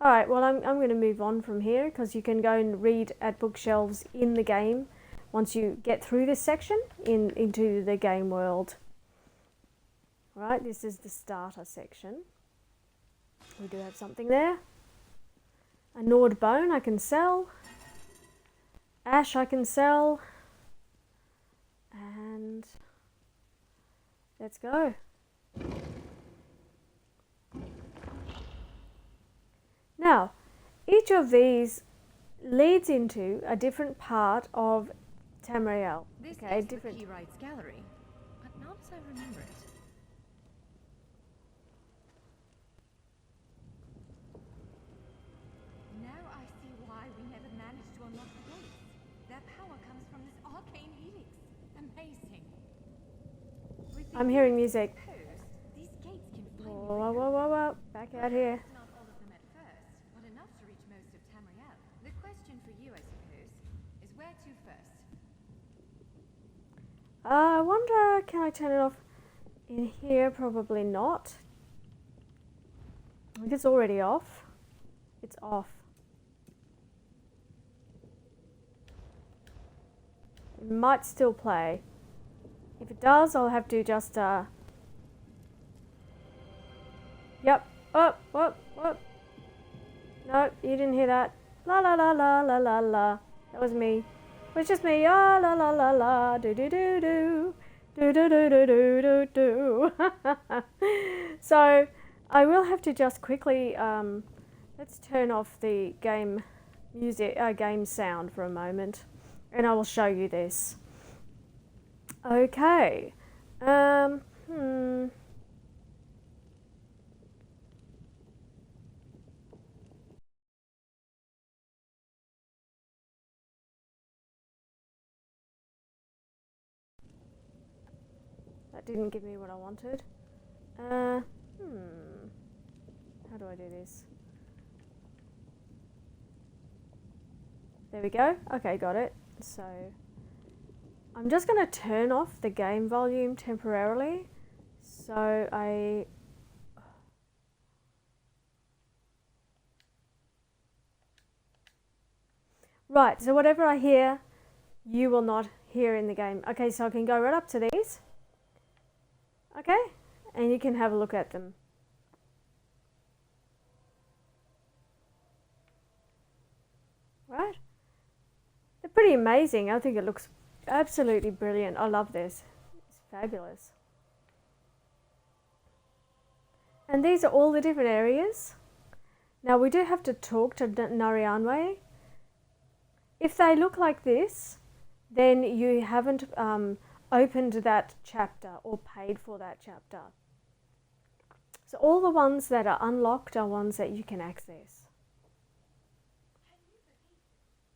Alright, well I'm going to move on from here because you can go and read at bookshelves in the game once you get through this section into the game world. Right, this is the starter section. We do have something there. A gnawed bone I can sell. Ash I can sell. And let's go. Now, each of these leads into a different part of Tamriel. This Okay, is different. the Keyrights Gallery, but not as I remember it. Now I see why we never managed to unlock the gates. Their power comes from this arcane helix. Amazing. With the I'm hearing helix music. exposed, these gates can Whoa, finally whoa, whoa, whoa, whoa. Back out here. not all of them at first, but enough to reach most of Tamriel. The question for you, I suppose, is where to first? I wonder, can I turn it off in here? Probably not. I think it's already off. It's off. It might still play. If it does, I'll have to just, Yep. Oh, whoop, whoop. No, you didn't hear that. La la la la la la la. That was me. It was just me. Ah, la la la la. Do do do do. Do do do do do do do. So, I will have to just quickly, let's turn off the game music, game sound for a moment, and I will show you this. Okay. That didn't give me what I wanted. How do I do this? There we go. Okay, got it. So I'm just going to turn off the game volume temporarily. So Right, so whatever I hear, you will not hear in the game. Okay, so I can go right up to these. Okay, and you can have a look at them. Right? They're pretty amazing. I think it looks absolutely brilliant. I love this. It's fabulous. And these are all the different areas. Now we do have to talk to Narianwe. If they look like this, then you haven't opened that chapter or paid for that chapter. So all the ones that are unlocked are ones that you can access. Can you believe it?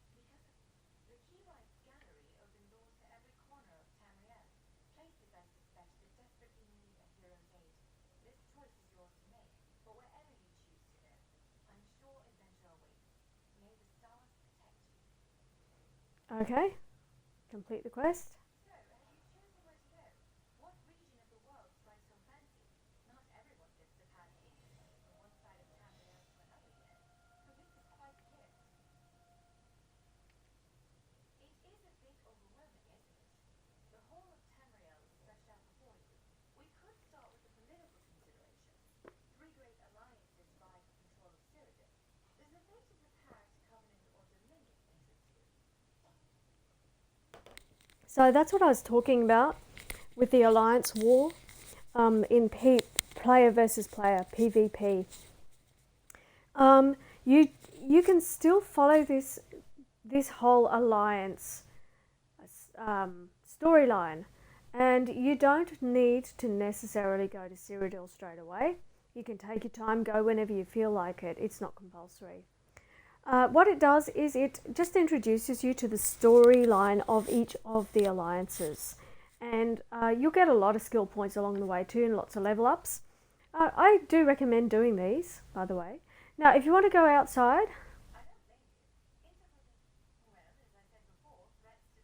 Because the Keyrights Gallery opened doors to every corner of Tamriel. Places I suspect that desperately need a hero's aid. This choice is yours to make, but wherever you choose to go, I'm sure adventure awaits. May the stars protect you. Okay, complete the quest. So, have you chosen where to go? What region of the world strikes your fancy? Not everyone gets to pass aimlessly from one side of Tamriel to another yet, so this is quite a gift. It is a bit overwhelming, isn't it? The whole of Tamriel is stretched out before you. We could start with the political considerations. 3 great alliances vie for control of Cyrodiil. There's a bit of the Pact, Covenant, or Dominion interest here. So that's what I was talking about with the Alliance War in player versus player, PvP. You can still follow this whole Alliance storyline, and you don't need to necessarily go to Cyrodiil straight away. You can take your time, go whenever you feel like it. It's not compulsory. What it does is it just introduces you to the storyline of each of the alliances, and you'll get a lot of skill points along the way too, and lots of level ups. I do recommend doing these, by the way. Now, if you want to go outside, I don't blame you. Interpreting, well, as I said before, threats to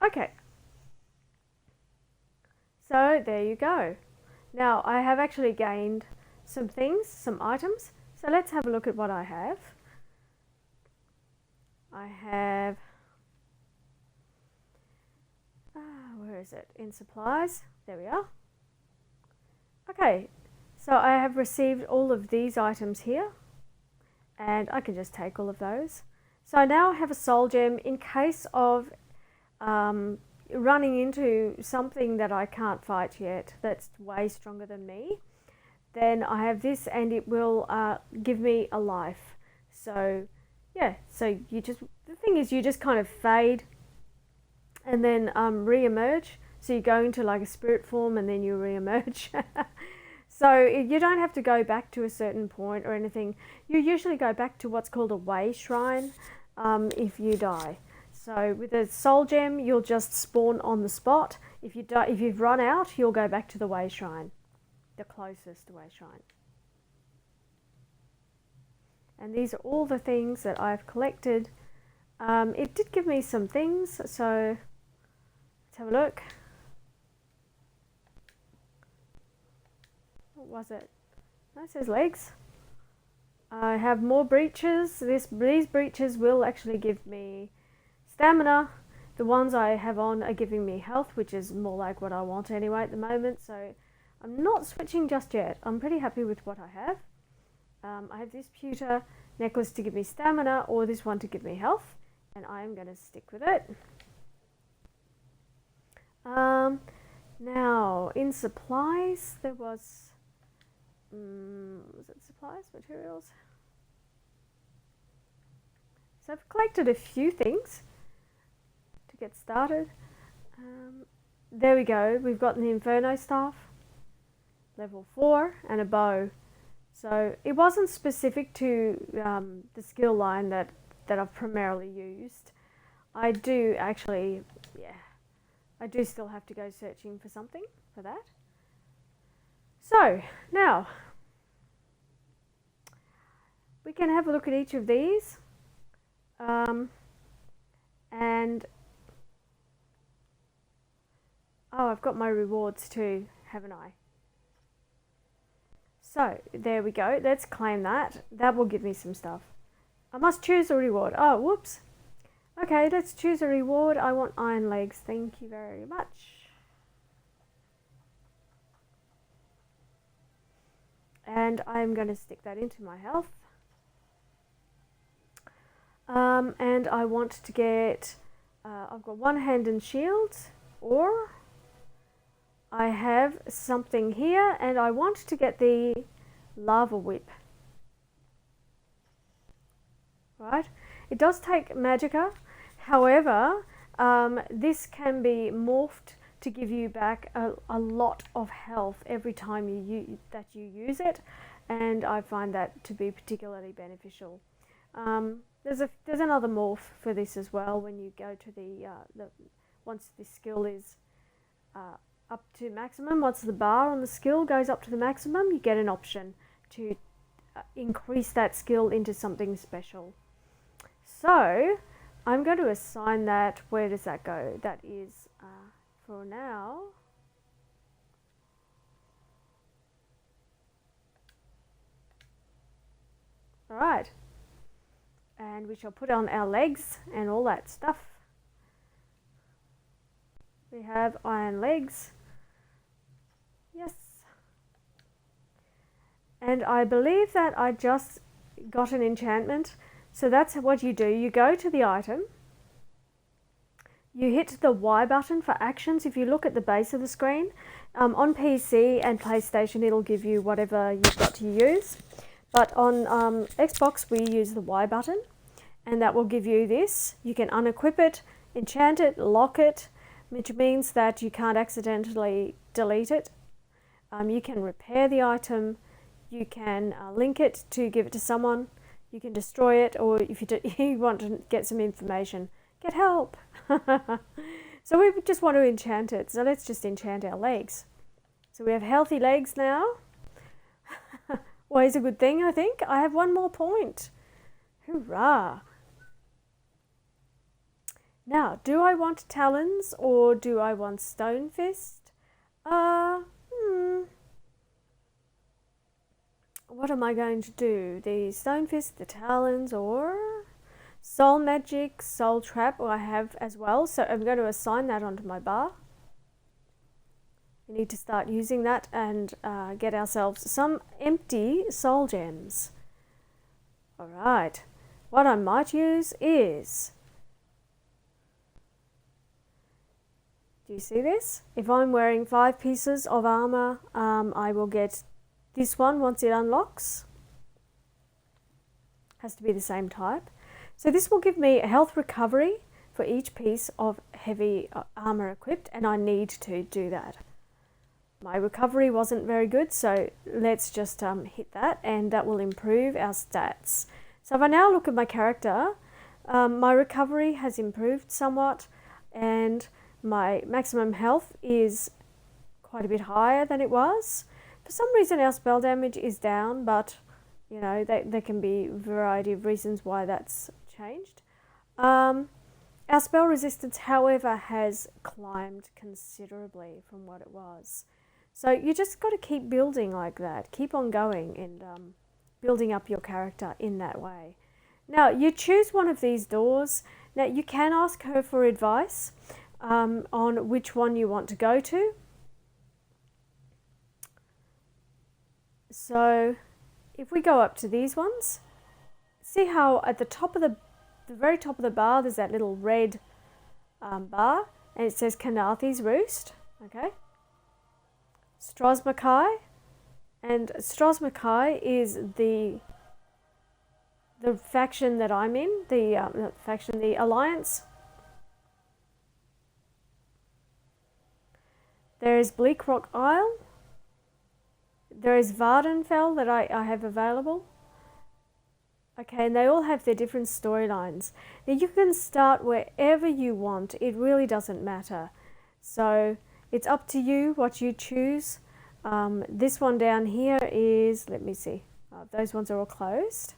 Okay. So there you go. Now I have actually gained some things, some items. So let's have a look at what I have. I have, where is it? In supplies. There we are. Okay, so I have received all of these items here, and I can just take all of those. So I now have a soul gem in case of running into something that I can't fight yet that's way stronger than me. Then I have this, and it will give me a life. So yeah, so the thing is, you just kind of fade and then re-emerge. So you go into like a spirit form and then you re-emerge. So you don't have to go back to a certain point or anything. You usually go back to what's called a way shrine if you die. So with a soul gem, you'll just spawn on the spot. If you've run out, you'll go back to the way shrine, the closest way shrine. And these are all the things that I've collected. It did give me some things, so let's have a look. What was it? No, it says legs. I have more breaches. These breaches will actually give me stamina. The ones I have on are giving me health, which is more like what I want anyway at the moment. So I'm not switching just yet. I'm pretty happy with what I have. I have this pewter necklace to give me stamina, or this one to give me health, and I'm going to stick with it. Now, in supplies, there was it supplies, materials? So I've collected a few things to get started. There we go. We've got the Inferno staff, level 4, and a bow. So it wasn't specific to the skill line that I've primarily used. I do actually, I do still have to go searching for something for that. So now we can have a look at each of these, and I've got my rewards too, haven't I? So there we go. Let's claim that. That will give me some stuff. I must choose a reward. Oh, whoops. Okay, let's choose a reward. I want iron legs. Thank you very much. And I'm going to stick that into my health. And I want to get, I've got one hand and shield, or I have something here, and I want to get the lava whip. Right? It does take magicka. However, this can be morphed to give you back a lot of health every time you use it, and I find that to be particularly beneficial. There's another morph for this as well. When you go to the once the skill is up to maximum, once the bar on the skill goes up to the maximum, you get an option to increase that skill into something special. So I'm going to assign that. Where does that go? That is for now. All right. And we shall put on our legs and all that stuff. We have iron legs. Yes. And I believe that I just got an enchantment. So that's what you do. You go to the item. You hit the Y button for actions. If you look at the base of the screen, on PC and PlayStation, it'll give you whatever you've got to use. But on Xbox, we use the Y button, and that will give you this. You can unequip it, enchant it, lock it, which means that you can't accidentally delete it. You can repair the item. You can link it to give it to someone. You can destroy it, or if you want to get some information, get help. So we just want to enchant it. So let's just enchant our legs. So we have healthy legs now. Always a good thing, I think. I have one more point. Hoorah. Now, do I want talons or do I want stone fist? What am I going to do? The stone fist, the talons, or soul magic, soul trap, I have as well. So I'm going to assign that onto my bar. We need to start using that and get ourselves some empty soul gems. All right. What I might use is, do you see this? If I'm wearing 5 pieces of armor, I will get this one once it unlocks. Has to be the same type. So this will give me a health recovery for each piece of heavy armor equipped, and I need to do that. My recovery wasn't very good, so let's just hit that, and that will improve our stats. So if I now look at my character, my recovery has improved somewhat, and my maximum health is quite a bit higher than it was. For some reason our spell damage is down, but you know, there can be a variety of reasons why that's changed. Our spell resistance, however, has climbed considerably from what it was. So you just got to keep building like that. Keep on going and building up your character in that way. Now, you choose one of these doors. Now, you can ask her for advice on which one you want to go to. So, if we go up to these ones, see how at the top of the very top of the bar, there's that little red bar, and it says Kanathi's Roost. Okay. Strosmakai, and Strosmakai is the faction that I'm in, the alliance. There is Bleakrock Isle. There is Vardenfell that I have available. Okay, and they all have their different storylines. Now you can start wherever you want. It really doesn't matter. So it's up to you what you choose. This one down here is, let me see. Those ones are all closed.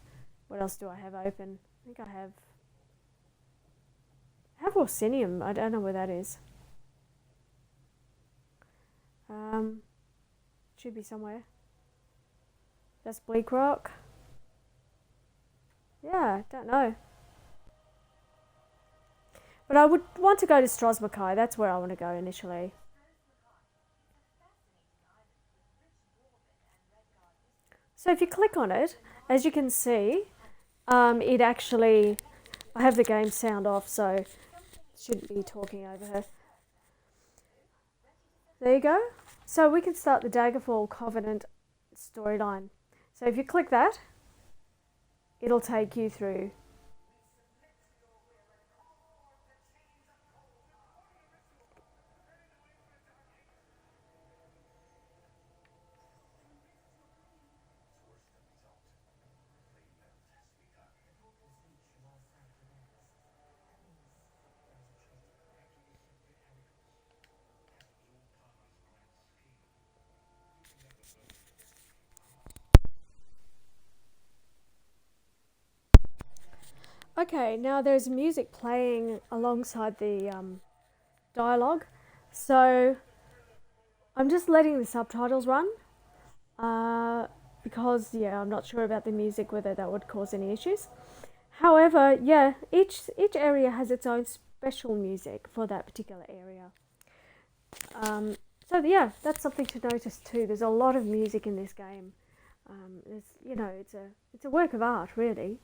What else do I have open? I think I have Orsinium. I don't know where that is. Should be somewhere. That's Bleakrock. Yeah, don't know. But I would want to go to Strosmakai. That's where I want to go initially. So if you click on it, as you can see, it actually, I have the game sound off, so shouldn't be talking over her. There you go. So we can start the Daggerfall Covenant storyline. So if you click that, it'll take you through. Okay, now there's music playing alongside the dialogue, so I'm just letting the subtitles run because, yeah, I'm not sure about the music, whether that would cause any issues. However, yeah, each area has its own special music for that particular area. So yeah, that's something to notice too. There's a lot of music in this game. It's a work of art, really.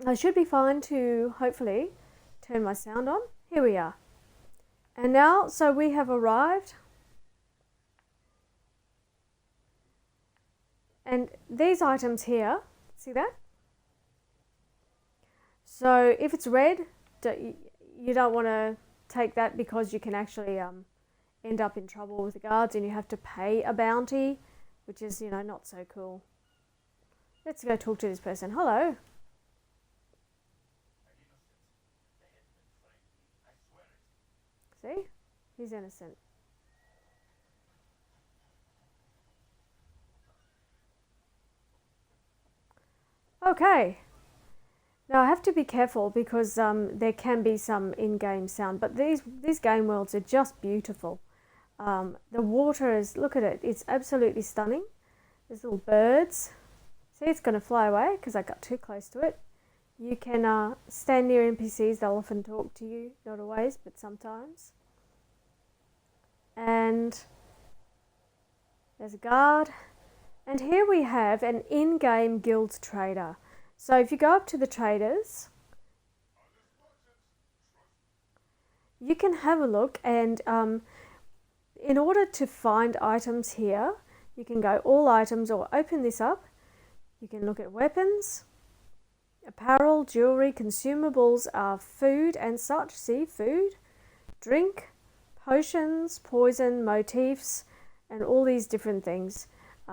I should be fine to hopefully turn my sound on. Here we are. And now, so we have arrived. And these items here, see that? So if it's red, you don't want to take that because you can actually end up in trouble with the guards and you have to pay a bounty, which is, not so cool. Let's go talk to this person. Hello. See? He's innocent. Okay. Now I have to be careful because there can be some in-game sound, but these game worlds are just beautiful. The water is, look at it, it's absolutely stunning. There's little birds. See, it's going to fly away because I got too close to it. You can stand near NPCs, they'll often talk to you, not always, but sometimes. And there's a guard. And here we have an in-game guild trader. So if you go up to the traders, you can have a look, and in order to find items here, you can go all items or open this up. You can look at weapons, apparel, jewelry, consumables, food and such. See, food, drink, potions, poison, motifs, and all these different things,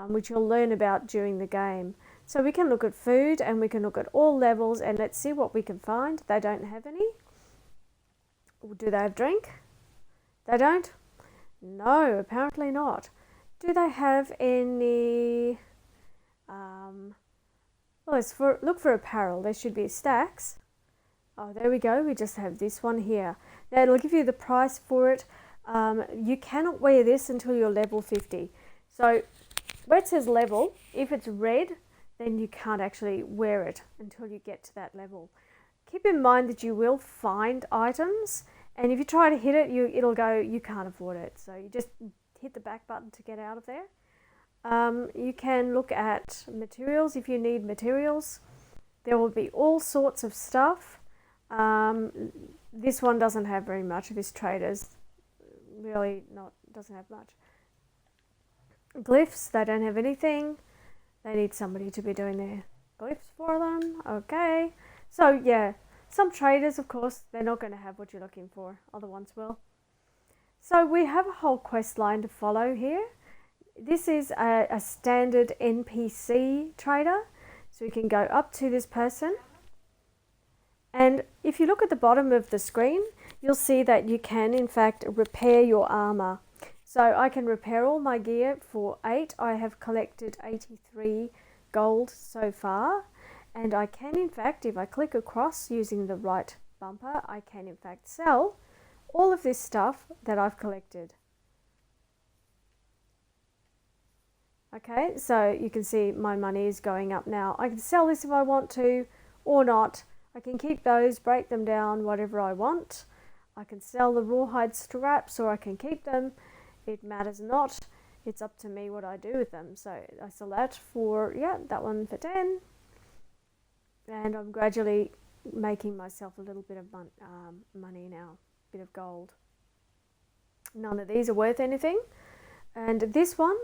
which you'll learn about during the game. So we can look at food and we can look at all levels, and let's see what we can find. They don't have any. Do they have drink? They don't? No, apparently not. Do they have any... well, look for apparel. There should be stacks. Oh, there we go. We just have this one here. Now it'll give you the price for it. You cannot wear this until you're level 50. So where it says level, if it's red, then you can't actually wear it until you get to that level. Keep in mind that you will find items, and if you try to hit it, it'll go, you can't afford it. So you just hit the back button to get out of there. You can look at materials if you need materials. There will be all sorts of stuff. This one doesn't have very much. This trader's really doesn't have much. Glyphs, they don't have anything. They need somebody to be doing their glyphs for them. Okay. So yeah, some traders, of course, they're not going to have what you're looking for. Other ones will. So we have a whole quest line to follow here. This is a standard NPC trader. So we can go up to this person. And if you look at the bottom of the screen, you'll see that you can, in fact, repair your armor. So I can repair all my gear for 8. I have collected 83 gold so far. And I can, in fact, if I click across using the right bumper, I can, in fact, sell all of this stuff that I've collected. Okay, so you can see my money is going up now. I can sell this if I want to or not. I can keep those, break them down, whatever I want. I can sell the rawhide straps or I can keep them. It matters not. It's up to me what I do with them. So I sell that for, yeah, that one for 10. And I'm gradually making myself a little bit of money now, a bit of gold. None of these are worth anything. And this one,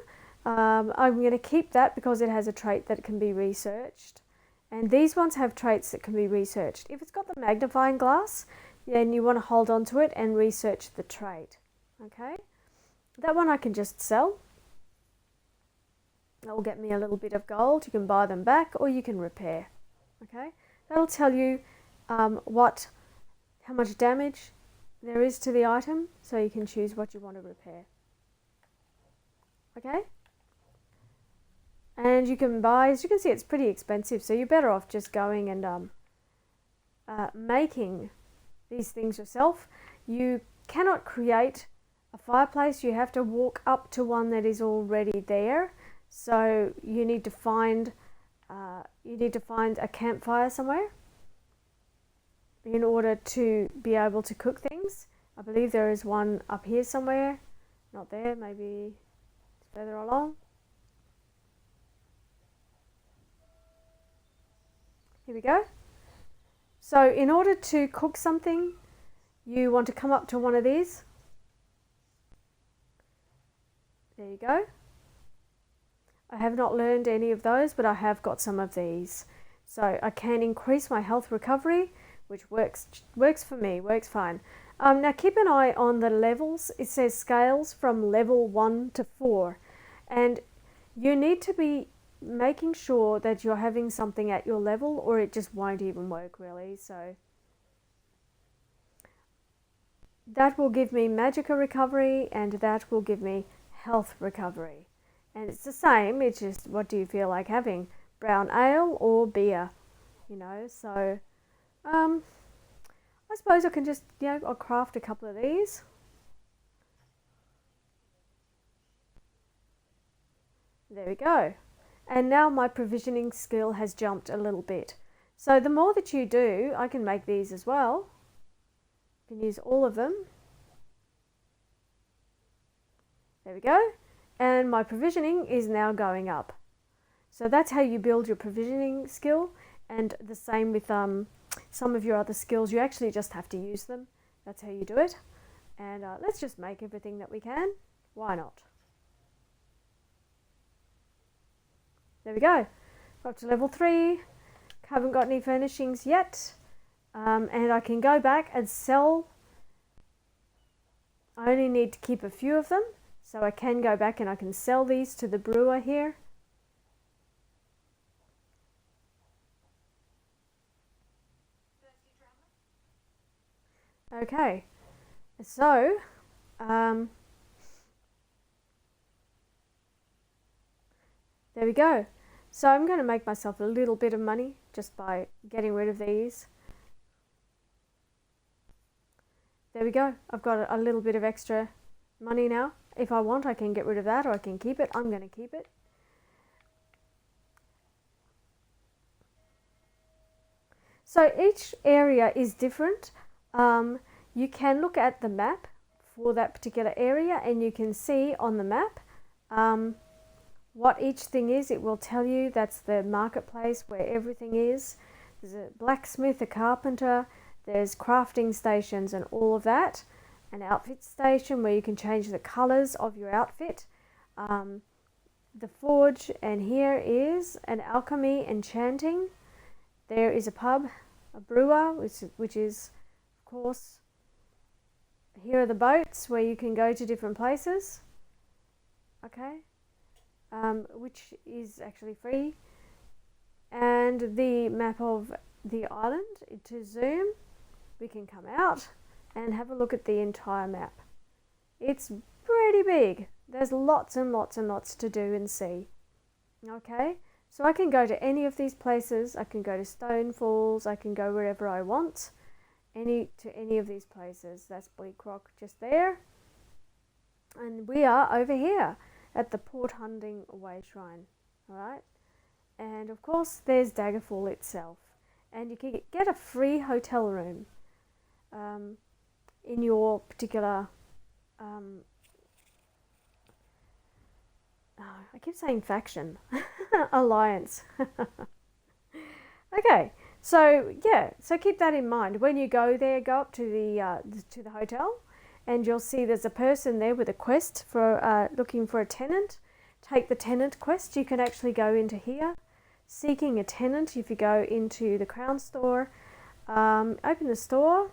I'm going to keep that because it has a trait that can be researched. And these ones have traits that can be researched. If it's got the magnifying glass, then you want to hold on to it and research the trait. Okay? That one I can just sell. That will get me a little bit of gold. You can buy them back or you can repair. Okay? That'll tell you how much damage there is to the item, so you can choose what you want to repair. Okay? And you can buy, as you can see, it's pretty expensive, so you're better off just going and making these things yourself. You cannot create a fireplace. You have to walk up to one that is already there. So you need to find a campfire somewhere in order to be able to cook things. I believe there is one up here somewhere. Not there, maybe it's further along. Here we go. So in order to cook something, you want to come up to one of these. There you go. I have not learned any of those, but I have got some of these. So I can increase my health recovery, which works for me, works fine. Now keep an eye on the levels. It says scales from level 1 to 4. And you need to be making sure that you're having something at your level or it just won't even work really. So that will give me magicka recovery, and that will give me health recovery. And it's the same, it's just what do you feel like having? Brown ale or beer, you know? So I suppose I can just, I'll craft a couple of these. There we go. And now my provisioning skill has jumped a little bit. So the more that you do, I can make these as well. You can use all of them. There we go. And my provisioning is now going up. So that's how you build your provisioning skill, and the same with some of your other skills. You actually just have to use them. That's how you do it. And let's just make everything that we can. Why not? There we go. Got to level 3. Haven't got any furnishings yet. And I can go back and sell. I only need to keep a few of them. So I can go back and I can sell these to the brewer here. Okay, so there we go. So I'm going to make myself a little bit of money just by getting rid of these. There we go. I've got a little bit of extra money now. If I want, I can get rid of that, or I can keep it. I'm going to keep it. So each area is different. You can look at the map for that particular area, and you can see on the map what each thing is. It will tell you that's the marketplace where everything is. There's a blacksmith, a carpenter, there's crafting stations and all of that. An outfit station where you can change the colours of your outfit. The forge, and here is an alchemy enchanting. There is a pub, a brewer, which is, of course, here are the boats where you can go to different places. Okay. Which is actually free. And the map of the island. To zoom, we can come out and have a look at the entire map. It's pretty big. There's lots and lots and lots to do and see. Okay, so I can go to any of these places. I can go to Stone Falls. I can go wherever I want. To any of these places. That's Bleak Rock just there. And we are over here at the Port Hunding Way Shrine. Alright, and of course there's Daggerfall itself. And you can get a free hotel room in your particular I keep saying faction alliance. Okay, so yeah, so keep that in mind when you go there. Go up to the hotel, and you'll see there's a person there with a quest for looking for a tenant. Take the tenant quest. You can actually go into here, seeking a tenant. If you go into the Crown store, open the store,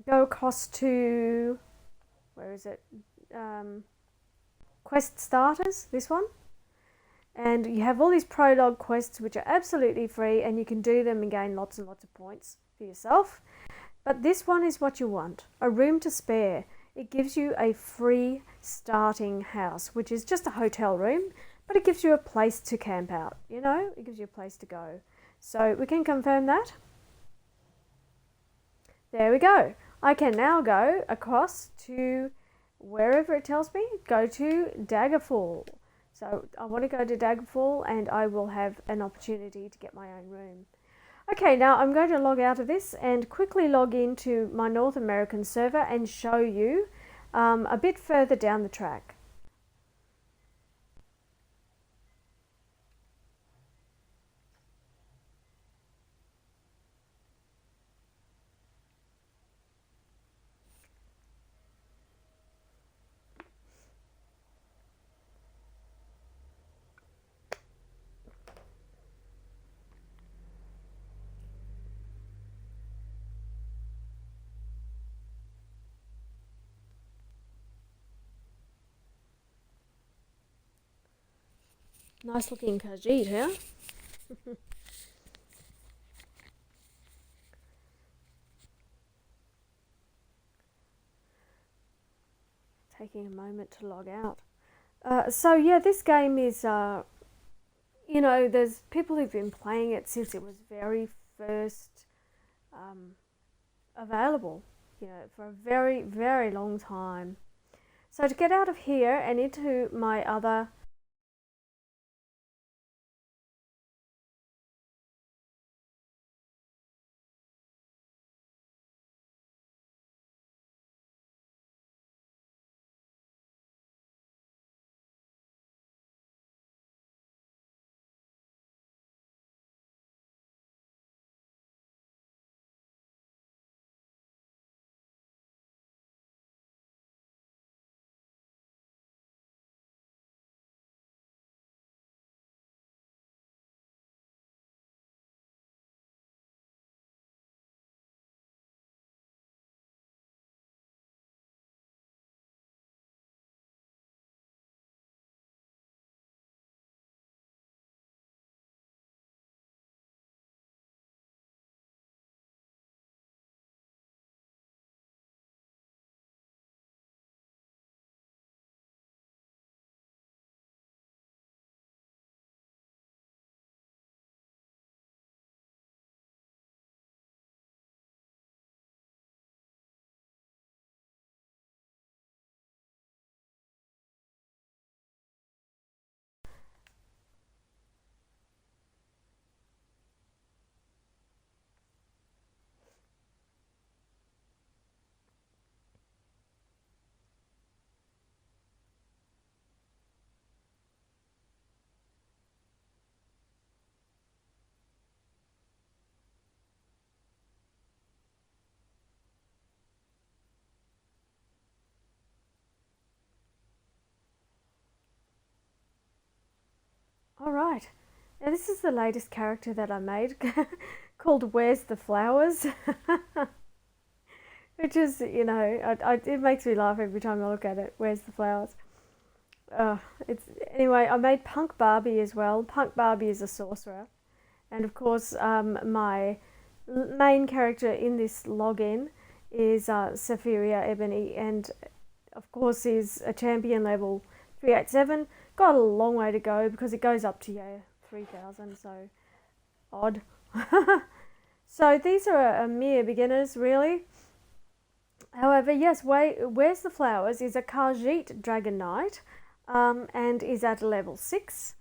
go across to, where is it? Quest starters, this one. And you have all these prologue quests which are absolutely free, and you can do them and gain lots and lots of points for yourself. But this one is what you want, a room to spare. It gives you a free starting house, which is just a hotel room, but it gives you a place to camp out, you know, it gives you a place to go. So we can confirm that. There we go. I can now go across to wherever it tells me, go to Daggerfall. So I want to go to Daggerfall, and I will have an opportunity to get my own room. Okay, now I'm going to log out of this and quickly log into my North American server and show you a bit further down the track. Nice looking Khajiit, huh? taking a moment to log out. So yeah, this game is, there's people who've been playing it since it was very first available, for a very, very long time. So to get out of here and into my other All right. Now this is the latest character that I made called Where's the Flowers? Which is, it makes me laugh every time I look at it. Where's the flowers? Anyway, I made Punk Barbie as well. Punk Barbie is a sorcerer. And of course, my main character in this login is Saphiria Ebony, and of course is a champion level 387. Got a long way to go because it goes up to 3,000, so odd. So these are a mere beginners, really. However, yes, Where's the Flowers is a Khajiit Dragon Knight, and is at level 6.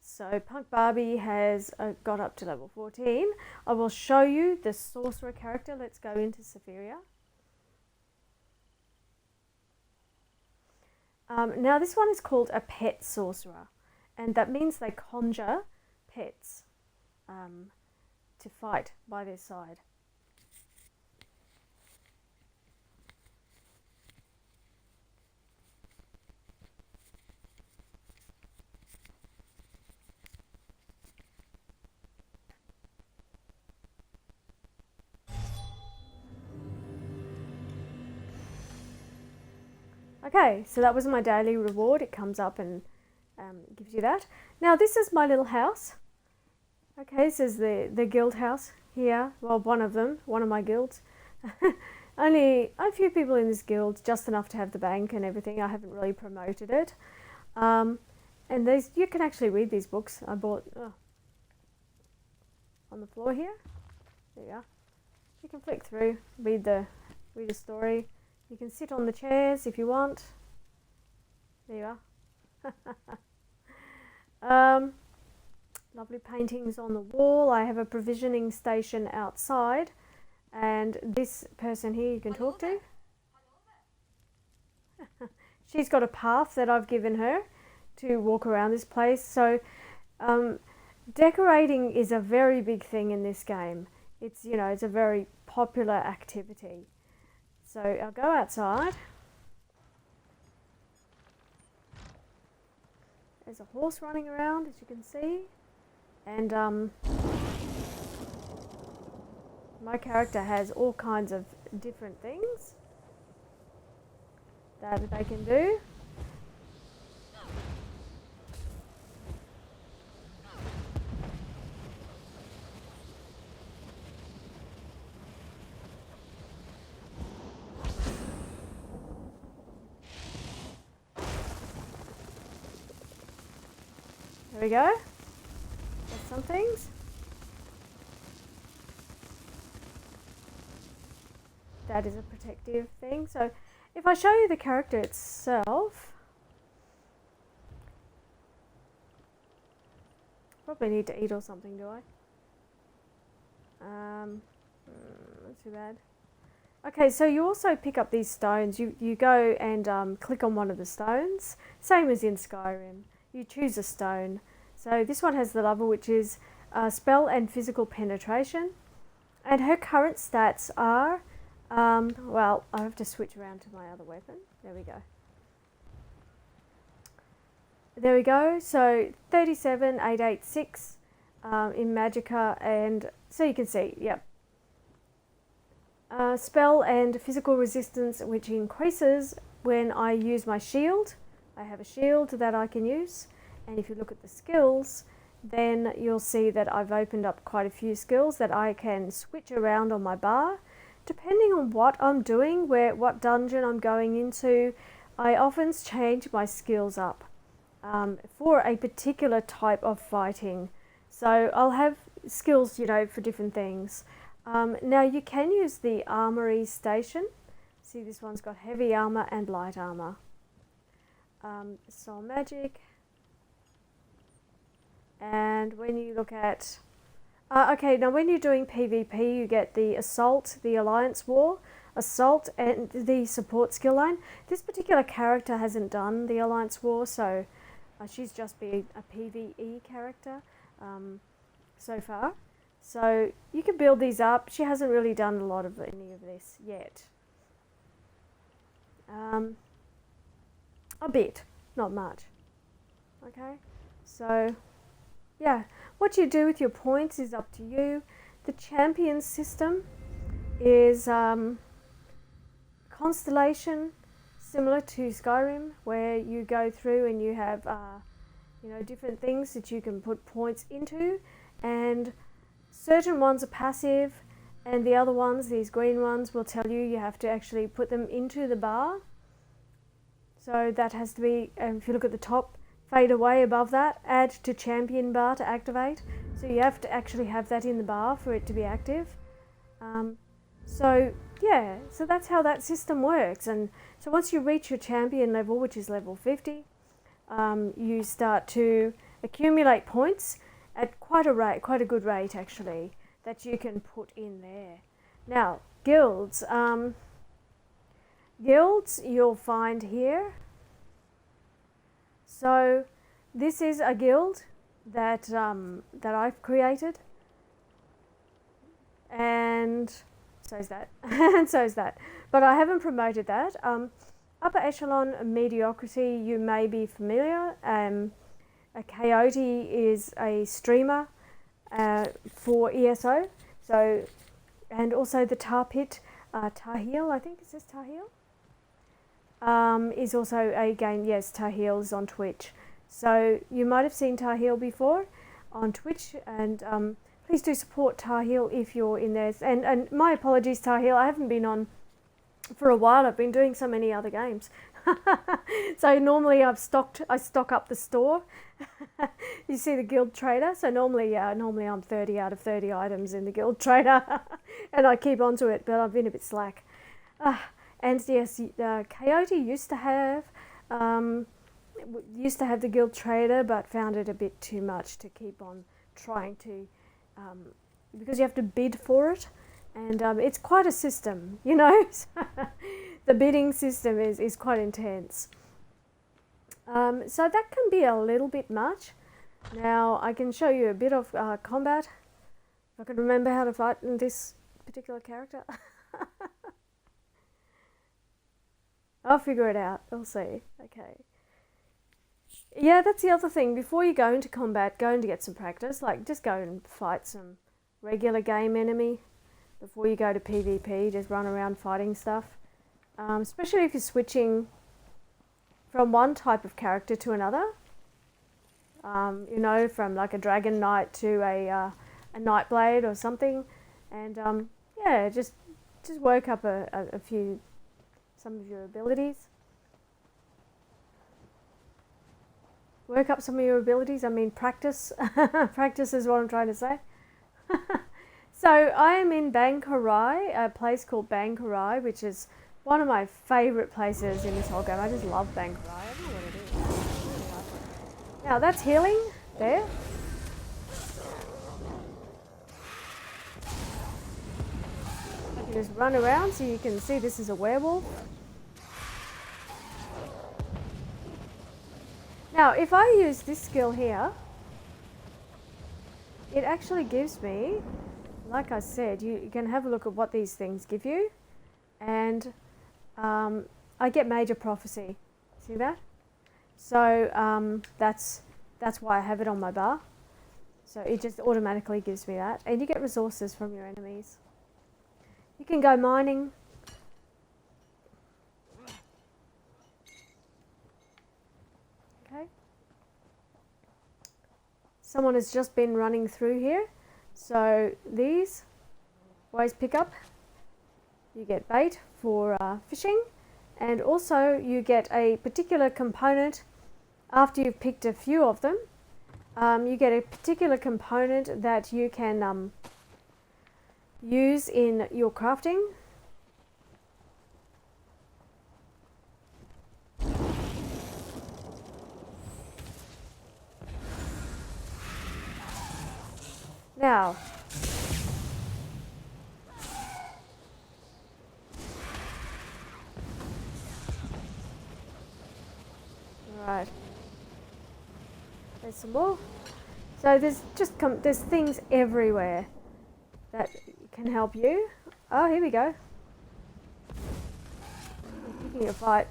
So Punk Barbie has got up to level 14. I will show you the sorcerer character. Let's go into Saphiria. Now this one is called a pet sorcerer, and that means they conjure pets to fight by their side. Okay, so that was my daily reward. It comes up and gives you that. Now this is my little house. Okay, this is the guild house here. Well, one of my guilds. Only a few people in this guild, just enough to have the bank and everything. I haven't really promoted it. And these, you can actually read these books. I bought on the floor here. There you are. You can flick through, read a story. You can sit on the chairs if you want. There you are. Lovely paintings on the wall. I have a provisioning station outside, and this person here you can talk to. She's got a path that I've given her to walk around this place. So decorating is a very big thing in this game. It's a very popular activity. So I'll go outside. There's a horse running around, as you can see. And my character has all kinds of different things that they can do. There we go. That's some things. That is a protective thing. So if I show you the character itself, probably need to eat or something, do I? Not too bad. Okay, so you also pick up these stones. You go and click on one of the stones, same as in Skyrim. You choose a stone. So this one has the level, which is spell and physical penetration. And her current stats are, well, I have to switch around to my other weapon. There we go. There we go. So 37,886 in Magicka, and so you can see, yep. Spell and physical resistance, which increases when I use my shield. I have a shield that I can use, and if you look at the skills, then you'll see that I've opened up quite a few skills that I can switch around on my bar. Depending on what I'm doing, what dungeon I'm going into, I often change my skills up for a particular type of fighting. So I'll have skills, for different things. Now you can use the armory station. See, this one's got heavy armor and light armor. Soul magic. And when you look at... okay, now when you're doing PvP, you get the Assault, the Alliance War, Assault, and the Support skill line. This particular character hasn't done the Alliance War, so she's just been a PvE character so far. So you can build these up. She hasn't really done a lot of any of this yet. A bit, not much. Okay, so yeah, what you do with your points is up to you. The champion system is constellation, similar to Skyrim, where you go through and you have different things that you can put points into, and certain ones are passive, and the other ones, these green ones, will tell you have to actually put them into the bar. So that has to be, if you look at the top, fade away above that, add to champion bar to activate. So you have to actually have that in the bar for it to be active. So that's how that system works. And so once you reach your champion level, which is level 50, you start to accumulate points at quite a good rate actually, that you can put in there. Now, guilds. Guilds you'll find here. So this is a guild that I've created, and so is that, and so is that. But I haven't promoted that. Upper echelon mediocrity, you may be familiar. A Coyote is a streamer for ESO. So, and also the Tar Pit, Tahil, I think it says Tahil. Is also a game. Yes, Tahil is on Twitch. So you might have seen Tahil before on Twitch, and please do support Tahil if you're in there. And my apologies, Tahil, I haven't been on for a while. I've been doing so many other games. So normally I stock up the store. You see the guild trader. So normally I'm 30 out of 30 items in the guild trader, and I keep on to it. But I've been a bit slack. And yes, Coyote used to have the guild trader, but found it a bit too much to keep on trying to, because you have to bid for it, and it's quite a system, The bidding system is quite intense. So that can be a little bit much. Now I can show you a bit of combat. If I can remember how to fight in this particular character. I'll figure it out. We'll see. Okay. Yeah, that's the other thing. Before you go into combat, go in to get some practice. Like, just go and fight some regular game enemy before you go to PvP. Just run around fighting stuff. Especially if you're switching from one type of character to another. From like a Dragon Knight to a Nightblade or something. And just work up some of your abilities. work up some of your abilities. I mean, practice. Practice is what I'm trying to say. So I am in Bangkorai, a place called Bangkorai, which is one of my favourite places in this whole game. I just love Bangkorai. I don't know what it is. I really like it. Now that's healing there. I can just run around so you can see this is a werewolf. Now if I use this skill here, it actually gives me, like I said, you can have a look at what these things give you, and I get major prophecy. See that? So that's why I have it on my bar. So it just automatically gives me that, and you get resources from your enemies. You can go mining. Okay. Someone has just been running through here. So these always pick up. You get bait for fishing, and also you get a particular component after you've picked a few of them. You get a particular component that you can use in your crafting. Now, right, there's some more. So there's just there's things everywhere that can help you. Oh, here we go. I'm picking a fight.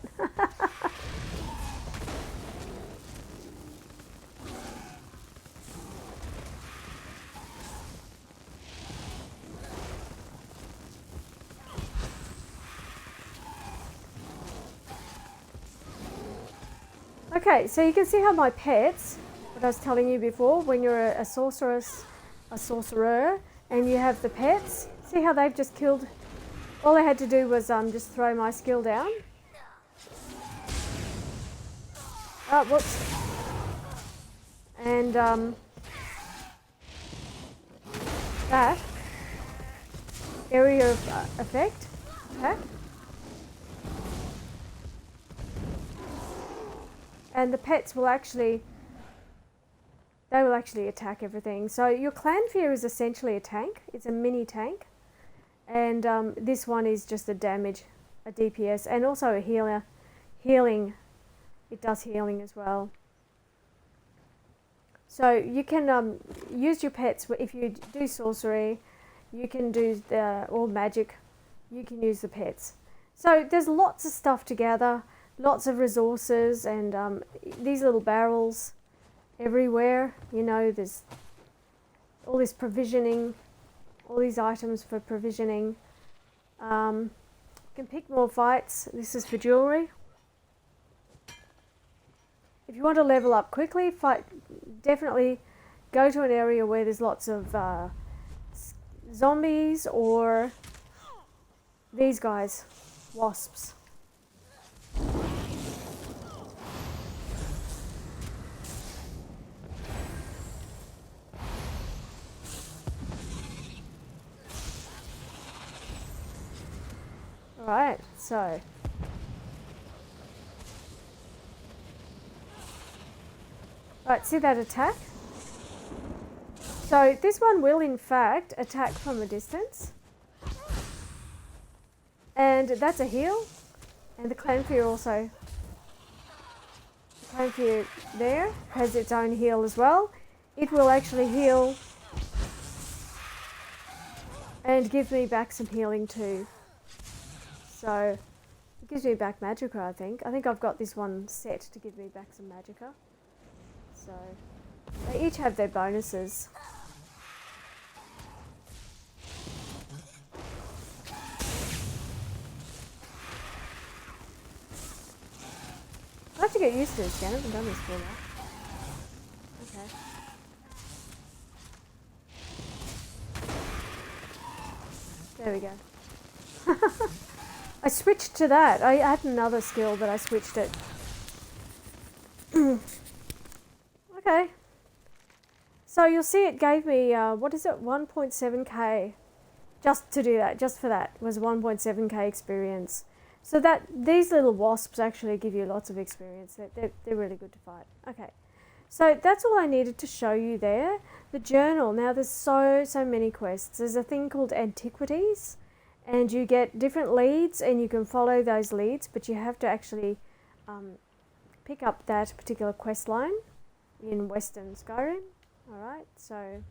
Okay, so you can see how my pets, what I was telling you before, when you're a sorceress, a sorcerer, and you have the pets, see how they've just killed. All I had to do was just throw my skill down. Oh, whoops. And that area of effect attack. And the pets will actually, they will actually attack everything. So your Clanfear is essentially a tank. It's a mini tank. And this one is just a damage, a DPS, and also a healer. Healing, it does healing as well. So you can use your pets if you do sorcery, you can do or magic, you can use the pets. So there's lots of stuff to gather. Lots of resources, and these little barrels everywhere. You know, there's all this provisioning, all these items for provisioning. You can pick more fights. This is for jewelry. If you want to level up quickly, definitely go to an area where there's lots of zombies or these guys, wasps. Right, so right, see that attack? So this one will in fact attack from a distance, and that's a heal. And the Clanfear also, the Clanfear there has its own heal as well. It will actually heal and give me back some healing too. So it gives me back magicka, I think. I think I've got this one set to give me back some magicka. So they each have their bonuses. I have to get used to this again. I haven't done this before now. Okay. There we go. I switched to that. I had another skill, but I switched it. Okay. So you'll see it gave me, what is it, 1.7k. Just to do that, just for that, was 1.7k experience. So that these little wasps actually give you lots of experience. They're really good to fight. Okay. So that's all I needed to show you there. The journal. Now there's so many quests. There's a thing called antiquities, and you get different leads and you can follow those leads, but you have to actually pick up that particular quest line in Western Skyrim. Alright, so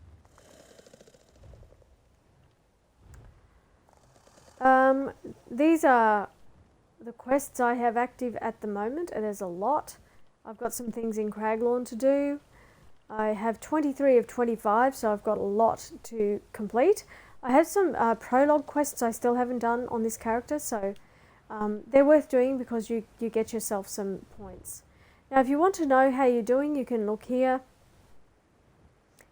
these are the quests I have active at the moment, and there's a lot. I've got some things in Craglorn to do. I have 23 of 25, so I've got a lot to complete. I have some prologue quests I still haven't done on this character, so they're worth doing because you get yourself some points. Now, if you want to know how you're doing, you can look here.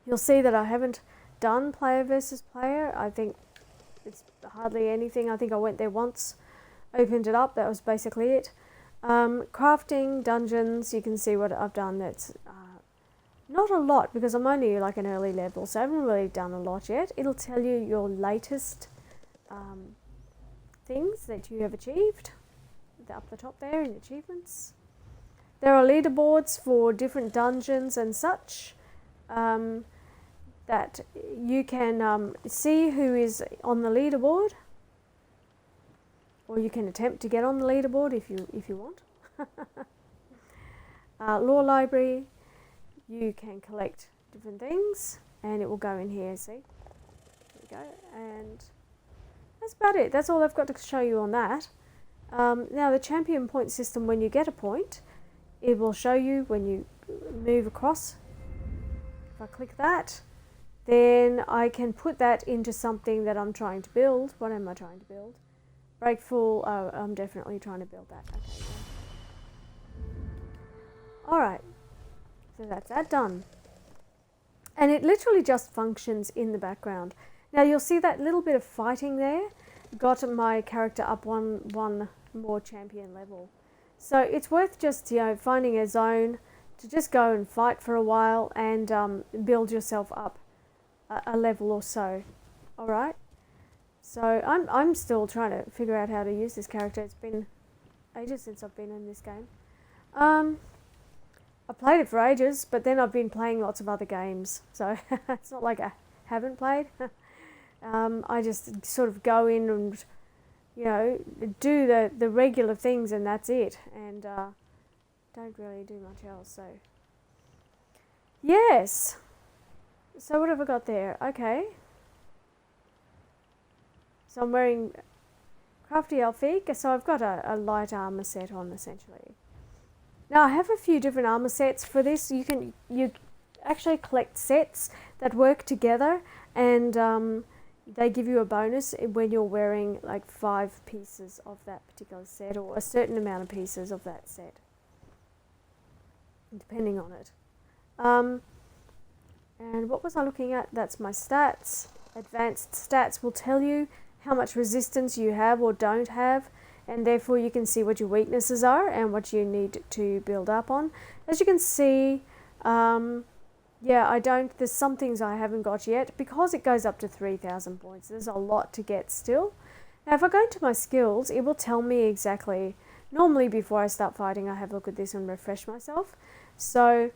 You'll see that I haven't done player versus player. I think it's hardly anything. I think I went there once, opened it up, that was basically it. Crafting, dungeons, you can see what I've done. That's not a lot because I'm only like an early level, so I haven't really done a lot yet. It'll tell you your latest things that you have achieved. Up the top there in achievements. There are leaderboards for different dungeons and such. That you can see who is on the leaderboard, or you can attempt to get on the leaderboard if you want. Lore library, you can collect different things, and it will go in here. See, there we go, and that's about it. That's all I've got to show you on that. Now the champion point system, when you get a point, it will show you when you move across. If I click that, then I can put that into something that I'm trying to build. What am I trying to build? Breakful. Oh, I'm definitely trying to build that. Okay. Alright. So that's that done. And it literally just functions in the background. Now you'll see that little bit of fighting there got my character up one more champion level. So it's worth just, finding a zone to just go and fight for a while and build yourself up a level or so. Alright, so I'm still trying to figure out how to use this character. It's been ages since I've been in this game. I played it for ages, but then I've been playing lots of other games, so it's not like I haven't played. I just sort of go in and do the regular things, and that's it, and don't really do much else. So yes. So what have I got there? Okay. So I'm wearing Crafty Elfique, so I've got a light armor set on essentially. Now I have a few different armor sets for this. You actually collect sets that work together, and they give you a bonus when you're wearing like 5 pieces of that particular set, or a certain amount of pieces of that set, depending on it. And what was I looking at? That's my stats. Advanced stats will tell you how much resistance you have or don't have, and therefore you can see what your weaknesses are and what you need to build up on. As you can see, there's some things I haven't got yet because it goes up to 3,000 points. There's a lot to get still. Now if I go into my skills, it will tell me exactly. Normally before I start fighting, I have a look at this and refresh myself. So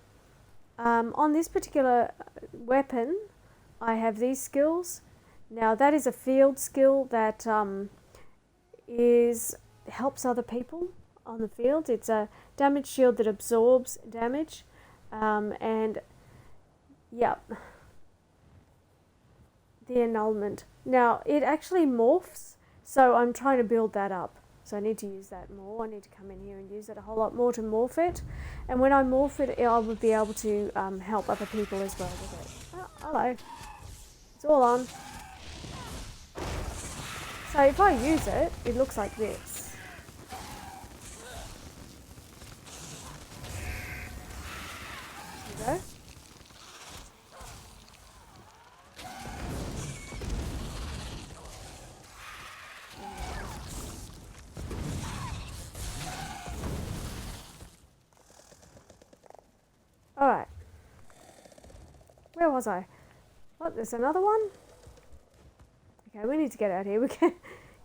on this particular weapon, I have these skills. Now that is a field skill that helps other people on the field. It's a damage shield that absorbs damage, and the annulment. Now it actually morphs, so I'm trying to build that up. So I need to use that more. I need to come in here and use it a whole lot more to morph it. And when I morph it, I will be able to help other people as well with it. Oh, hello. It's all on. So if I use it, it looks like this. There we go. Alright, Where was I? What, there's another one? Okay, we need to get out here.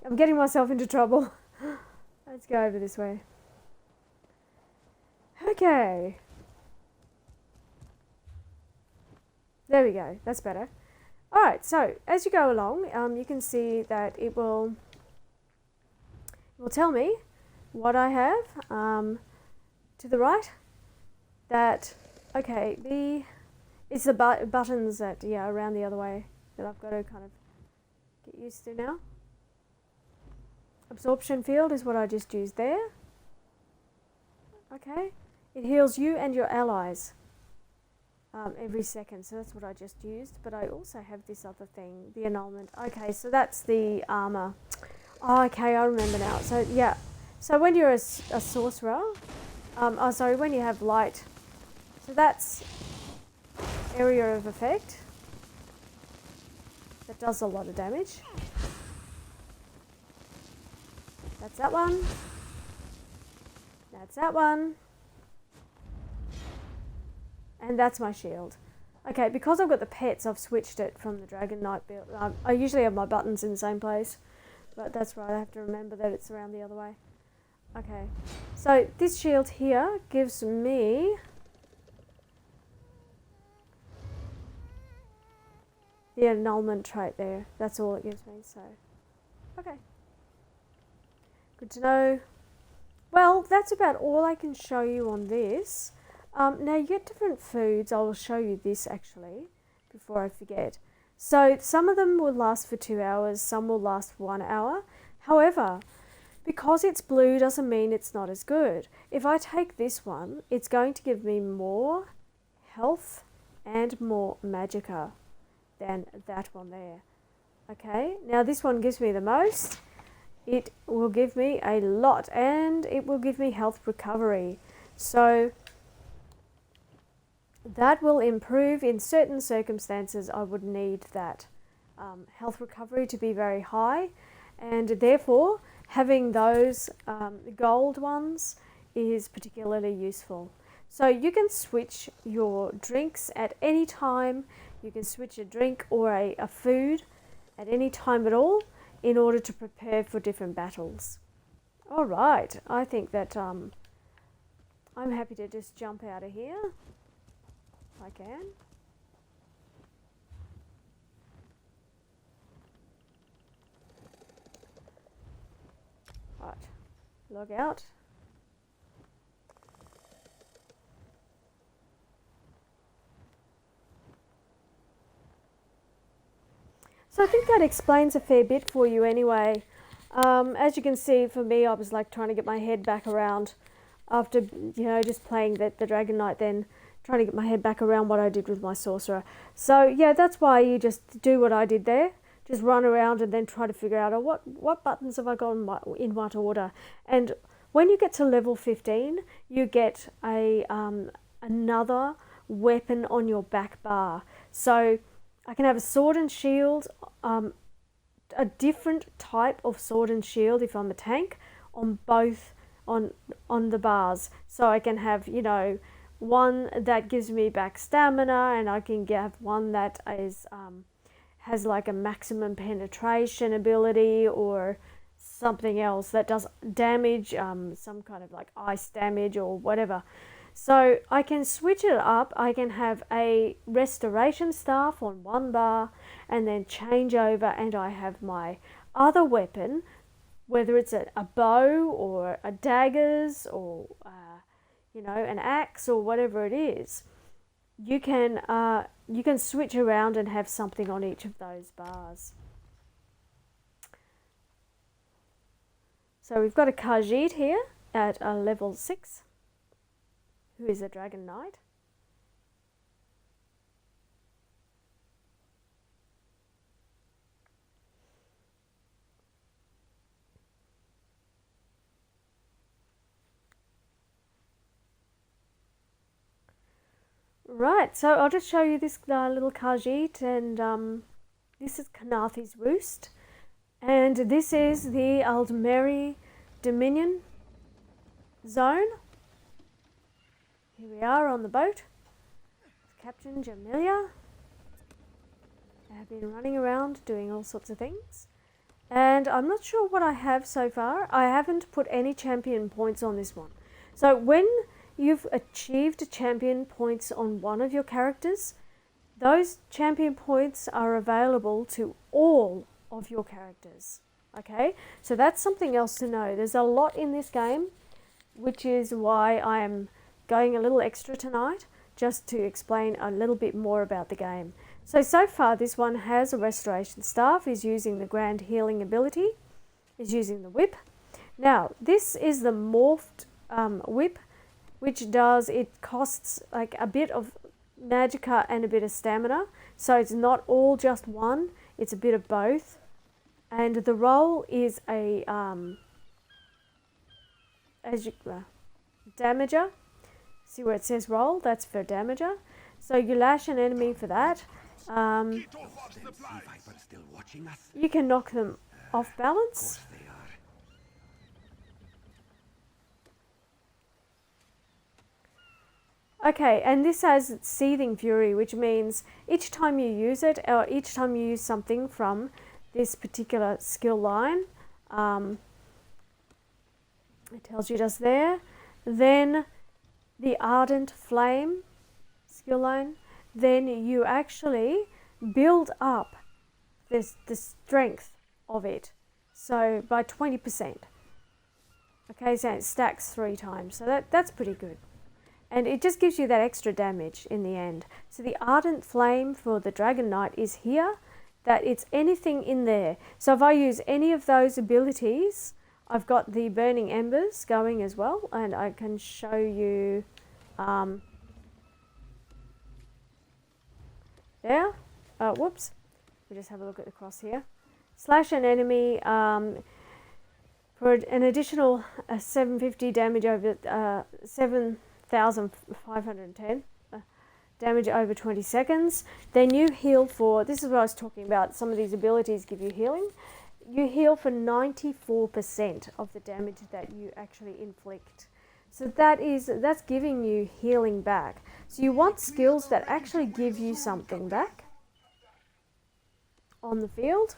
I'm getting myself into trouble. Let's go over this way. Okay. There we go. That's better. Alright, so as you go along, you can see that it will tell me what I have. To the right, that, okay, it's the buttons that, yeah, around the other way that I've got to kind of get used to now. Absorption field is what I just used there. Okay, it heals you and your allies every second, so that's what I just used. But I also have this other thing, the annulment. Okay, so that's the armor. Oh, okay, I remember now. So yeah, so when you're a sorcerer, when you have light, so that's area of effect. That does a lot of damage. That's that one. That's that one. And that's my shield. Okay, because I've got the pets, I've switched it from the Dragon Knight build. I usually have my buttons in the same place, but that's right, I have to remember that it's around the other way. Okay, so this shield here gives me the annulment trait there. That's all it gives me, so okay. Good to know. Well, that's about all I can show you on this. Now you get different foods. I will show you this actually before I forget. So some of them will last for 2 hours, some will last for 1 hour. However, because it's blue doesn't mean it's not as good. If I take this one, it's going to give me more health and more magicka than that one there. Okay, now this one gives me the most. It will give me a lot, and it will give me health recovery. So that will improve in certain circumstances. I would need that health recovery to be very high, and therefore having those gold ones is particularly useful. So you can switch your drinks at any time. You can switch a drink or a food at any time at all in order to prepare for different battles. All right, I think that I'm happy to just jump out of here if I can. Right, log out. So I think that explains a fair bit for you anyway. As you can see, for me, I was like trying to get my head back around after, just playing the Dragon Knight, then trying to get my head back around what I did with my sorcerer. So yeah, that's why you just do what I did there. Just run around and then try to figure out, what buttons have I got in what order. And when you get to level 15, you get another weapon on your back bar. So I can have a sword and shield, a different type of sword and shield if I'm a tank, on both on the bars. So I can have, one that gives me back stamina, and I can have one that is has like a maximum penetration ability or something else that does damage, some kind of like ice damage or whatever. So I can switch it up. I can have a restoration staff on one bar and then change over, and I have my other weapon, whether it's a bow or a daggers or an axe or whatever it is. You can switch around and have something on each of those bars. So we've got a Khajiit here at level 6. Who is a Dragon Knight. Right, so I'll just show you this little Khajiit, and this is Kanathi's Roost, and this is the Aldmeri Dominion zone. Here we are on the boat. Captain Jamilia. have been running around doing all sorts of things. And I'm not sure what I have so far. I haven't put any champion points on this one. So when you've achieved champion points on one of your characters, those champion points are available to all of your characters. Okay, so that's something else to know. There's a lot in this game, which is why I'm going a little extra tonight, just to explain a little bit more about the game. So far this one has a restoration staff, is using the grand healing ability, is using the whip. Now this is the morphed whip, which does, it costs like a bit of magicka and a bit of stamina, so it's not all just one, it's a bit of both. And the roll is a damager. See where it says roll? That's for damager. So you lash an enemy for that. You can knock them off balance. Okay, and this has Seething Fury, which means each time you use it, or each time you use something from this particular skill line, it tells you just there, then the Ardent Flame skill line, then you actually build up the strength of it, so by 20%. Okay, so it stacks 3 times, so that's pretty good. And it just gives you that extra damage in the end. So the Ardent Flame for the Dragon Knight is here, that it's anything in there. So if I use any of those abilities, I've got the Burning Embers going as well, and I can show you there. Whoops. We just have a look at the cross here. Slash an enemy for an additional 750 damage over 7,510 damage over 20 seconds. Then you heal for, this is what I was talking about, some of these abilities give you healing. You heal for 94% of the damage that you actually inflict. So that's giving you healing back. So you want skills that actually give you something back on the field.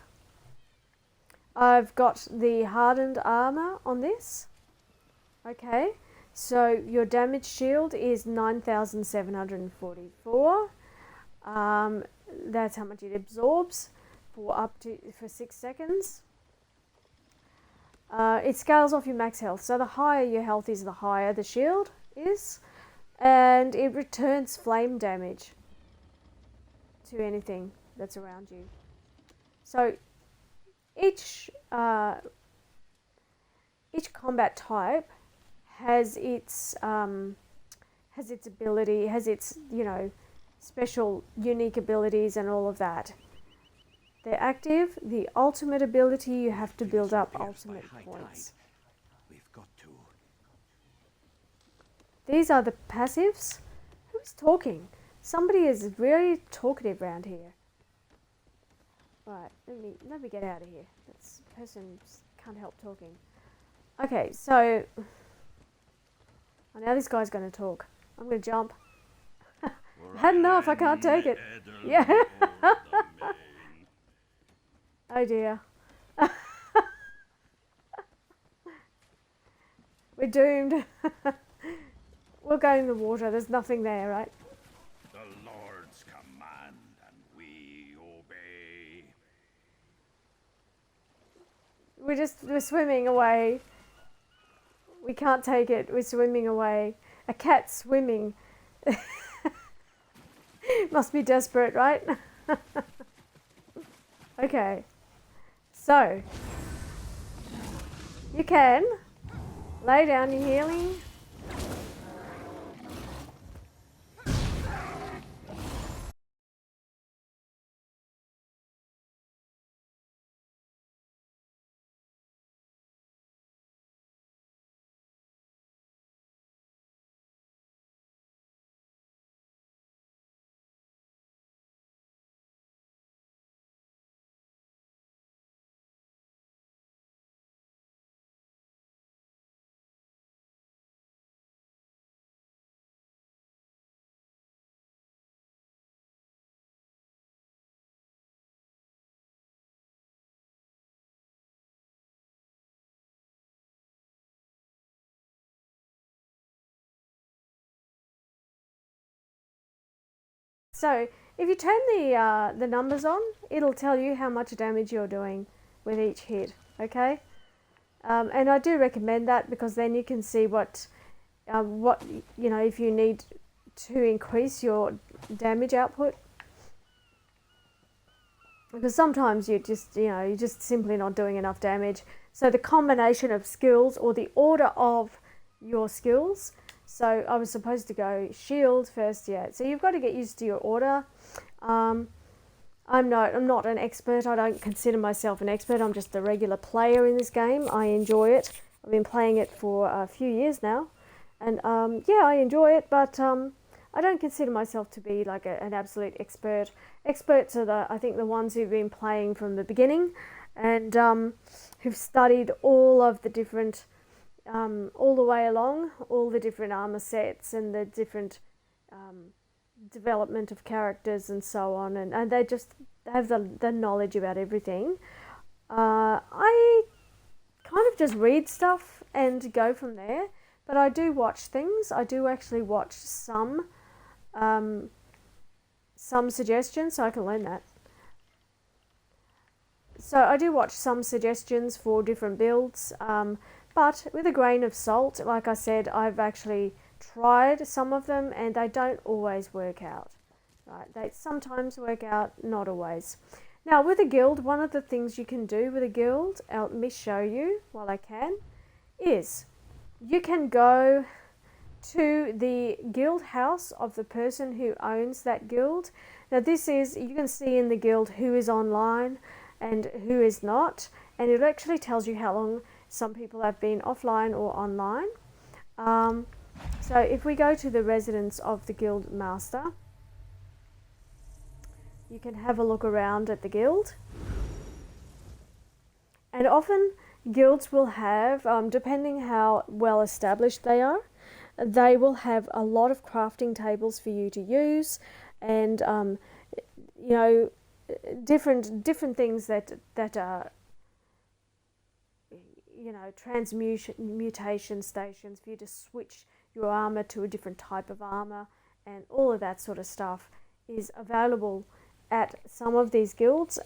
I've got the hardened armor on this. Okay, so your damage shield is 9,744. That's how much it absorbs for 6 seconds. It scales off your max health, so the higher your health is, the higher the shield is, and it returns flame damage to anything that's around you. So each combat type has its ability, has its special unique abilities and all of that. They're active. The ultimate ability, you have to build up ultimate points. We've got to. These are the passives. Who's talking? Somebody is very talkative around here. Right, let me get out of here. This person can't help talking. Okay, so now this guy's going to talk. I'm going to jump. Had enough. I can't take it. Yeah. Oh dear. We're doomed. We'll go in the water. There's nothing there, right? The Lord's command, and we obey. We're swimming away. We can't take it. We're swimming away. A cat swimming. Must be desperate, right? Okay. So, you can lay down your healing. So if you turn the numbers on, it'll tell you how much damage you're doing with each hit. Okay, and I do recommend that because then you can see what if you need to increase your damage output. Because sometimes you're just simply not doing enough damage. So the combination of skills or the order of your skills. So I was supposed to go shield first, yeah. So you've got to get used to your order. I'm not an expert. I don't consider myself an expert. I'm just a regular player in this game. I enjoy it. I've been playing it for a few years now, and I enjoy it. But I don't consider myself to be like an absolute expert. Experts are I think the ones who've been playing from the beginning, and who've studied all of the different, all the way along, all the different armor sets and the different development of characters and so on, and they just have the knowledge about everything. I kind of just read stuff and go from there, but I do watch things. I do actually watch some suggestions, so I can learn that. So I do watch some suggestions for different builds, but with a grain of salt. Like I said, I've actually tried some of them and they don't always work out. Right? They sometimes work out, not always. Now with a guild, one of the things you can do with a guild, let me show you while I can, is you can go to the guild house of the person who owns that guild. Now this is, you can see in the guild who is online and who is not, and it actually tells you how long some people have been offline or online. So if we go to the residence of the guild master, you can have a look around at the guild, and often guilds will have, depending how well established they are, they will have a lot of crafting tables for you to use, and different things that are transmutation stations for you to switch your armor to a different type of armor, and all of that sort of stuff is available at some of these guilds.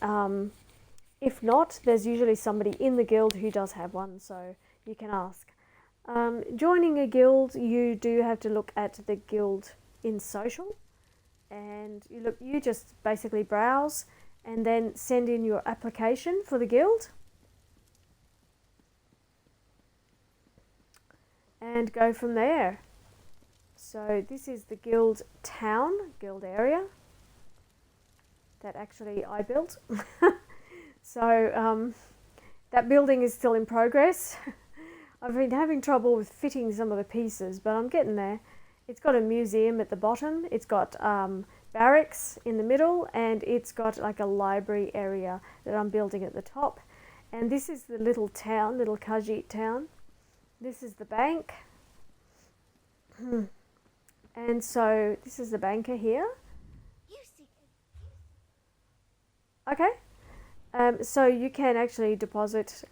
If not, there's usually somebody in the guild who does have one, so you can ask. Joining a guild, you do have to look at the guild in social, and you just basically browse and then send in your application for the guild and go from there. So this is the guild town, guild area that actually I built. So that building is still in progress. I've been having trouble with fitting some of the pieces, but I'm getting there. It's got a museum at the bottom, it's got barracks in the middle, and it's got like a library area that I'm building at the top. And this is the little town, little Khajiit town. This is the bank. And so this is the banker here. Okay. So you can actually deposit,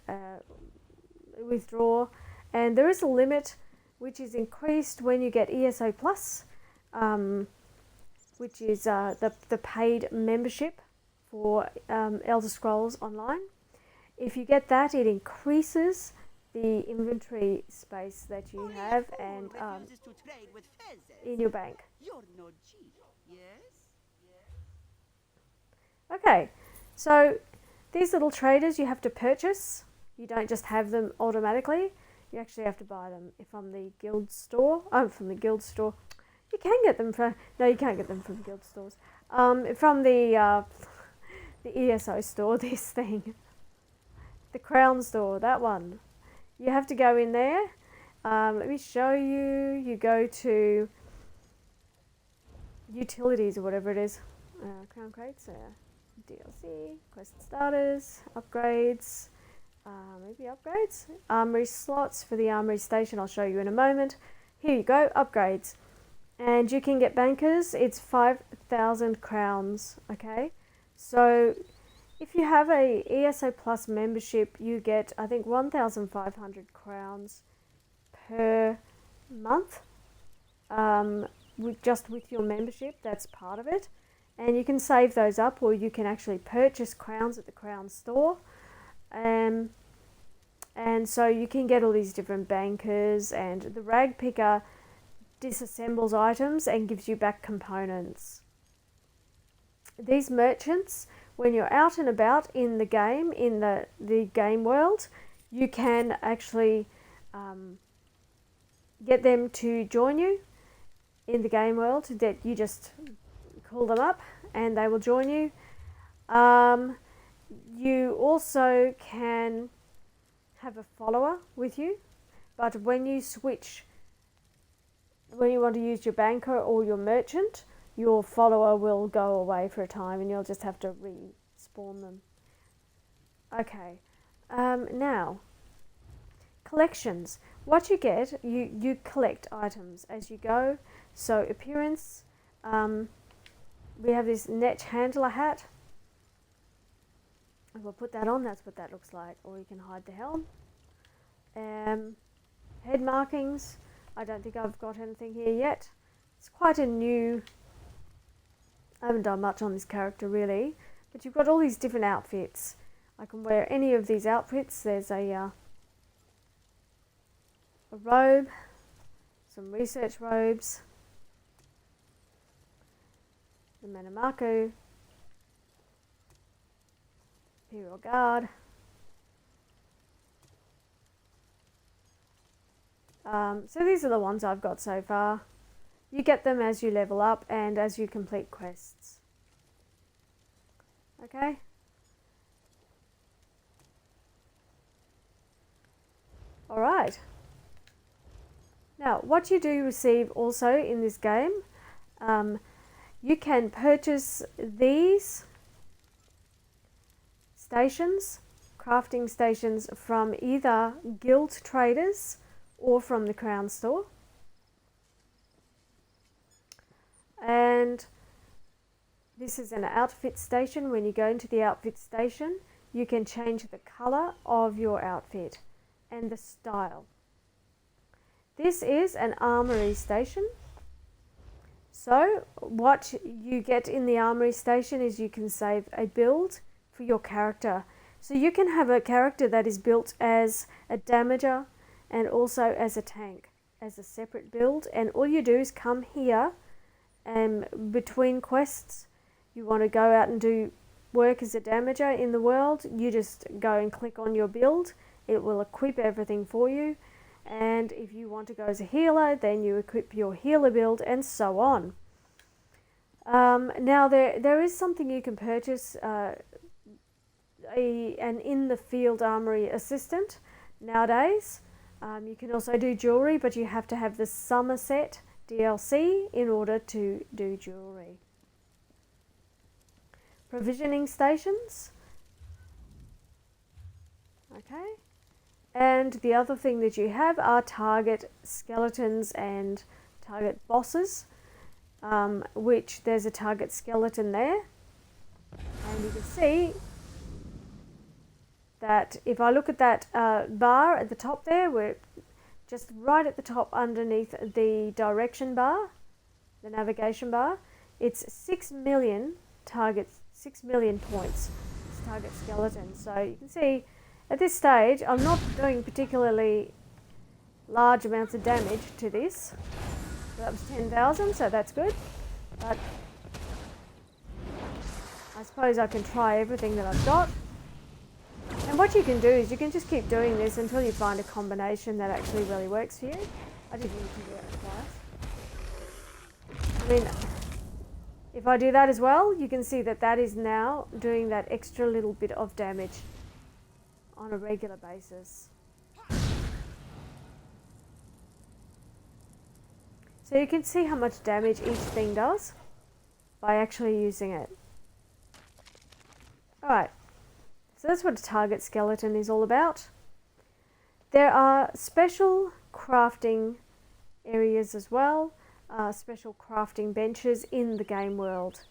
withdraw, and there is a limit which is increased when you get ESO Plus, which is the paid membership for Elder Scrolls Online. If you get that, it increases the inventory space that you have and in your bank. Okay, so these little traders you have to purchase. You don't just have them automatically. You actually have to buy them from the guild store. From the guild store. You can get them from... No, you can't get them from guild stores. From the ESO store, this thing. The crown store, that one. You have to go in there. Let me show you. You go to utilities or whatever it is. Crown crates, DLC, quest starters, upgrades, maybe upgrades, armory slots for the armory station. I'll show you in a moment. Here you go, upgrades, and you can get bankers. It's 5,000 crowns. Okay, so if you have a ESO Plus membership, you get, I think, 1,500 crowns per month. With your membership, that's part of it. and you can save those up, or you can actually purchase crowns at the crown store. And so you can get all these different bankers, and the rag picker disassembles items and gives you back components. These merchants, when you're out and about in the game, in the game world, you can actually get them to join you in the game world. That you just call them up and they will join you. You also can have a follower with you, but when you want to use your banker or your merchant, your follower will go away for a time and you'll just have to respawn them. Okay, now collections. What you get, you collect items as you go. So appearance, we have this net handler hat. We'll put that on, that's what that looks like. Or you can hide the helm. Head markings, I don't think I've got anything here yet. It's quite a new, I haven't done much on this character really, but you've got all these different outfits. I can wear any of these outfits. There's a robe, some research robes, the Manamaku, Imperial Guard. So these are the ones I've got so far. You get them as you level up and as you complete quests. Okay. Alright. Now, what you do receive also in this game, you can purchase these stations, crafting stations, from either guild traders or from the crown store. And this is an outfit station. When you go into the outfit station, you can change the colour of your outfit and the style. This is an armory station. So what you get in the armory station is you can save a build for your character. So you can have a character that is built as a damager and also as a tank, as a separate build, and all you do is come here and between quests, you want to go out and do work as a damager in the world, you just go and click on your build, it will equip everything for you, and if you want to go as a healer, then you equip your healer build, and so on. Now there is something you can purchase, an in-the-field armory assistant nowadays. You can also do jewellery, but you have to have the Somerset DLC in order to do jewellery. Provisioning stations. Okay. And the other thing that you have are target skeletons and target bosses, which there's a target skeleton there. And you can see that if I look at that bar at the top there, we're just right at the top underneath the direction bar, the navigation bar, it's 6 million targets, 6 million points, it's target skeleton. So you can see at this stage I'm not doing particularly large amounts of damage to this. So that was 10,000, so that's good, but I suppose I can try everything that I've got. And what you can do is you can just keep doing this until you find a combination that actually really works for you. I didn't need to do that twice. I mean, if I do that as well, you can see that that is now doing that extra little bit of damage on a regular basis. So you can see how much damage each thing does by actually using it. Alright. So that's what a target skeleton is all about. There are special crafting areas as well, special crafting benches in the game world.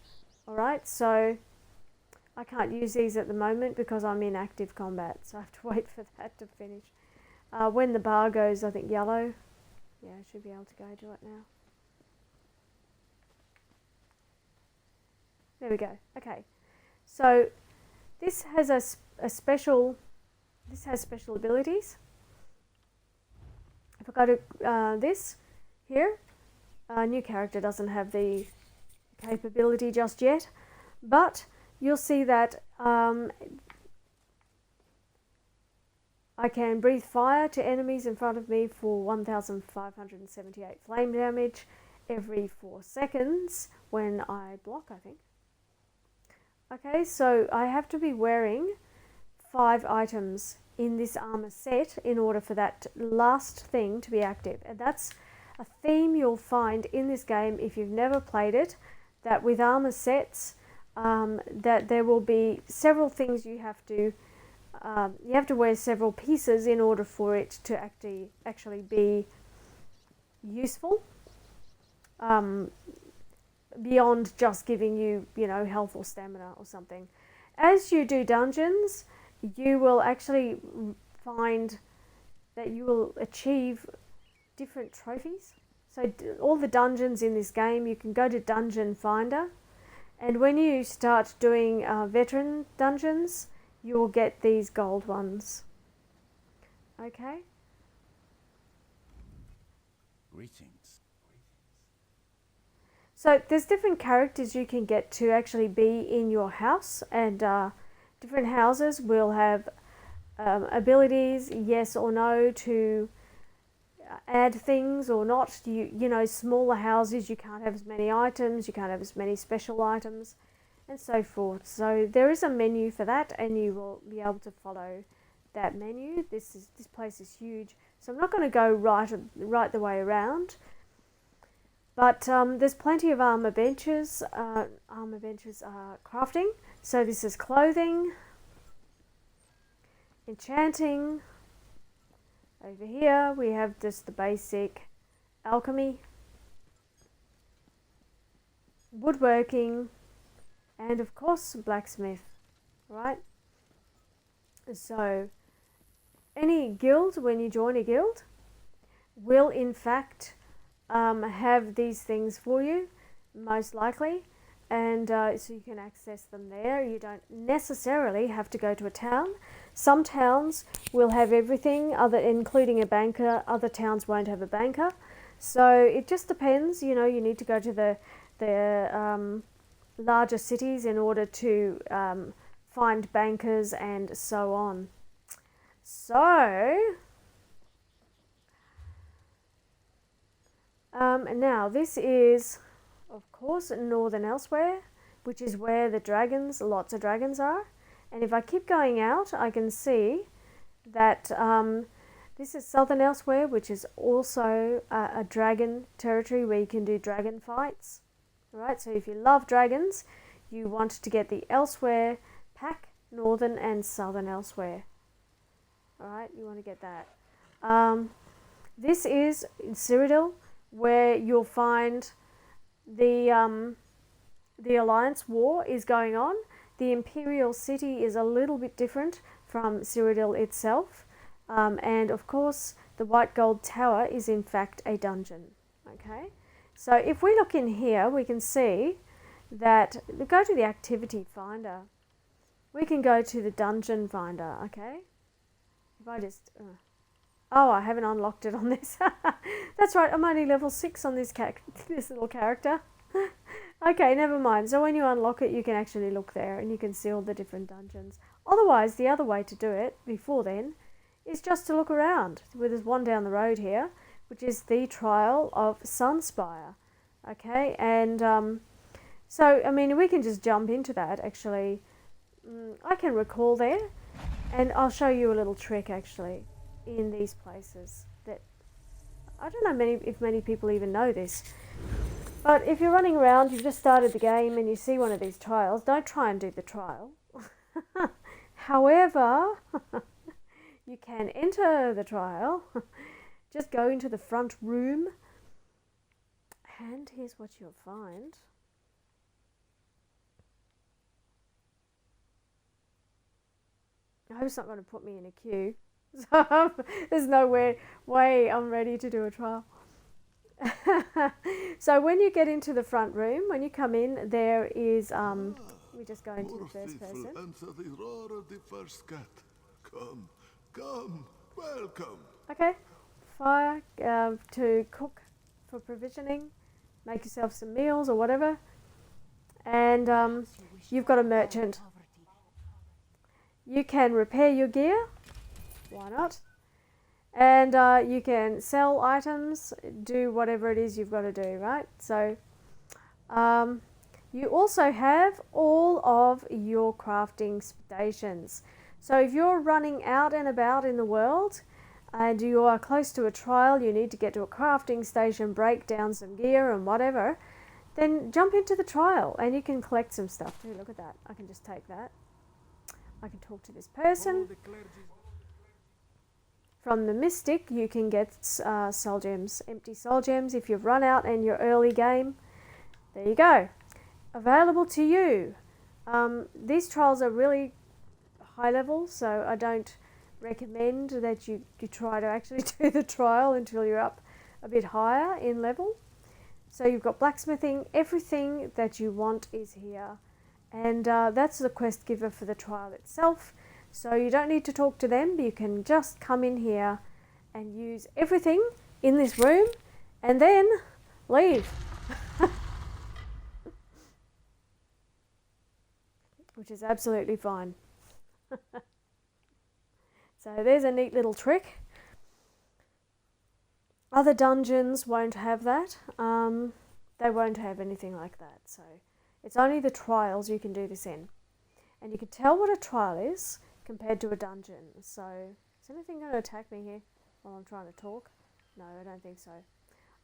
Alright, so I can't use these at the moment because I'm in active combat, so I have to wait for that to finish. When the bar goes, I think yellow, yeah, I should be able to go to it now. There we go. Okay. So this has a special, this has special abilities. If I go to this here, a new character doesn't have the capability just yet, but you'll see that I can breathe fire to enemies in front of me for 1,578 flame damage every 4 seconds when I block, I think. Okay, so I have to be wearing 5 items in this armor set in order for that last thing to be active. And that's a theme you'll find in this game if you've never played it, that with armor sets, that there will be several things you have to wear several pieces in order for it to actually be useful, beyond just giving you, health or stamina or something. As you do dungeons, you will actually find that you will achieve different trophies. So all the dungeons in this game, you can go to Dungeon Finder, and when you start doing veteran dungeons, you will get these gold ones. Okay? Greetings. So there's different characters you can get to actually be in your house, and different houses will have abilities, yes or no, to add things or not. Smaller houses, you can't have as many items, you can't have as many special items, and so forth. So there is a menu for that, and you will be able to follow that menu. This place is huge, so I'm not going to go right the way around. But there's plenty of armor benches. Armor benches are crafting. So this is clothing, enchanting. Over here we have just the basic alchemy, woodworking, and of course blacksmith, right? So any guild, when you join a guild, will in fact have these things for you, most likely, and so you can access them there. You don't necessarily have to go to a town. Some towns will have everything, including a banker. Other towns won't have a banker. So it just depends. You need to go to the larger cities in order to find bankers and so on. So now this is, of course, Northern Elsewhere, which is where lots of dragons are. And if I keep going out, I can see that this is Southern Elsewhere, which is also a dragon territory where you can do dragon fights. Right, so if you love dragons, you want to get the Elsewhere pack, Northern and Southern Elsewhere. Alright, you want to get that. This is in Cyrodiil, where you'll find the Alliance War is going on. The Imperial City is a little bit different from Cyrodiil itself. And of course, the White Gold Tower is in fact a dungeon. Okay, so if we look in here, we can see that, go to the Activity Finder. We can go to the Dungeon Finder, okay? If I just... Oh, I haven't unlocked it on this. That's right, I'm only level 6 on this little character. Okay, never mind. So when you unlock it, you can actually look there and you can see all the different dungeons. Otherwise, the other way to do it before then is just to look around. There's one down the road here, which is the Trial of Sunspire. Okay, and so, I mean, we can just jump into that, actually. I can recall there, and I'll show you a little trick, actually, in these places that I don't know if many people even know this. But if you're running around, you've just started the game and you see one of these trials, don't try and do the trial. However, you can enter the trial. Just go into the front room, and here's what you'll find. I hope it's not going to put me in a queue. So there's no way I'm ready to do a trial. So when you get into the front room, when you come in, there is we just go into the More first faithful person. answer the roar of the first cat. Come, come, welcome. Okay, fire to cook for provisioning, make yourself some meals or whatever, and you've got a merchant. You can repair your gear, why not? And you can sell items, do whatever it is you've got to do, right? So you also have all of your crafting stations. So if you're running out and about in the world and you are close to a trial, you need to get to a crafting station, break down some gear and whatever, then jump into the trial and you can collect some stuff too. Look at that. I can just take that. I can talk to this person. From the Mystic, you can get soul gems, empty soul gems. If you've run out in your early game, there you go. Available to you. These trials are really high level, so I don't recommend that you try to actually do the trial until you're up a bit higher in level. So you've got blacksmithing, everything that you want is here. And that's the quest giver for the trial itself. So you don't need to talk to them, but you can just come in here and use everything in this room and then leave. Which is absolutely fine. So there's a neat little trick. Other dungeons won't have that. They won't have anything like that. So it's only the trials you can do this in. And you can tell what a trial is compared to a dungeon. So is anything going to attack me here while I'm trying to talk? No, I don't think so.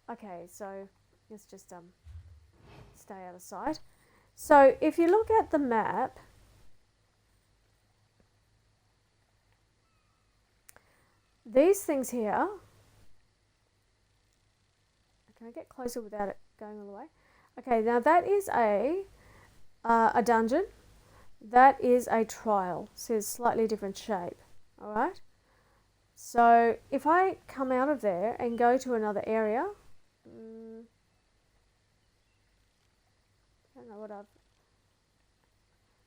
Okay, so let's just stay out of sight. So if you look at the map, these things here, can I get closer without it going all the way? Okay, now that is a dungeon. That is a trial, so it's slightly different shape, all right? So if I come out of there and go to another area, I don't know what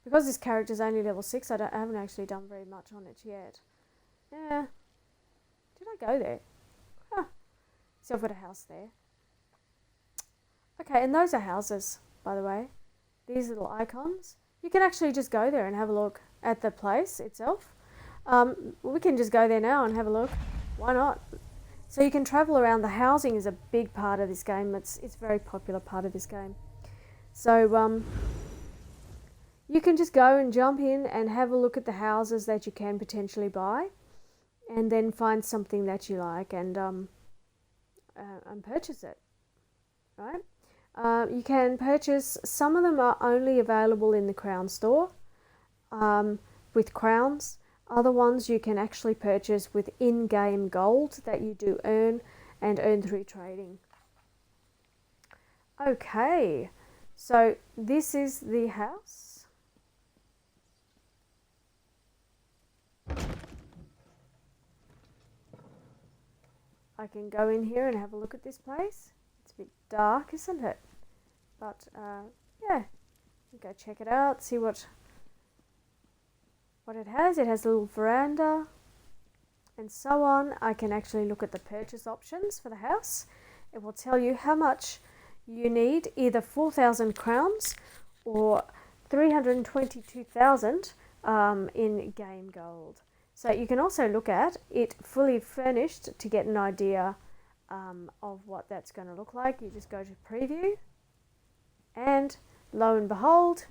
because this character's only level 6, I haven't actually done very much on it yet. Yeah, did I go there? Huh. So I've got a house there. Okay, and those are houses, by the way. These little icons. You can actually just go there and have a look at the place itself. We can just go there now and have a look. Why not? So you can travel around. The housing is a big part of this game. It's a very popular part of this game. So you can just go and jump in and have a look at the houses that you can potentially buy, and then find something that you like and purchase it. Right? You can purchase, some of them are only available in the crown store with crowns. Other ones you can actually purchase with in-game gold that you do earn and earn through trading. Okay, so this is the house. I can go in here and have a look at this place. It's a bit dark, isn't it? But yeah, go check it out, see what it has. It has a little veranda and so on. I can actually look at the purchase options for the house. It will tell you how much you need, either 4,000 crowns or 322,000 in game gold. So you can also look at it fully furnished to get an idea of what that's going to look like. You just go to preview and lo and behold,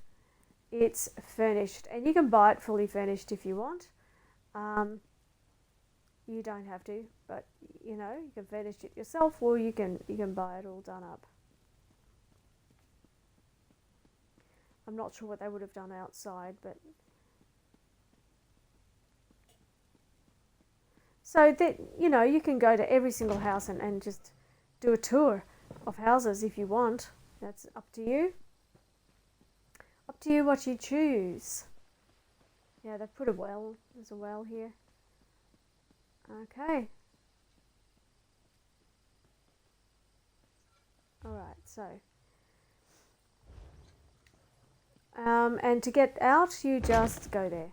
it's furnished, and you can buy it fully furnished if you want. You don't have to, but you know, you can furnish it yourself, or you can buy it all done up. I'm not sure what they would have done outside, but so that, you know, you can go to every single house and just do a tour of houses if you want. That's up to you. Up to you what you choose. Yeah, they've put a well. There's a well here. Okay. Alright, so and to get out you just go there.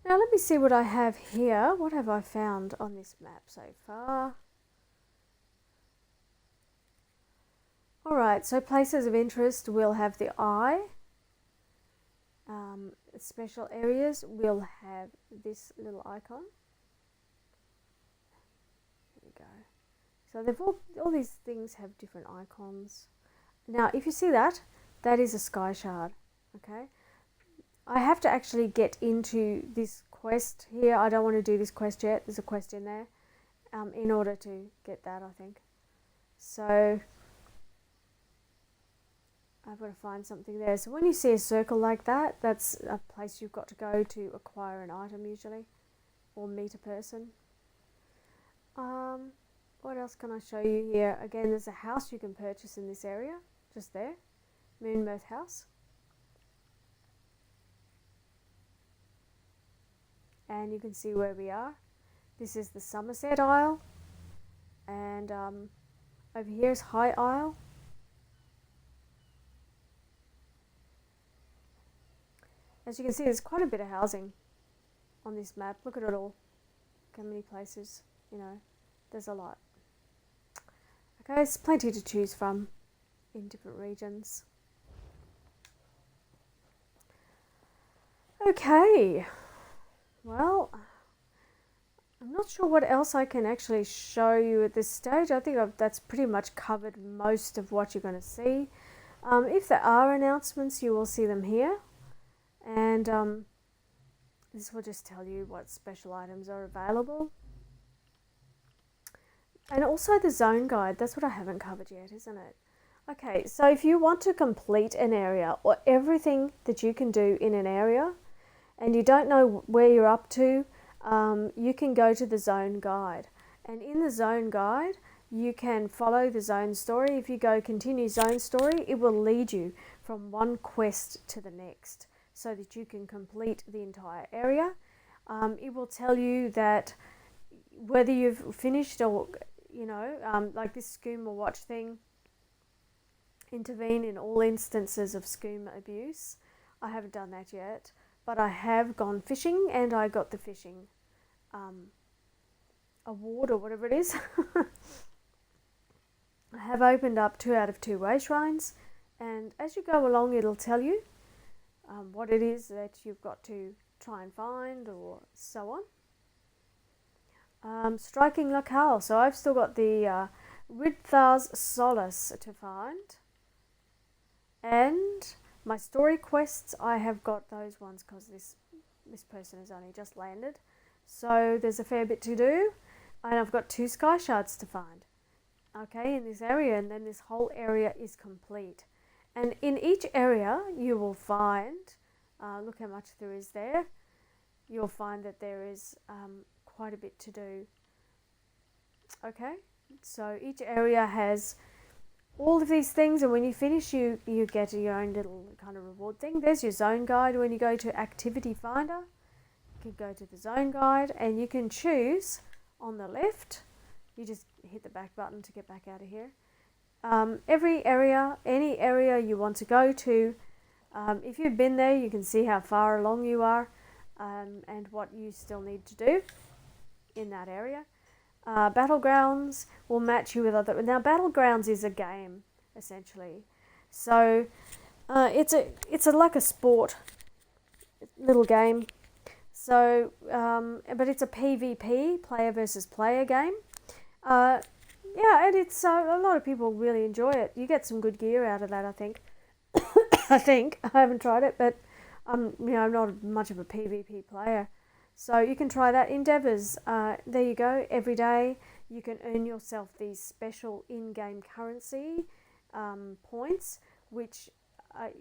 Now let me see what I have here. What have I found on this map so far? Alright, so places of interest will have the eye. Special areas will have this little icon. There we go. So they've all these things have different icons. Now if you see that, that is a sky shard. Okay. I have to actually get into this quest here. I don't want to do this quest yet. There's a quest in there in order to get that, I think. So I've got to find something there. So when you see a circle like that, that's a place you've got to go to acquire an item usually, or meet a person. What else can I show you here? Again, there's a house you can purchase in this area, just there, Moonmirth House. And you can see where we are. This is the Somerset Isle, and over here is High Isle. As you can see, there's quite a bit of housing on this map. Look at it all. Look how many places, you know, there's a lot. Okay, there's plenty to choose from in different regions. Okay, well, I'm not sure what else I can actually show you at this stage. I think that's pretty much covered most of what you're going to see. If there are announcements, you will see them here. And this will just tell you what special items are available. And also the zone guide, that's what I haven't covered yet, isn't it? Okay, so if you want to complete an area or everything that you can do in an area and you don't know where you're up to, you can go to the zone guide. And in the zone guide, you can follow the zone story. If you go continue zone story, it will lead you from one quest to the next, so that you can complete the entire area. It will tell you that whether you've finished or, you know, like this skooma watch thing, intervene in all instances of skooma abuse. I haven't done that yet, but I have gone fishing and I got the fishing award or whatever it is. I have opened up 2 out of 2 way shrines, and as you go along it'll tell you what it is that you've got to try and find, or so on. Striking locale. So I've still got the Ridthar's Solace to find. And my story quests, I have got those ones because this person has only just landed. So there's a fair bit to do. And I've got 2 sky shards to find. Okay, in this area, and then this whole area is complete. And in each area you will find, look how much there is there, you'll find that there is quite a bit to do. Okay, so each area has all of these things, and when you finish you get your own little kind of reward thing. There's your zone guide. When you go to activity finder, you can go to the zone guide and you can choose on the left, you just hit the back button to get back out of here. Every area, any area you want to go to, if you've been there, you can see how far along you are and what you still need to do in that area. Battlegrounds will match you with other. Now, Battlegrounds is a game essentially, so it's a like a sport little game. So, but it's a PvP, player versus player game. Yeah, and it's a lot of people really enjoy it. You get some good gear out of that, I think. I haven't tried it, but you know, I'm not much of a PvP player. So you can try that. Endeavours, there you go. Every day you can earn yourself these special in-game currency points, which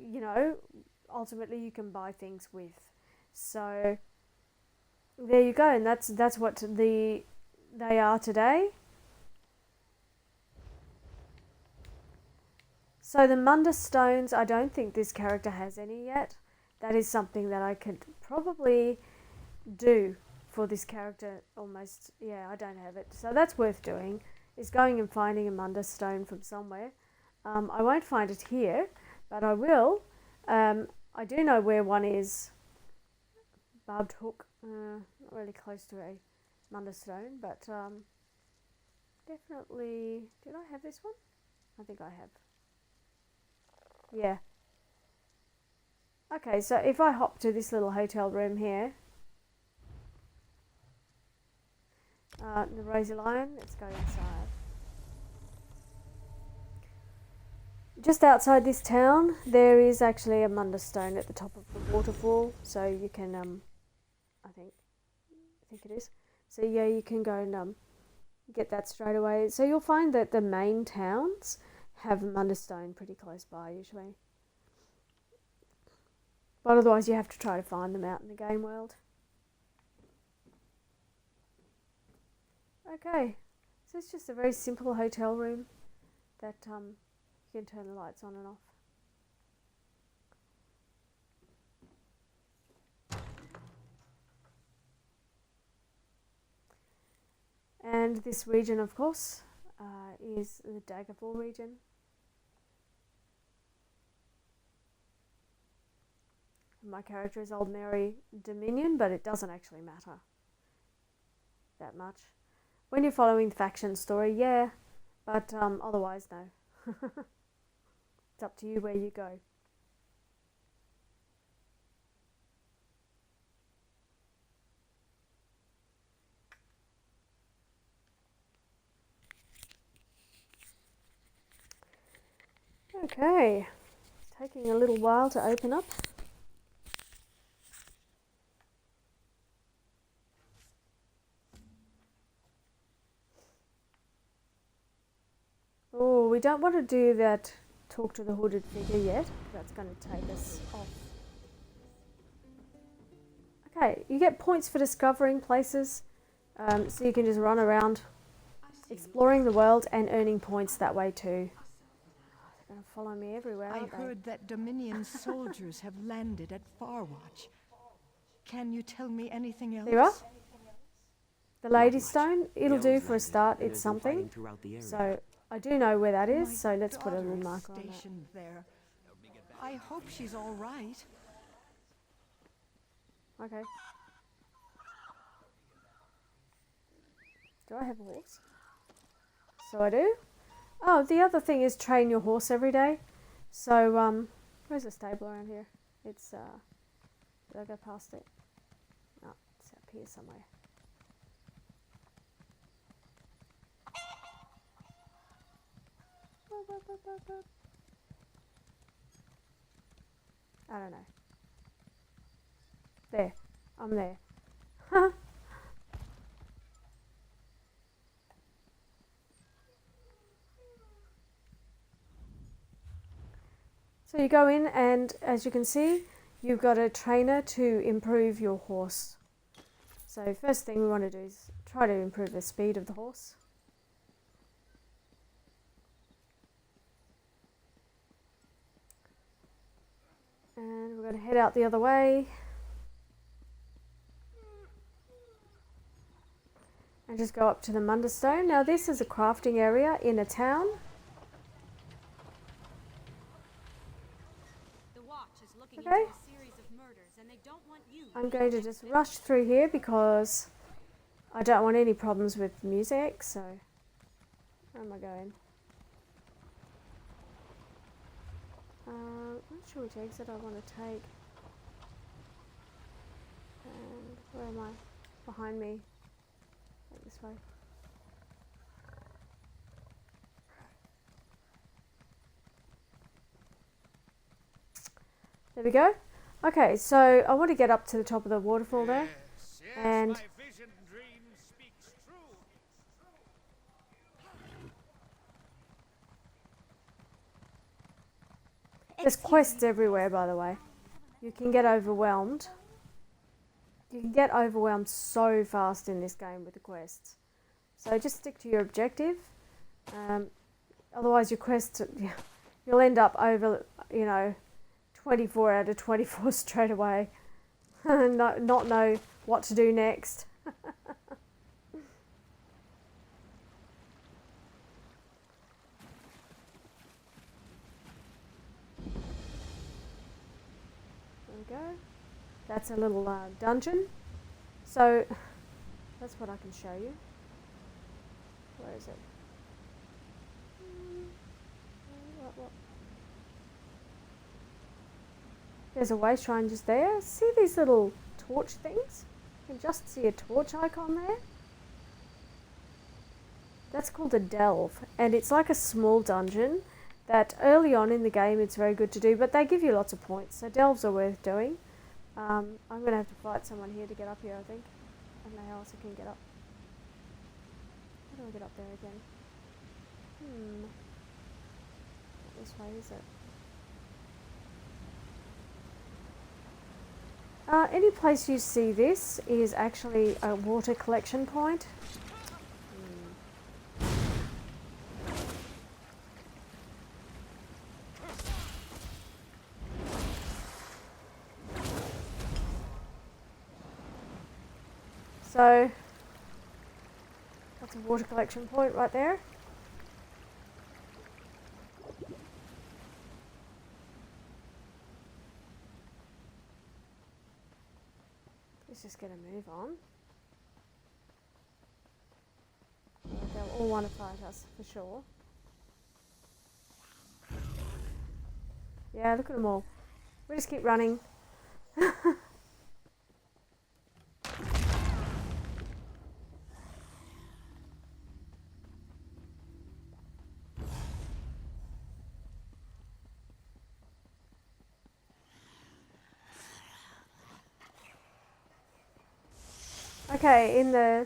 you know, ultimately you can buy things with. So there you go, and that's what they are today. So the Munda stones, I don't think this character has any yet. That is something that I could probably do for this character almost. Yeah, I don't have it. So that's worth doing, is going and finding a Munda stone from somewhere. I won't find it here, but I will. I do know where one is. Barbed hook, not really close to a Munda stone, but definitely. Did I have this one? I think I have. Yeah. Okay, so if I hop to this little hotel room here, the Rosy Lion, let's go inside. Just outside this town, there is actually a Munda stone at the top of the waterfall, so you can, I think it is. So yeah, you can go and get that straight away. So you'll find that the main towns have a Munda stone pretty close by usually. But otherwise you have to try to find them out in the game world. Okay, so it's just a very simple hotel room that you can turn the lights on and off. And this region, of course, is the Daggerfall region. My character is Old Mary Dominion, but it doesn't actually matter that much. When you're following the faction story, yeah, but otherwise, no. It's up to you where you go. Okay, taking a little while to open up. Oh, we don't want to do that talk to the hooded figure yet. That's going to take us off. Okay, you get points for discovering places, so you can just run around exploring the world and earning points that way too. They're going to follow me everywhere, aren't they? I heard that Dominion soldiers have landed at Farwatch. Can you tell me anything else? There you are. The Lady Stone, it'll do for a start, it's something. So I do know where that is, so let's put a little marker on that. There. I hope she's all right. Okay. Do I have a horse? So I do. Oh, the other thing is train your horse every day. So, where's the stable around here? It's, did I go past it? No, it's up here somewhere. I don't know. There. I'm there. So you go in and as you can see, you've got a trainer to improve your horse. So first thing we want to do is try to improve the speed of the horse. And we're going to head out the other way. And just go up to the Munda Stone. Now this is a crafting area in a town. The Watch is looking Okay. into a series of murders, and they don't want you. I'm going to just rush through here because I don't want any problems with music, so where am I going? Not sure which exit I want to take. And where am I? Behind me. Like this way. There we go. Okay, so I want to get up to the top of the waterfall there. And my vision dream speaks true. there's quests everywhere, by the way. You can get overwhelmed. you can get overwhelmed so fast in this game with the quests. So just stick to your objective. Otherwise, your quests, you'll end up over, 24 out of 24 straight away. Not know what to do next. There we go. That's a little dungeon. So that's what I can show you. Where is it? What? There's a way shrine just there. See these little torch things? You can just see a torch icon there. That's called a delve, and it's like a small dungeon that early on in the game it's very good to do, but they give you lots of points, so delves are worth doing. I'm going to have to fight someone here to get up here, I think. And they also can get up. How do I get up there again? Not this way, is it? Any place you see this is actually a water collection point. So that's a water collection point right there. Let's just get a move on. They'll all want to fight us for sure. Yeah, look at them all. We just keep running. Okay, in the...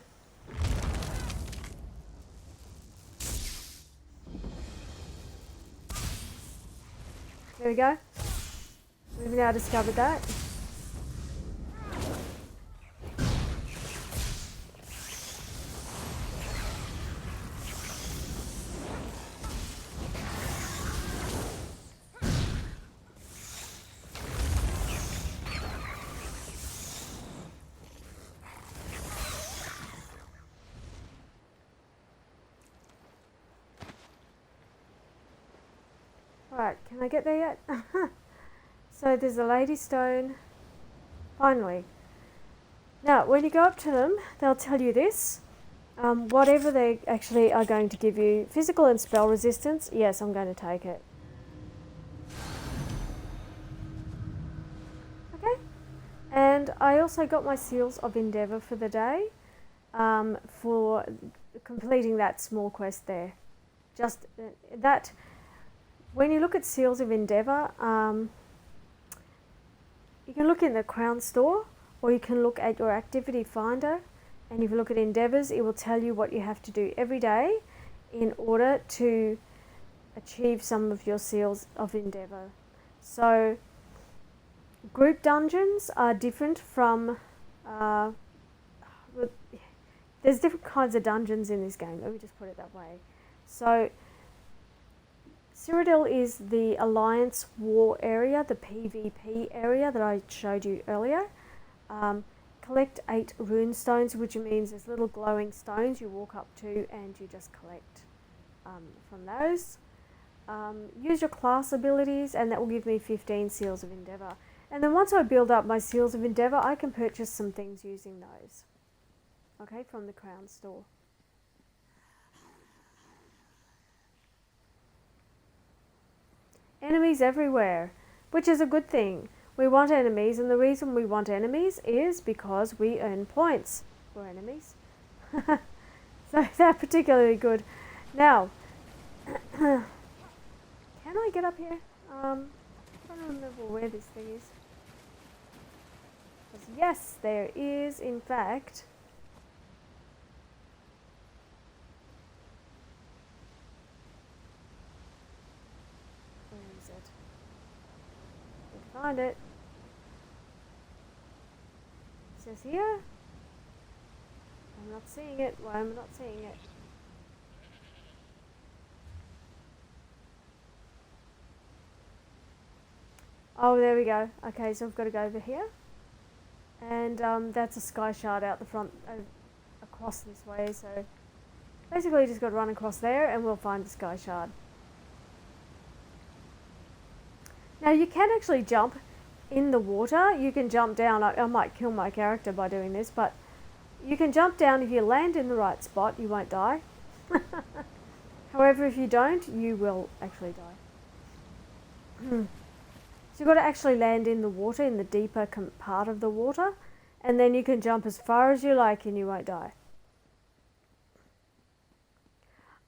There we go. We've now discovered that. Alright, can I get there yet? So there's a lady stone. Finally. Now, when you go up to them, they'll tell you this. Whatever they actually are going to give you, physical and spell resistance, yes, I'm going to take it. Okay. And I also got my Seals of Endeavour for the day, for completing that small quest there. Just that... When you look at Seals of Endeavour, you can look in the Crown Store, or you can look at your activity finder, and if you look at Endeavours, it will tell you what you have to do every day in order to achieve some of your Seals of Endeavour. So, group dungeons are different from... there's different kinds of dungeons in this game, let me just put it that way. So, Cyrodiil is the Alliance War area, the PvP area that I showed you earlier. Collect 8 rune stones, which means there's little glowing stones you walk up to and you just collect from those. Use your class abilities and that will give me 15 Seals of Endeavour. And then once I build up my Seals of Endeavour, I can purchase some things using those. Okay, from the Crown Store. Enemies everywhere, which is a good thing. We want enemies, and the reason we want enemies is because we earn points for enemies. So they're particularly good. Now, can I get up here? I don't remember where this thing is. Yes, there is, in fact. Find it. It says here. I'm not seeing it. Why am I not seeing it? Oh, there we go. Okay, so we've got to go over here. And that's a sky shard out the front, across this way. So basically you just got to run across there and we'll find the sky shard. Now you can actually jump in the water. You can jump down. I might kill my character by doing this, but you can jump down. If you land in the right spot, you won't die. However, if you don't, you will actually die. So you've got to actually land in the water, in the deeper part of the water, and then you can jump as far as you like and you won't die.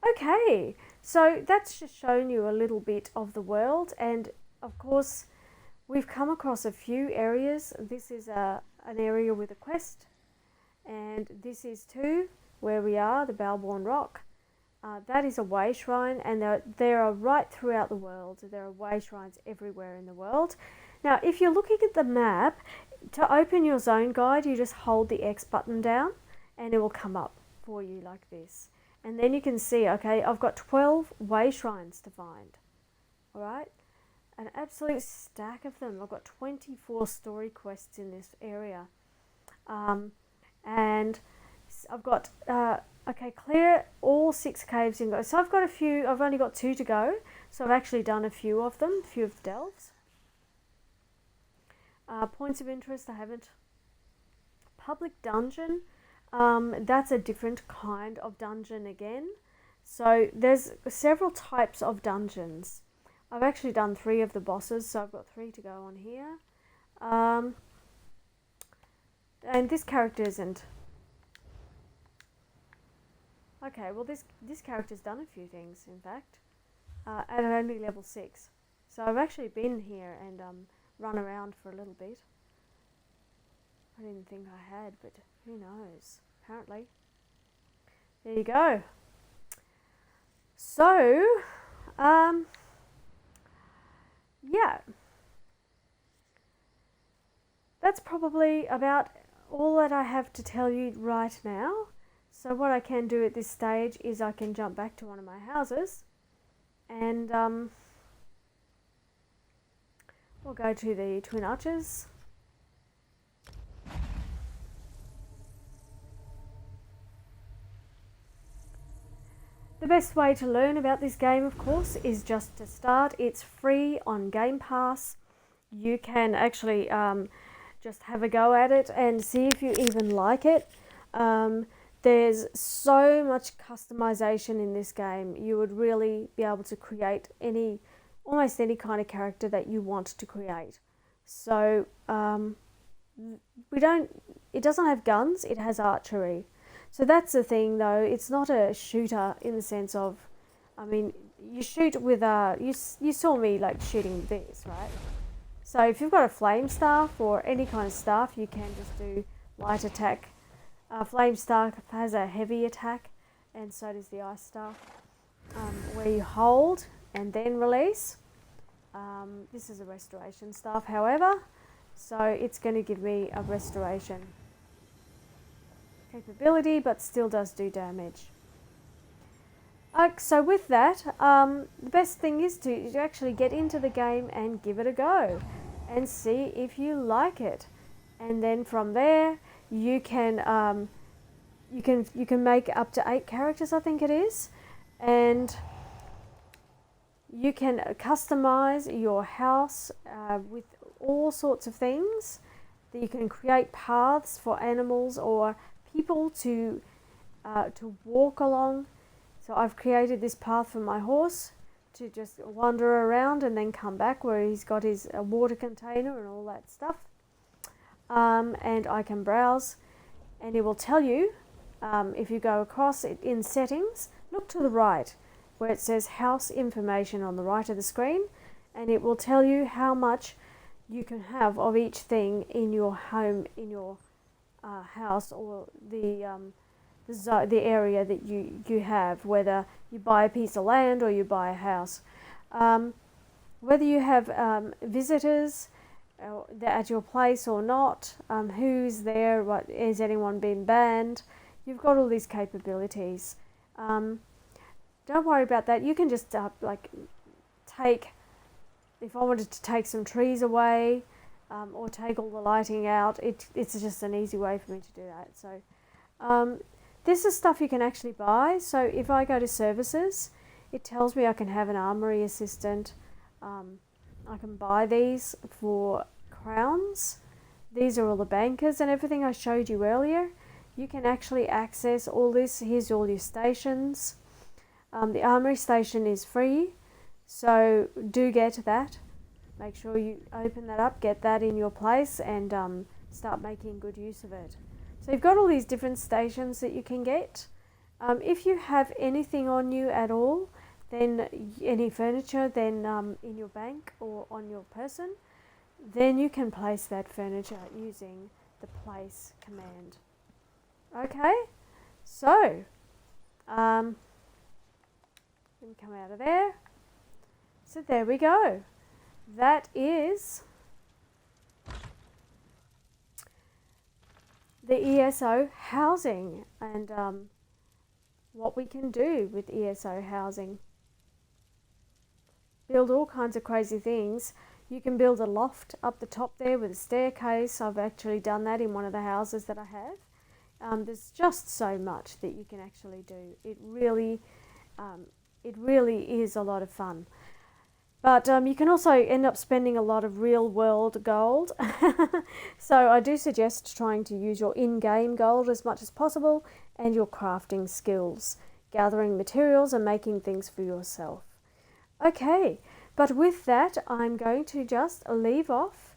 Okay, so that's just shown you a little bit of the world, and of course we've come across a few areas. This is an area with a quest, and this is too where we are, the Balborn Rock. That is a way shrine, and there are right throughout the world. There are way shrines everywhere in the world. Now, if you're looking at the map, to open your zone guide, you just hold the X button down, and it will come up for you like this. And then you can see, okay, I've got 12 way shrines to find. All right, an absolute stack of them. I've got 24 story quests in this area, and I've got. Okay, clear all 6 caves in go. So I've got a few, I've only got 2 to go. So I've actually done a few of them, a few of the delves. Points of interest, I haven't. Public dungeon, that's a different kind of dungeon again. So there's several types of dungeons. I've actually done 3 of the bosses, so I've got 3 to go on here. And this character isn't. Okay, well this character's done a few things, in fact, at only level 6. So I've actually been here and run around for a little bit. I didn't think I had, but who knows, apparently. There you go. So, yeah. That's probably about all that I have to tell you right now. So what I can do at this stage is I can jump back to one of my houses and we'll go to the Twin Arches. The best way to learn about this game, of course, is just to start. It's free on Game Pass. You can actually just have a go at it and see if you even like it. There's so much customization in this game. You would really be able to create almost any kind of character that you want to create. So it doesn't have guns, it has archery. So that's the thing though, it's not a shooter in the sense of, I mean, you shoot with you saw me like shooting with this, right? So if you've got a flame staff or any kind of staff, you can just do light attack. Flame staff has a heavy attack, and so does the ice staff, where you hold and then release. This is a restoration staff, however, so it's going to give me a restoration capability, but still does do damage. So with that, the best thing is to actually get into the game and give it a go, and see if you like it, and then from there. You can make up to 8 characters, I think it is, and you can customize your house with all sorts of things. You can create paths for animals or people to walk along. So I've created this path for my horse to just wander around and then come back where he's got his water container and all that stuff. And I can browse, and it will tell you if you go across it in settings, look to the right where it says house information on the right of the screen, and it will tell you how much you can have of each thing in your home, in your house, or the area that you have, whether you buy a piece of land or you buy a house, whether you have visitors. at your place or not, who's there, what is anyone being banned. You've got all these capabilities. Don't worry about that. You can just like take, if I wanted to take some trees away or take all the lighting out, it's just an easy way for me to do that. So this is stuff you can actually buy. So if I go to services, it tells me I can have an armory assistant. I can buy these for crowns. These are all the bankers and everything I showed you earlier. You can actually access all this. Here's all your stations. The armory station is free, so do get that. Make sure you open that up, get that in your place, and start making good use of it. So you've got all these different stations that you can get. If you have anything on you at all, then any furniture, then in your bank or on your person, then you can place that furniture using the place command. Okay, so let me come out of there. So there we go. That is the ESO housing and what we can do with ESO housing. Build all kinds of crazy things. You can build a loft up the top there with a staircase. I've actually done that in one of the houses that I have. There's just so much that you can actually do. It really is a lot of fun. But you can also end up spending a lot of real world gold. So I do suggest trying to use your in-game gold as much as possible and your crafting skills, gathering materials and making things for yourself. Okay, but with that I'm going to just leave off,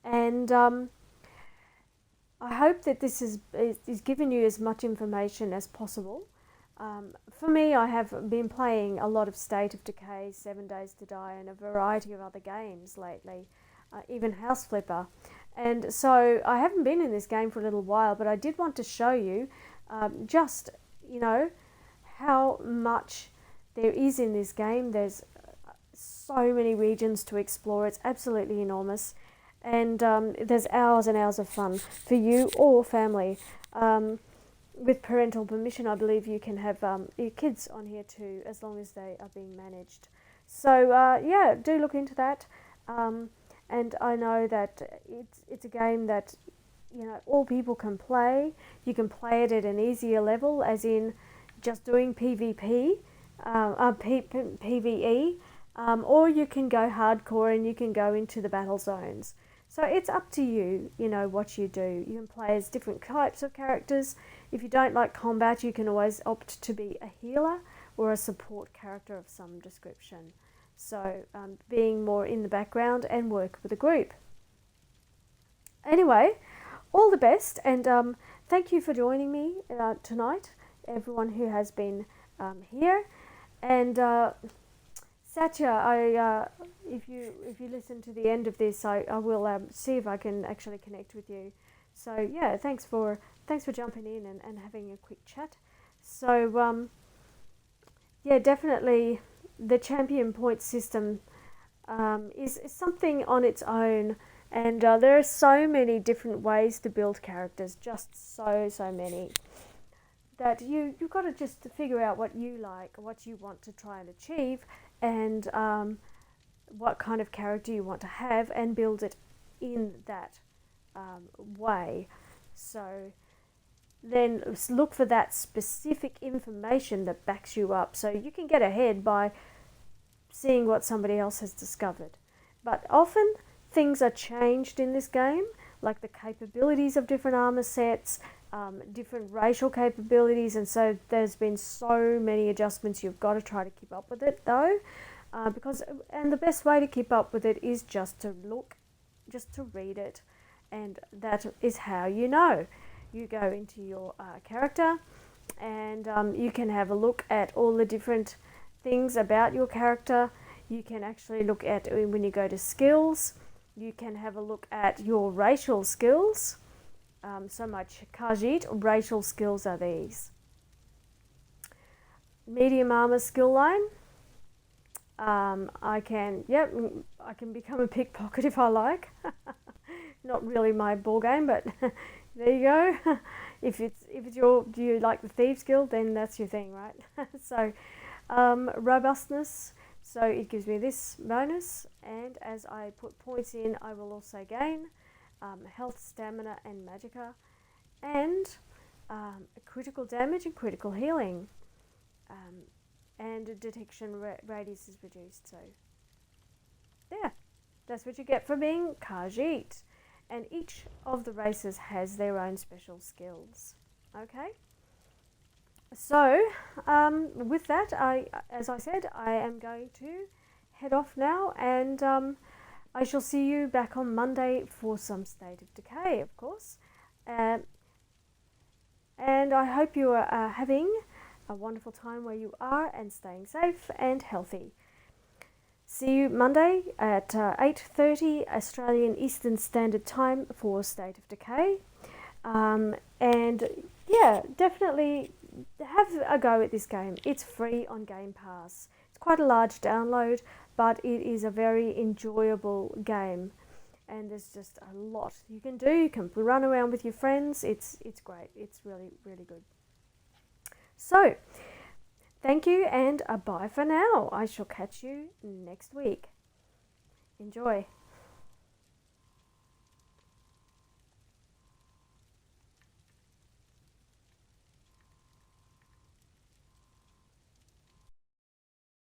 and I hope that this is given you as much information as possible. For me, I have been playing a lot of State of Decay, 7 Days to Die, and a variety of other games lately, even House Flipper. And so I haven't been in this game for a little while, but I did want to show you just, how much there is in this game. There's so many regions to explore. It's absolutely enormous. And there's hours and hours of fun for you or family. With parental permission, I believe you can have your kids on here too, as long as they are being managed. So yeah, do look into that. And I know that it's a game that all people can play. You can play it at an easier level, as in just doing PvP, PvE, or you can go hardcore and you can go into the battle zones. So it's up to you, what you do. You can play as different types of characters. If you don't like combat, you can always opt to be a healer or a support character of some description. So being more in the background and work with a group. Anyway, all the best, and thank you for joining me tonight, everyone who has been here. And Satya, if you listen to the end of this, I will see if I can actually connect with you. So yeah, thanks for jumping in and having a quick chat. So yeah, definitely the champion point system is something on its own, and there are so many different ways to build characters, just so many, that you've got to just figure out what you like, what you want to try and achieve, and what kind of character you want to have, and build it in that way. So then look for that specific information that backs you up, so you can get ahead by seeing what somebody else has discovered. But often things are changed in this game, like the capabilities of different armor sets, different racial capabilities, and so there's been so many adjustments. You've got to try to keep up with it though, and the best way to keep up with it is just to read it, and that is how you go into your character, and you can have a look at all the different things about your character. You can actually look at, when you go to skills, you can have a look at your racial skills. So much Khajiit racial skills are these. Medium armor skill line. I can become a pickpocket if I like. Not really my ball game, but there you go. If do you like the Thieves Guild, then that's your thing, right? So robustness, so it gives me this bonus, and as I put points in, I will also gain health, stamina, and magicka, and critical damage and critical healing, and detection radius is reduced. So yeah, that's what you get for being Khajiit. And each of the races has their own special skills. Okay? So, with that, as I said, I am going to head off now, and I shall see you back on Monday for some State of Decay, of course. And I hope you are having a wonderful time where you are and staying safe and healthy. See you Monday at 8:30 Australian Eastern Standard Time for State of Decay. And yeah, definitely have a go at this game. It's free on Game Pass. It's quite a large download, but it is a very enjoyable game. And there's just a lot you can do. You can run around with your friends. It's great. It's really, really good. So, thank you, and bye for now. I shall catch you next week. Enjoy.